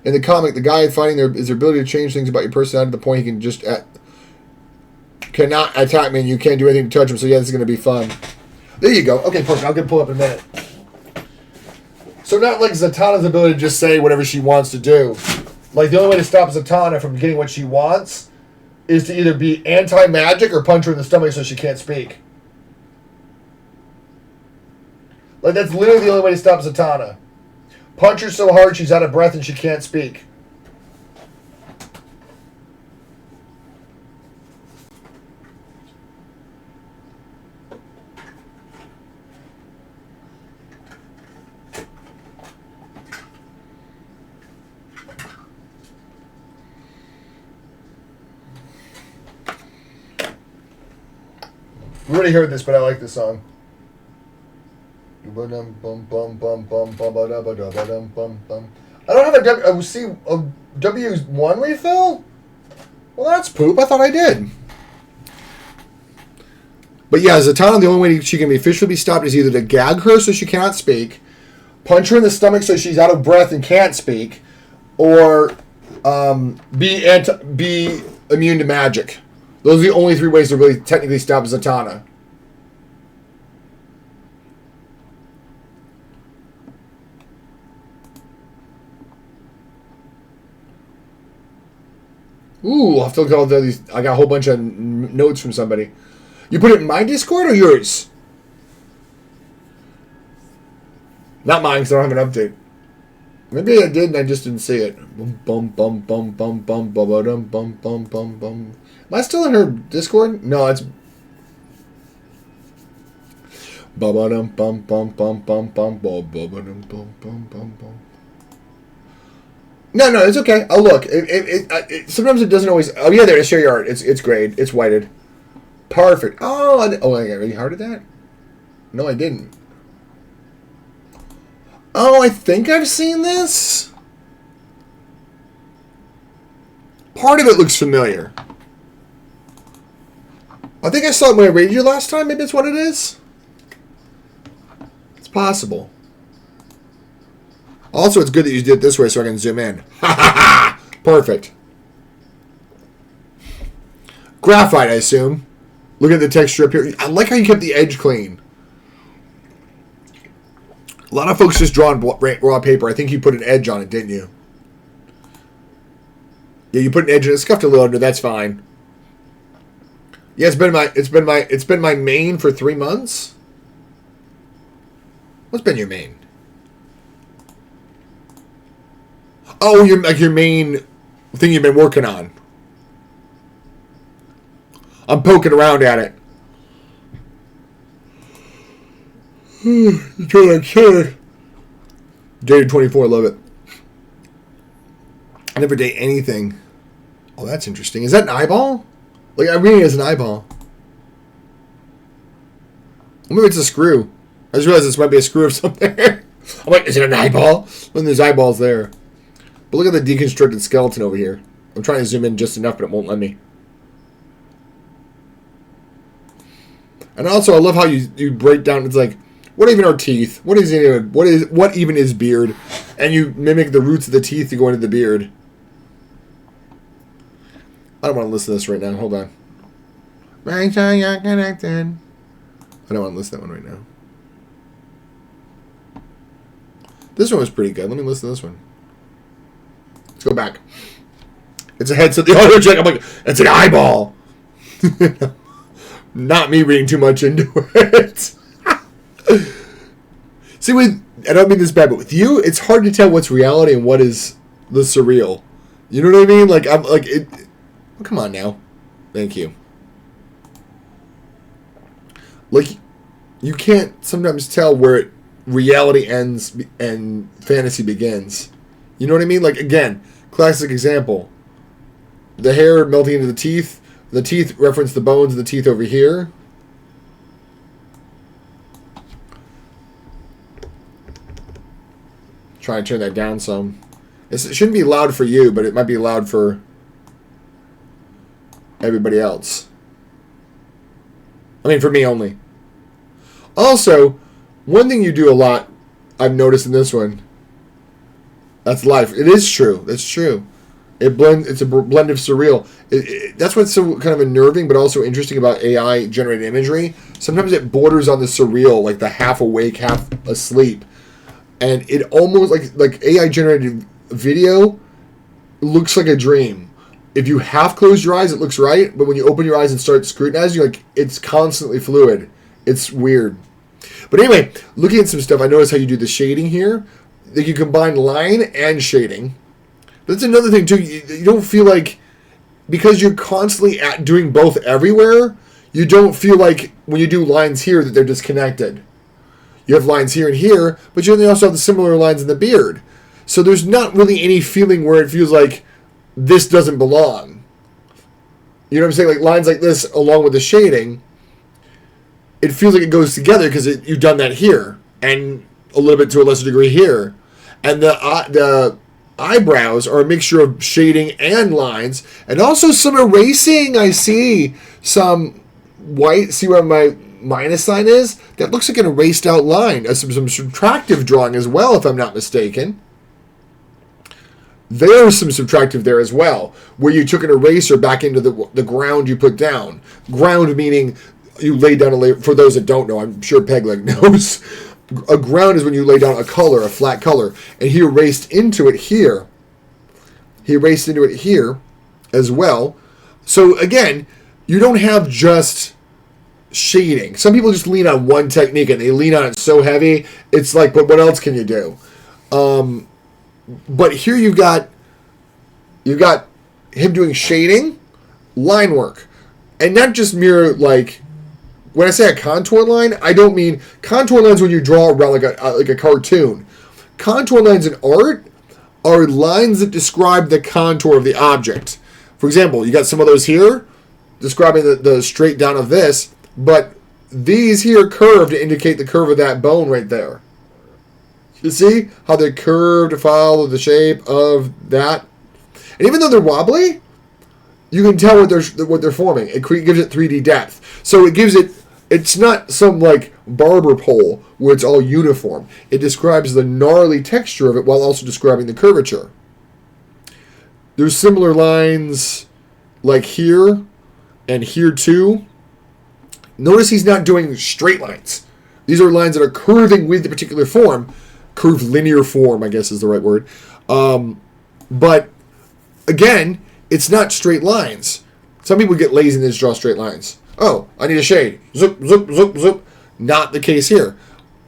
In the comic, the guy finding their ability to change things about your personality to the point he can just cannot attack me and you can't do anything to touch him. So yeah, this is going to be fun. There you go. Okay, perfect. I'll get pull up in a minute. So not like Zatanna's ability to just say whatever she wants to do. Like the only way to stop Zatanna from getting what she wants is to either be anti-magic or punch her in the stomach so she can't speak. Like, that's literally the only way to stop Zatanna. Punch her so hard she's out of breath and she can't speak. We already heard this, but I like this song. I don't have a W1 refill? Well, that's poop. I thought I did. But yeah, Zatanna, the only way she can officially be stopped is either to gag her so she cannot speak, punch her in the stomach so she's out of breath and can't speak, or be immune to magic. Those are the only three ways to really technically stop Zatanna. Ooh, I'll have to look at all these. I got a whole bunch of notes from somebody. You put it in my Discord or yours? Not mine, because I don't have an update. Maybe I did and I just didn't see it. Bum bum bum bum bum bum bum bum bum bum bum bum. Am I still in her Discord? No, it's bum bum bum bum bum bum bum bum bum bum bum. No, it's okay. I'll look. Sometimes it doesn't always. Oh yeah, there. Share your art. It's great. It's whited. Perfect. Oh, I got really hard at that. No, I didn't. Oh, I think I've seen this. Part of it looks familiar. I think I saw it when I rated you last time. Maybe that's what it is. It's possible. Also, it's good that you did it this way so I can zoom in. Ha ha ha! Perfect. Graphite, I assume. Look at the texture up here. I like how you kept the edge clean. A lot of folks just draw on raw paper. I think you put an edge on it, didn't you? Yeah, you put an edge on it. Scuffed a little under. That's fine. Yeah, it's been my main for 3 months. What's been your main? Oh, your main thing you've been working on. I'm poking around at it. You're trying to kill it. Dated 24, love it. I never date anything. Oh, that's interesting. Is that an eyeball? Like, I'm reading it as an eyeball. Maybe it's a screw. I just realized this might be a screw of something. I'm like, is it an eyeball? When there's eyeballs there. But look at the deconstructed skeleton over here. I'm trying to zoom in just enough, but it won't let me. And also, I love how you break down. It's like, what even are teeth? What even is beard? And you mimic the roots of the teeth to go into the beard. I don't want to listen to this right now. Hold on. Make sure you're connected. I don't want to listen to that one right now. This one was pretty good. Let me listen to this one. Let's go back. It's a headset. The audio check. I'm like, it's an eyeball. Not me reading too much into it. See, I don't mean this bad, but with you, it's hard to tell what's reality and what is the surreal. You know what I mean? Like, I'm like it. Well, come on now. Thank you. Like, you can't sometimes tell where reality ends and fantasy begins. You know what I mean? Like, again, classic example. The hair melting into the teeth. The teeth reference the bones of the teeth over here. Try and turn that down some. It shouldn't be loud for you, but it might be loud for everybody else. I mean, for me only. Also, one thing you do a lot, I've noticed in this one, that's life. It is true. That's true. It's a blend of surreal. That's what's so kind of unnerving, but also interesting about AI generated imagery. Sometimes it borders on the surreal, like the half awake, half asleep, and it almost like AI generated video looks like a dream. If you half close your eyes, it looks right, but when you open your eyes and start scrutinizing, you're like, it's constantly fluid. It's weird. But anyway, looking at some stuff, I noticed how you do the shading here. Like you combine line and shading. That's another thing too. You don't feel like, because you're constantly doing both everywhere, you don't feel like when you do lines here that they're disconnected. You have lines here and here, but you also have the similar lines in the beard. So there's not really any feeling where it feels like this doesn't belong. You know what I'm saying? Like lines like this along with the shading, it feels like it goes together because you've done that here and a little bit to a lesser degree here. And the eyebrows are a mixture of shading and lines, and also some erasing. I see some white. See where my minus sign is? That looks like an erased out line. Some subtractive drawing as well, if I'm not mistaken. There's some subtractive there as well, where you took an eraser back into the ground you put down. Ground meaning you laid down a layer. For those that don't know, I'm sure Pegleg knows. A ground is when you lay down a color, a flat color, and he erased into it here. He erased into it here as well. So again, you don't have just shading. Some people just lean on one technique and they lean on it so heavy, it's like, but what else can you do? But here you've got him doing shading, line work, and not just mere like. When I say a contour line, I don't mean contour lines when you draw around like a cartoon. Contour lines in art are lines that describe the contour of the object. For example, you got some of those here describing the straight down of this, but these here curve to indicate the curve of that bone right there. You see how they're curved to follow the shape of that? And even though they're wobbly, you can tell what they're forming. It gives it 3D depth. So it gives it. It's not some like barber pole where it's all uniform. It describes the gnarly texture of it while also describing the curvature. There's similar lines like here and here too. Notice he's not doing straight lines. These are lines that are curving with the particular form. Curved linear form, I guess is the right word. But again, it's not straight lines. Some people get lazy and they just draw straight lines. Oh, I need a shade. Zoop, zoop, zoop, zoop. Not the case here.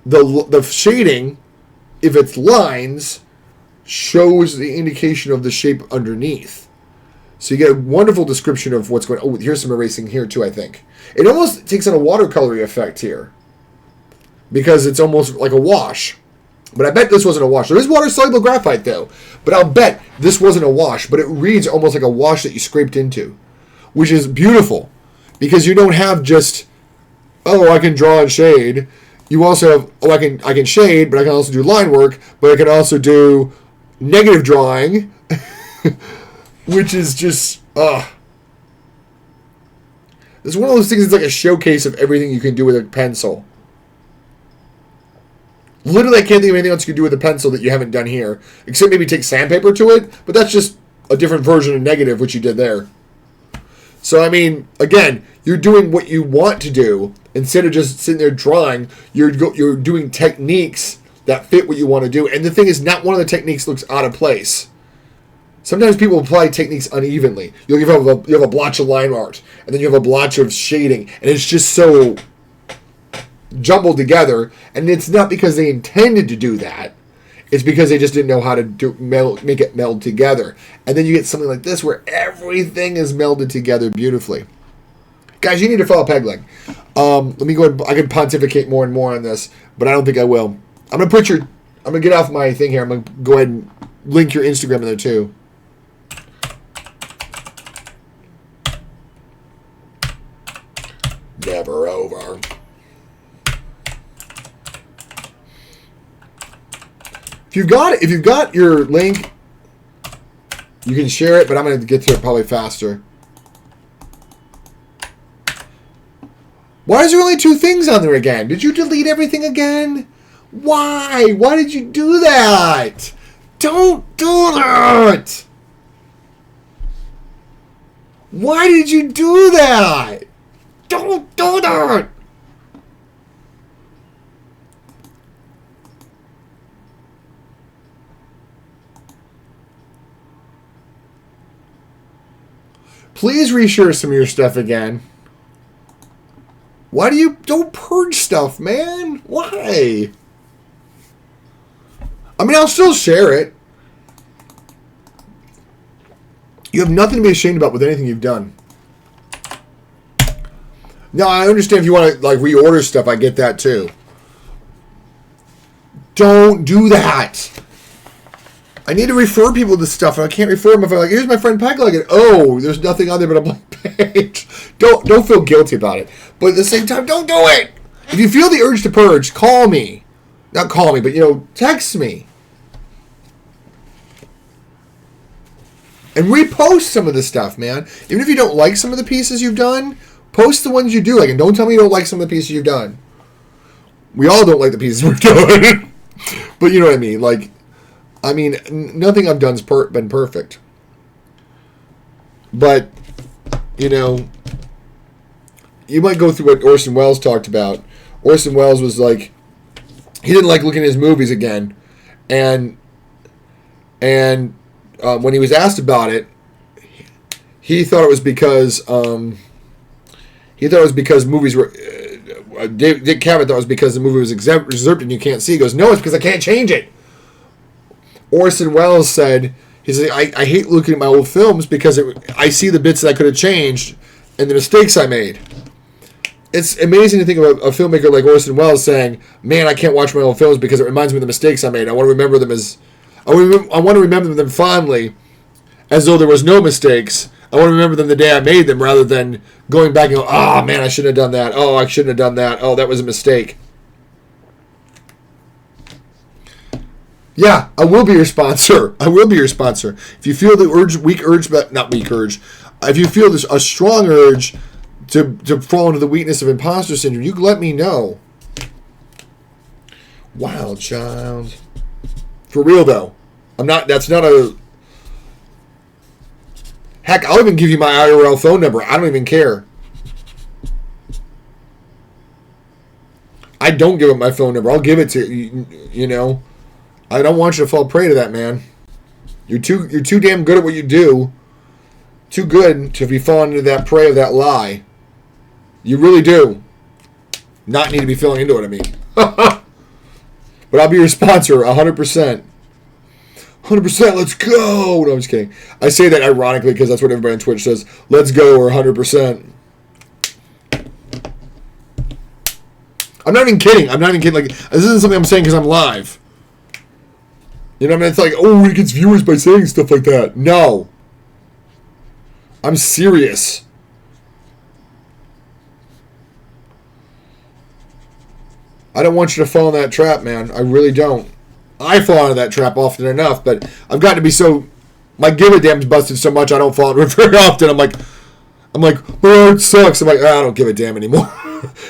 The shading, if it's lines, shows the indication of the shape underneath. So you get a wonderful description of what's going on. Oh, here's some erasing here too, I think. It almost takes on a watercolory effect here. Because it's almost like a wash. But I bet this wasn't a wash. There is water-soluble graphite, though. But I'll bet this wasn't a wash. But it reads almost like a wash that you scraped into. Which is beautiful. Because you don't have just, oh, I can draw and shade. You also have, oh, I can shade, but I can also do line work. But I can also do negative drawing. Which is just, It's one of those things that's like a showcase of everything you can do with a pencil. Literally, I can't think of anything else you can do with a pencil that you haven't done here. Except maybe take sandpaper to it. But that's just a different version of negative, which you did there. So, I mean, again, you're doing what you want to do. Instead of just sitting there drawing, you're doing techniques that fit what you want to do. And the thing is, not one of the techniques looks out of place. Sometimes people apply techniques unevenly. You have a blotch of line art, and then you have a blotch of shading, and it's just so jumbled together. And it's not because they intended to do that. It's because they just didn't know how to make it meld together. And then you get something like this where everything is melded together beautifully. Guys, you need to follow Pegleg. Let me go ahead. I can pontificate more and more on this, but I don't think I will. I'm gonna get off my thing here. I'm gonna go ahead and link your Instagram in there too. Never over. If you've got your link, you can share it, but I'm going to get to it probably faster. Why is there only 2 things on there again? Did you delete everything again? Why? Why did you do that? Don't do that! Why did you do that? Don't do that! Please reshare some of your stuff again. Why don't purge stuff, man? Why? I mean, I'll still share it. You have nothing to be ashamed about with anything you've done. Now, I understand if you want to like reorder stuff, I get that too. Don't do that. I need to refer people to stuff, and I can't refer them if I'm like, here's my friend Pegleg, and oh, there's nothing on there but a blank page. Don't feel guilty about it. But at the same time, don't do it. If you feel the urge to purge, call me. Not call me, but, text me. And repost some of the stuff, man. Even if you don't like some of the pieces you've done, post the ones you do like, and don't tell me you don't like some of the pieces you've done. We all don't like the pieces we're doing. But you know what I mean, like... I mean, nothing I've done's been perfect. But, you might go through what Orson Welles talked about. Orson Welles was like, he didn't like looking at his movies again. And when he was asked about it, he thought it was because movies were... Dick Cavett thought it was because the movie was excerpted and you can't see. He goes, no, it's because I can't change it. Orson Welles said, he said, I hate looking at my old films because I see the bits that I could have changed and the mistakes I made. It's amazing to think of a filmmaker like Orson Welles saying, man, I can't watch my old films because it reminds me of the mistakes I made. I want to remember them I want to remember them fondly as though there was no mistakes. I want to remember them the day I made them rather than going back and go, oh, man, I shouldn't have done that. Oh, I shouldn't have done that. Oh, that was a mistake. Yeah, I will be your sponsor. I will be your sponsor. If you feel the if you feel there's a strong urge to fall into the weakness of imposter syndrome, you let me know. Wild child. For real, though. That's not a... Heck, I'll even give you my IRL phone number. I don't even care. I don't give up my phone number. I'll give it to you, you know. I don't want you to fall prey to that, man. You're too damn good at what you do. Too good to be falling into that prey of that lie. You really do. Not need to be falling into it, I mean. But I'll be your sponsor, 100%. 100%, let's go! No, I'm just kidding. I say that ironically because that's what everybody on Twitch says. Let's go, or 100%. I'm not even kidding. Like, this isn't something I'm saying because I'm live. You know what I mean? It's like, oh, he gets viewers by saying stuff like that. No. I'm serious. I don't want you to fall in that trap, man. I really don't. I fall into that trap often enough, but I've gotten to be so... My give a damn's busted so much I don't fall into it very often. I'm like, oh, it sucks. I'm like, I don't give a damn anymore.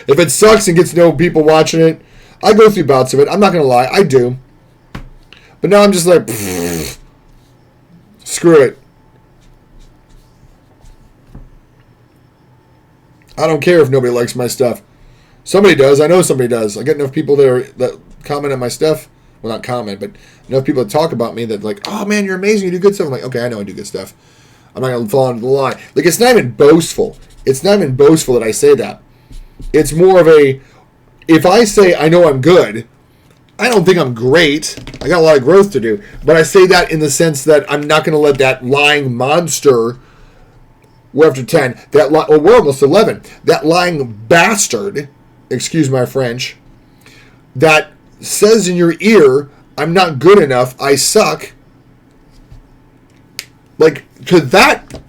If it sucks and gets no people watching it, I go through bouts of it. I'm not going to lie. I do. But now I'm just like, screw it. I don't care if nobody likes my stuff. Somebody does. I know somebody does. I get enough people that comment on my stuff. Well, not comment, but enough people that talk about me that like, oh man, you're amazing. You do good stuff. I'm like, okay, I know I do good stuff. I'm not going to fall into the lie. Like, it's not even boastful. It's not even boastful that I say that. It's more of a, if I say I know I'm good, I don't think I'm great. I got a lot of growth to do. But I say that in the sense that I'm not going to let that lying monster, we're up to 10, we're almost 11, that lying bastard, excuse my French, that says in your ear, I'm not good enough, I suck. Like, to that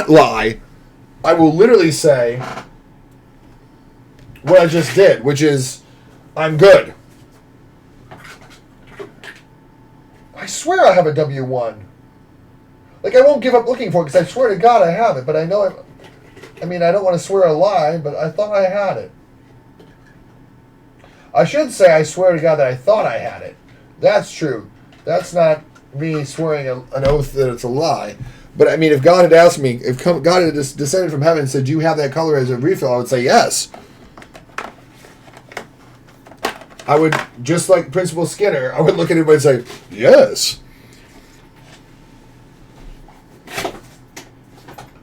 lie, I will literally say what I just did, which is, I'm good. I swear I have a W1. Like, I won't give up looking for it, because I swear to God I have it, but I know I don't want to swear a lie, but I thought I had it. I should say I swear to God that I thought I had it. That's true. That's not me swearing an oath that it's a lie. But, I mean, if God had asked me, if God had descended from heaven and said, do you have that color as a refill, I would say yes. I would, just like Principal Skinner, I would look at everybody and say, yes.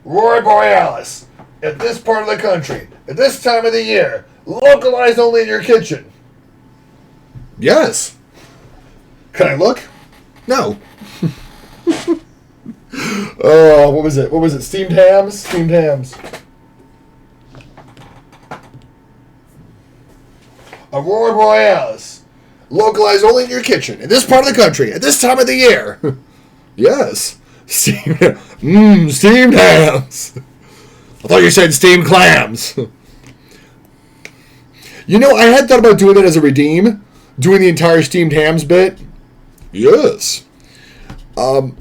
Roy Borealis, at this part of the country, at this time of the year, localized only in your kitchen. Yes. Can I look? No. Oh, what was it? What was it? Steamed hams? Steamed hams. Aurora Borealis. Localized only in your kitchen. In this part of the country. At this time of the year. Yes. Steamed hams. I thought you said steamed clams. You know, I had thought about doing that as a redeem. Doing the entire steamed hams bit. Yes. Well,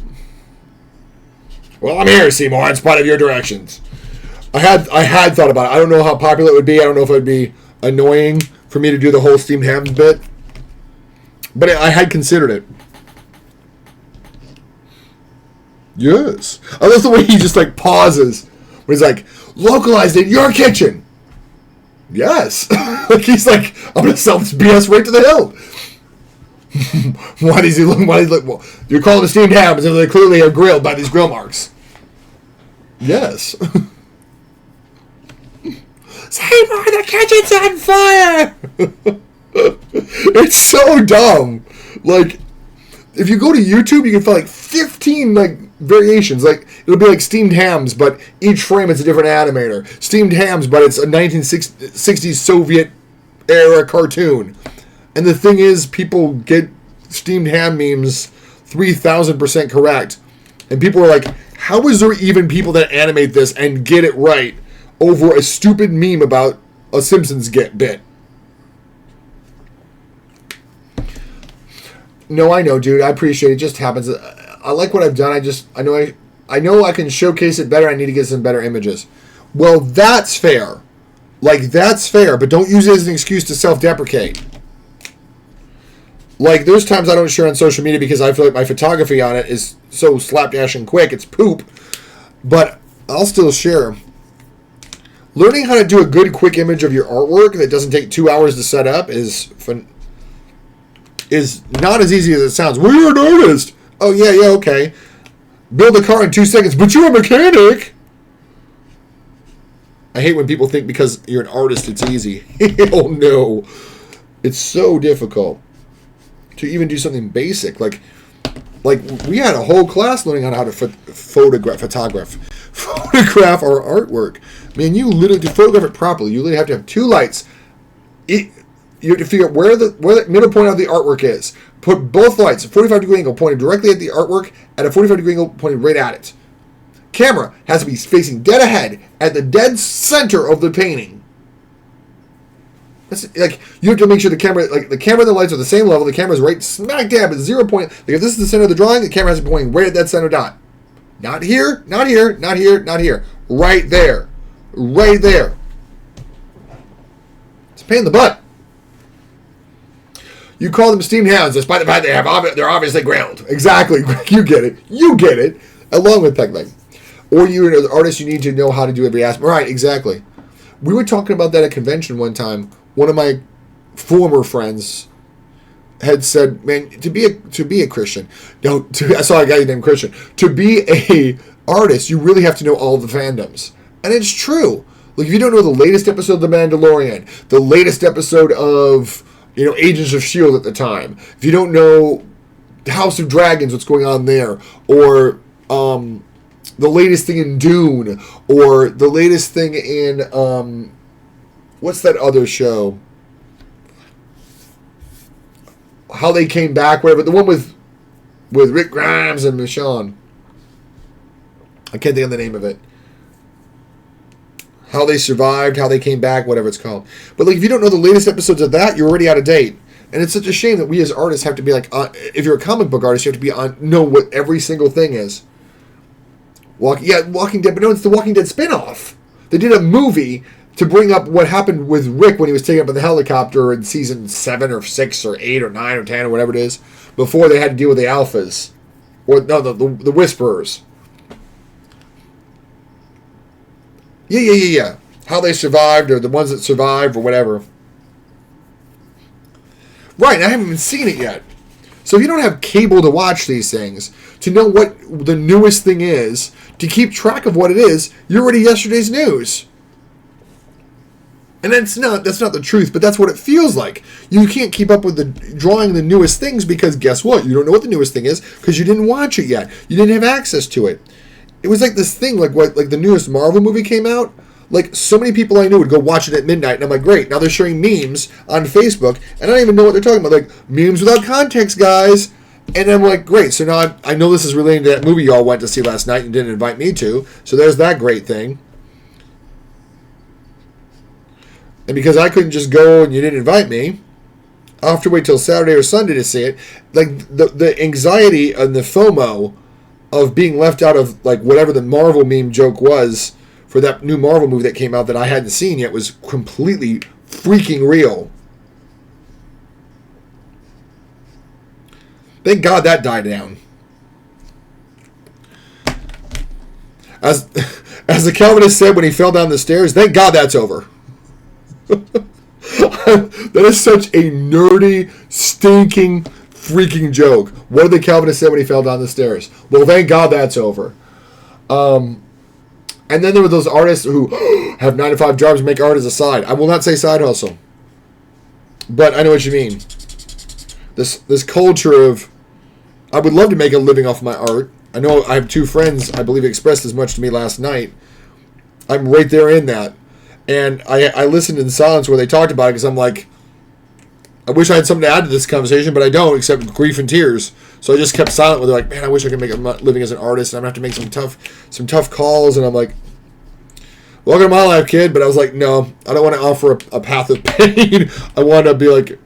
I'm here, Seymour, in spite of your directions. I had thought about it. I don't know how popular it would be. I don't know if it would be annoying for me to do the whole steamed hams bit. But I had considered it. Yes. I love the way he just, like, pauses. When he's like, localized in your kitchen. Yes. Like, he's like, I'm going to sell this BS right to the hill. Why does he look? Well, you're calling the steamed hams, and they clearly are grilled by these grill marks. Yes. Seymour, the kitchen's on fire! It's so dumb. Like, if you go to YouTube, you can find like 15 like variations. Like, it'll be like steamed hams, but each frame is a different animator. Steamed hams, but it's a 1960s Soviet era cartoon. And the thing is, people get steamed ham memes 3,000% correct. And people are like, how is there even people that animate this and get it right over a stupid meme about a Simpsons bit? No, I know, dude. I appreciate it. It just happens. I like what I've done. I know I can showcase it better. I need to get some better images. Well, that's fair. Like, that's fair, but don't use it as an excuse to self-deprecate. Like, there's times I don't share on social media because I feel like my photography on it is so slapdash and quick. It's poop. But I'll still share. Learning how to do a good, quick image of your artwork that doesn't take 2 hours to set up is not as easy as it sounds. Well, you're an artist. Oh, yeah, okay. Build a car in 2 seconds, but you're a mechanic. I hate when people think because you're an artist, it's easy. Oh, no. It's so difficult to even do something basic. Like we had a whole class learning on how to photograph our artwork. Man, you literally, to photograph it properly, you literally have to have 2 lights. You have to figure out where the middle point of the artwork is. Put both lights, a 45-degree angle pointed directly at the artwork, at a 45-degree angle pointed right at it. Camera has to be facing dead ahead at the dead center of the painting. That's, like, you have to make sure the camera and the lights are the same level. The camera's right smack dab at 0 point. Like, if this is the center of the drawing, the camera has to be pointing right at that center dot. Not here, not here, not here, not here. Right there. Right there. It's a pain in the butt. You call them steamed hounds, despite the fact they're obviously ground. Exactly. You get it. You get it. Along with technique. Or you're an artist, you need to know how to do every aspect. Right, exactly. We were talking about that at convention one time. One of my former friends had said, man, to be a Christian, I saw a guy named Christian. To be a artist, you really have to know all the fandoms. And it's true. Like, if you don't know the latest episode of The Mandalorian, the latest episode of, Agents of S.H.I.E.L.D. at the time, if you don't know House of Dragons, what's going on there, or the latest thing in Dune, or the latest thing in, what's that other show? How They Came Back, whatever. The one with Rick Grimes and Michonne. I can't think of the name of it. How They Survived, How They Came Back, whatever it's called. But like, if you don't know the latest episodes of that, you're already out of date. And it's such a shame that we as artists have to be like, if you're a comic book artist, you have to be know what every single thing is. Walking Dead, but no, it's the Walking Dead spinoff. They did a movie to bring up what happened with Rick when he was taken up in the helicopter in season 7 or 6 or 8 or 9 or 10 or whatever it is, before they had to deal with the Alphas. Or, no, the Whisperers. Yeah. How They Survived, or the ones that survived, or whatever. Right, I haven't even seen it yet. So if you don't have cable to watch these things, to know what the newest thing is, to keep track of what it is, you're already yesterday's news. And that's not the truth, but that's what it feels like. You can't keep up with drawing the newest things because guess what? You don't know what the newest thing is because you didn't watch it yet. You didn't have access to it. It was like this thing, like the newest Marvel movie came out. Like, so many people I knew would go watch it at midnight, and I'm like, great, now they're showing memes on Facebook, and I don't even know what they're talking about. Like, memes without context, guys. And I'm like, great, so now I know this is relating to that movie y'all went to see last night and didn't invite me to, so there's that great thing. And because I couldn't just go and you didn't invite me, I'll have to wait till Saturday or Sunday to see it. Like, the anxiety and the FOMO of being left out of, like, whatever the Marvel meme joke was for that new Marvel movie that came out that I hadn't seen yet was completely freaking real. Thank God that died down. As the Calvinist said when he fell down the stairs, thank God that's over. That is such a nerdy, stinking, freaking joke. What did the Calvinist say when he fell down the stairs? Well, thank God that's over. And then there were those artists who have 9 to 5 jobs and make art as a side. I will not say side hustle. But I know what you mean. this culture of, I would love to make a living off my art. I know I have 2 friends, I believe, expressed as much to me last night. I'm right there in that. And I listened in silence where they talked about it because I'm like, I wish I had something to add to this conversation, but I don't, except grief and tears. So I just kept silent with it, like, man, I wish I could make a living as an artist, and I'm going to have to make some tough calls. And I'm like, welcome to my life, kid. But I was like, no, I don't want to offer a path of pain. I want to be like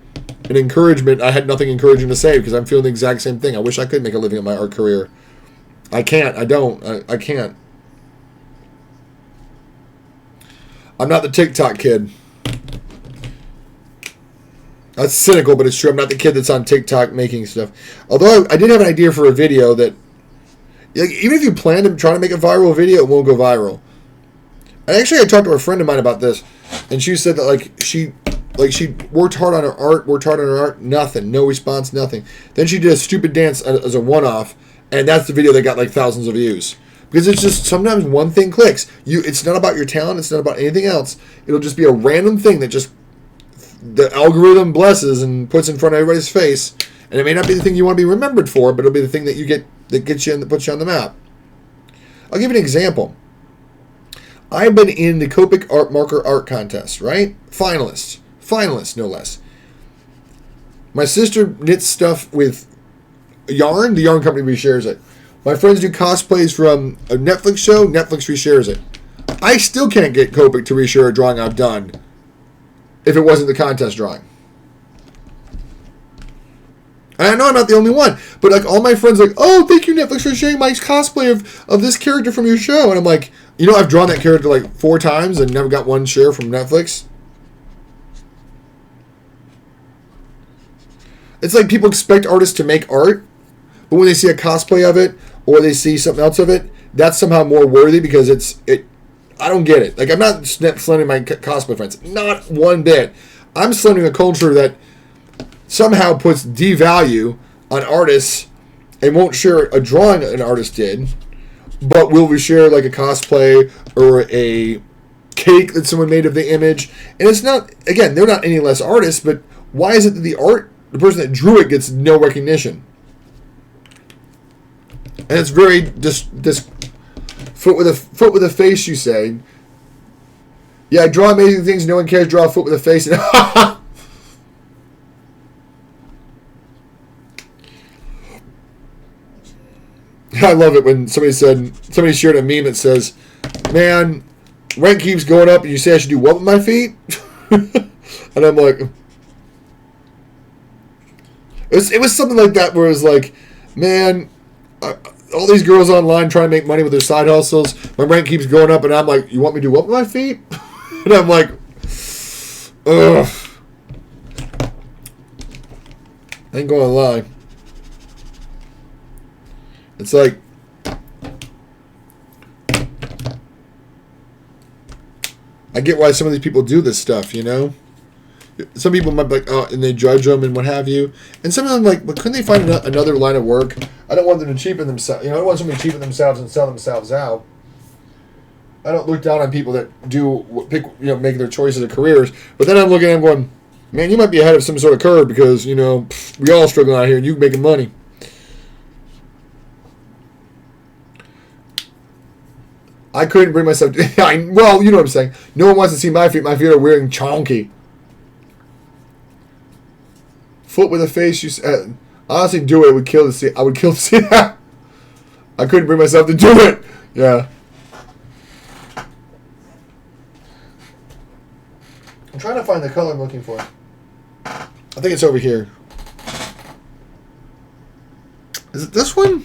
an encouragement. I had nothing encouraging to say because I'm feeling the exact same thing. I wish I could make a living in my art career. I can't. I don't. I can't. I'm not the TikTok kid. That's cynical, but it's true. I'm not the kid that's on TikTok making stuff. Although I did have an idea for a video that, like, even if you plan to try to make a viral video, it won't go viral. And actually, I talked to a friend of mine about this, and she said that she worked hard on her art, nothing, no response, nothing. Then she did a stupid dance as a one-off, and that's the video that got like thousands of views. Because it's just sometimes one thing clicks. It's not about your talent. It's not about anything else. It'll just be a random thing that just the algorithm blesses and puts in front of everybody's face. And it may not be the thing you want to be remembered for, but it'll be the thing that you get that gets you and that puts you on the map. I'll give you an example. I've been in the Copic art marker art contest, right? Finalists, no less. My sister knits stuff with yarn. The yarn company reshares it. My friends do cosplays from a Netflix show. Netflix reshares it. I still can't get Copic to reshare a drawing I've done if it wasn't the contest drawing. And I know I'm not the only one, but like all my friends are like, oh, thank you Netflix for sharing my cosplay of this character from your show. And I'm like, I've drawn that character like 4 times and never got one share from Netflix. It's like people expect artists to make art, but when they see a cosplay of it or they see something else of it, that's somehow more worthy because I don't get it. Like, I'm not slandering my cosplay friends. Not one bit. I'm slandering a culture that somehow puts devalue on artists and won't share a drawing an artist did, but will share like a cosplay or a cake that someone made of the image. And it's not, again, they're not any less artists, but why is it that the person that drew it gets no recognition? And it's very this foot with a face, you say. Yeah, I draw amazing things. No one cares. Draw a foot with a face. I love it when somebody shared a meme that says, "Man, rent keeps going up, and you say I should do what with my feet?" And I'm like, it was something like that where it was like, man. All these girls online trying to make money with their side hustles. My rent keeps going up, and I'm like, you want me to do what with my feet? And I'm like, ugh. I ain't gonna lie. It's like, I get why some of these people do this stuff, Some people might be like, oh, and they judge them and what have you. And some of them like, but couldn't they find another line of work? I don't want them to cheapen themselves. I don't want somebody to cheapen themselves and sell themselves out. I don't look down on people that make their choices of careers. But then I'm looking at them going, man, you might be ahead of some sort of curve because, we all struggling out here and you making money. I couldn't bring myself to, well, you know what I'm saying. No one wants to see my feet. My feet are weird and chonky. Foot with a face, you said. Honestly, do it. I would kill to see that. I couldn't bring myself to do it. Yeah. I'm trying to find the color I'm looking for. I think it's over here. Is it this one?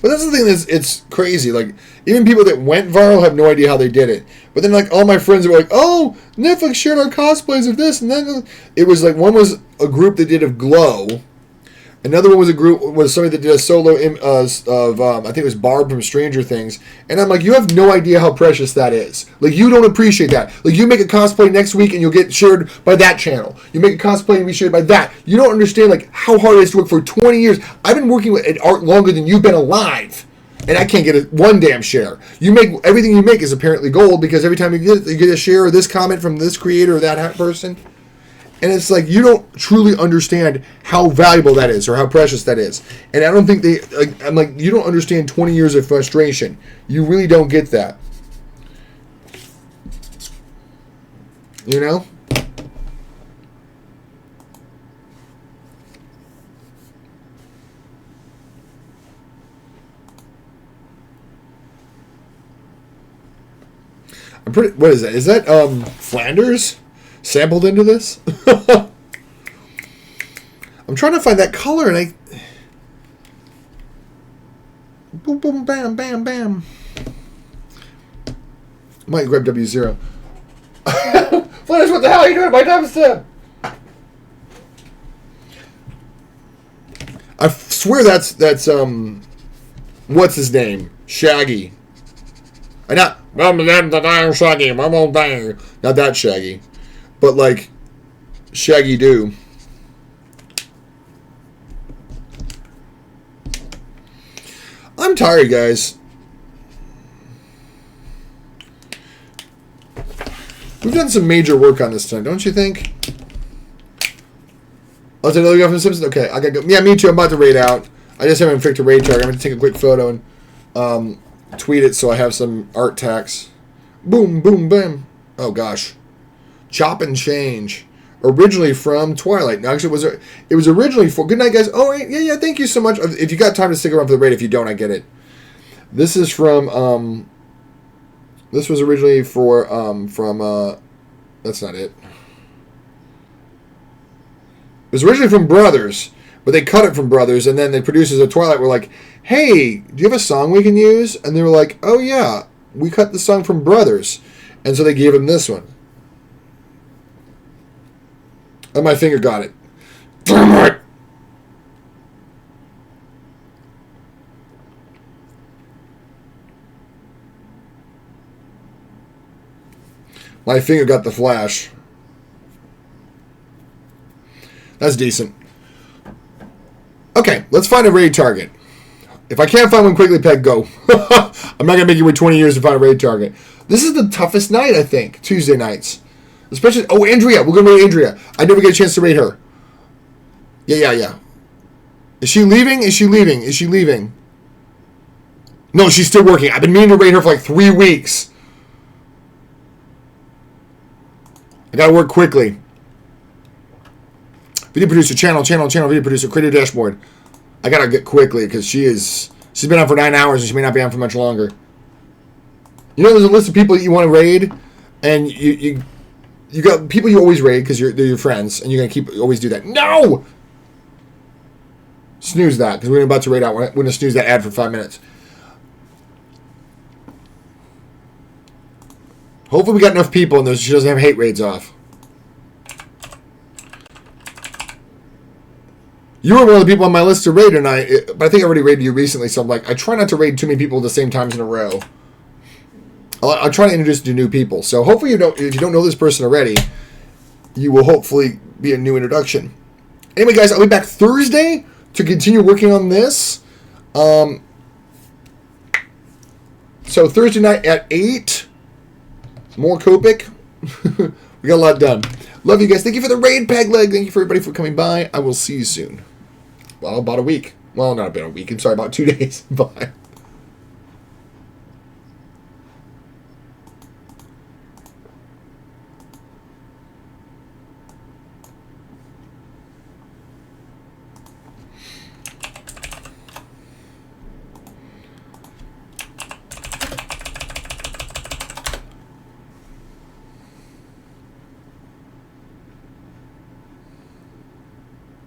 But that's the thing it's crazy. Like, even people that went viral have no idea how they did it. But then, like, all my friends were like, oh, Netflix shared our cosplays of this. And then it was like, one was a group that did of Glow. Another one was somebody that did a solo of I think it was Barb from Stranger Things, and I'm like, you have no idea how precious that is. Like, you don't appreciate that. Like, you make a cosplay next week and you'll get shared by that channel. You make a cosplay and be shared by that. You don't understand like how hard it is to work for 20 years. I've been working at art longer than you've been alive, and I can't get one damn share. You make everything you make is apparently gold because every time you get a share or this comment from this creator or that person. And it's like, you don't truly understand how valuable that is or how precious that is. And I don't think I'm like, you don't understand 20 years of frustration. You really don't get that. You know? What is that? Is that Flanders? Sampled into this? I'm trying to find that color and boom, boom, bam, bam, bam. Might grab W0. Flanders, what the hell are you doing? My dubstep! I swear that's what's his name? Shaggy. Not Shaggy. Not that Shaggy. But like Shaggy Doo. I'm tired, guys. We've done some major work on this tonight, don't you think? Oh, is another guy from The Simpsons? Okay, I gotta go. Yeah, me too. I'm about to raid out. I just haven't picked a raid target. I'm gonna take a quick photo and tweet it so I have some art tags. Boom, boom, bam. Oh gosh. Chop and Change, originally from Twilight. Now, actually, it was originally for. Good night, guys. Oh, yeah. Thank you so much. If you got time to stick around for the raid, if you don't, I get it. This is from. This was originally for from. That's not it. It was originally from Brothers, but they cut it from Brothers, and then the producers of Twilight were like, "Hey, do you have a song we can use?" And they were like, "Oh yeah, we cut the song from Brothers," and so they gave him this one. And my finger got it. Damn it! My finger got the flash. That's decent. Okay, let's find a raid target. If I can't find one quickly, Peg, go. I'm not going to make you wait 20 years to find a raid target. This is the toughest night, I think. Tuesday nights. Especially, oh, Andrea. We're going to raid Andrea. I never get a chance to raid her. Yeah. Is she leaving? Is she leaving? No, she's still working. I've been meaning to raid her for like 3 weeks. I got to work quickly. Video producer, channel, video producer, creator dashboard. I got to get quickly because she's been on for 9 hours and she may not be on for much longer. You know, there's a list of people that you want to raid, and you got people you always raid because they're your friends, and you're going to always do that. No! Snooze that, because we're about to raid out. We're going to snooze that ad for 5 minutes. Hopefully we got enough people and she doesn't have hate raids off. You were one of the people on my list to raid tonight, but I think I already raided you recently, so I'm like, I try not to raid too many people at the same times in a row. I'll try to introduce you to new people. So hopefully if you don't know this person already, you will hopefully be a new introduction. Anyway, guys, I'll be back Thursday to continue working on this. So Thursday night at 8, more Copic. We got a lot done. Love you guys. Thank you for the raid, Peg Leg. Thank you for everybody for coming by. I will see you soon. Well, about a week. Well, not about a week. I'm sorry, about 2 days. Bye.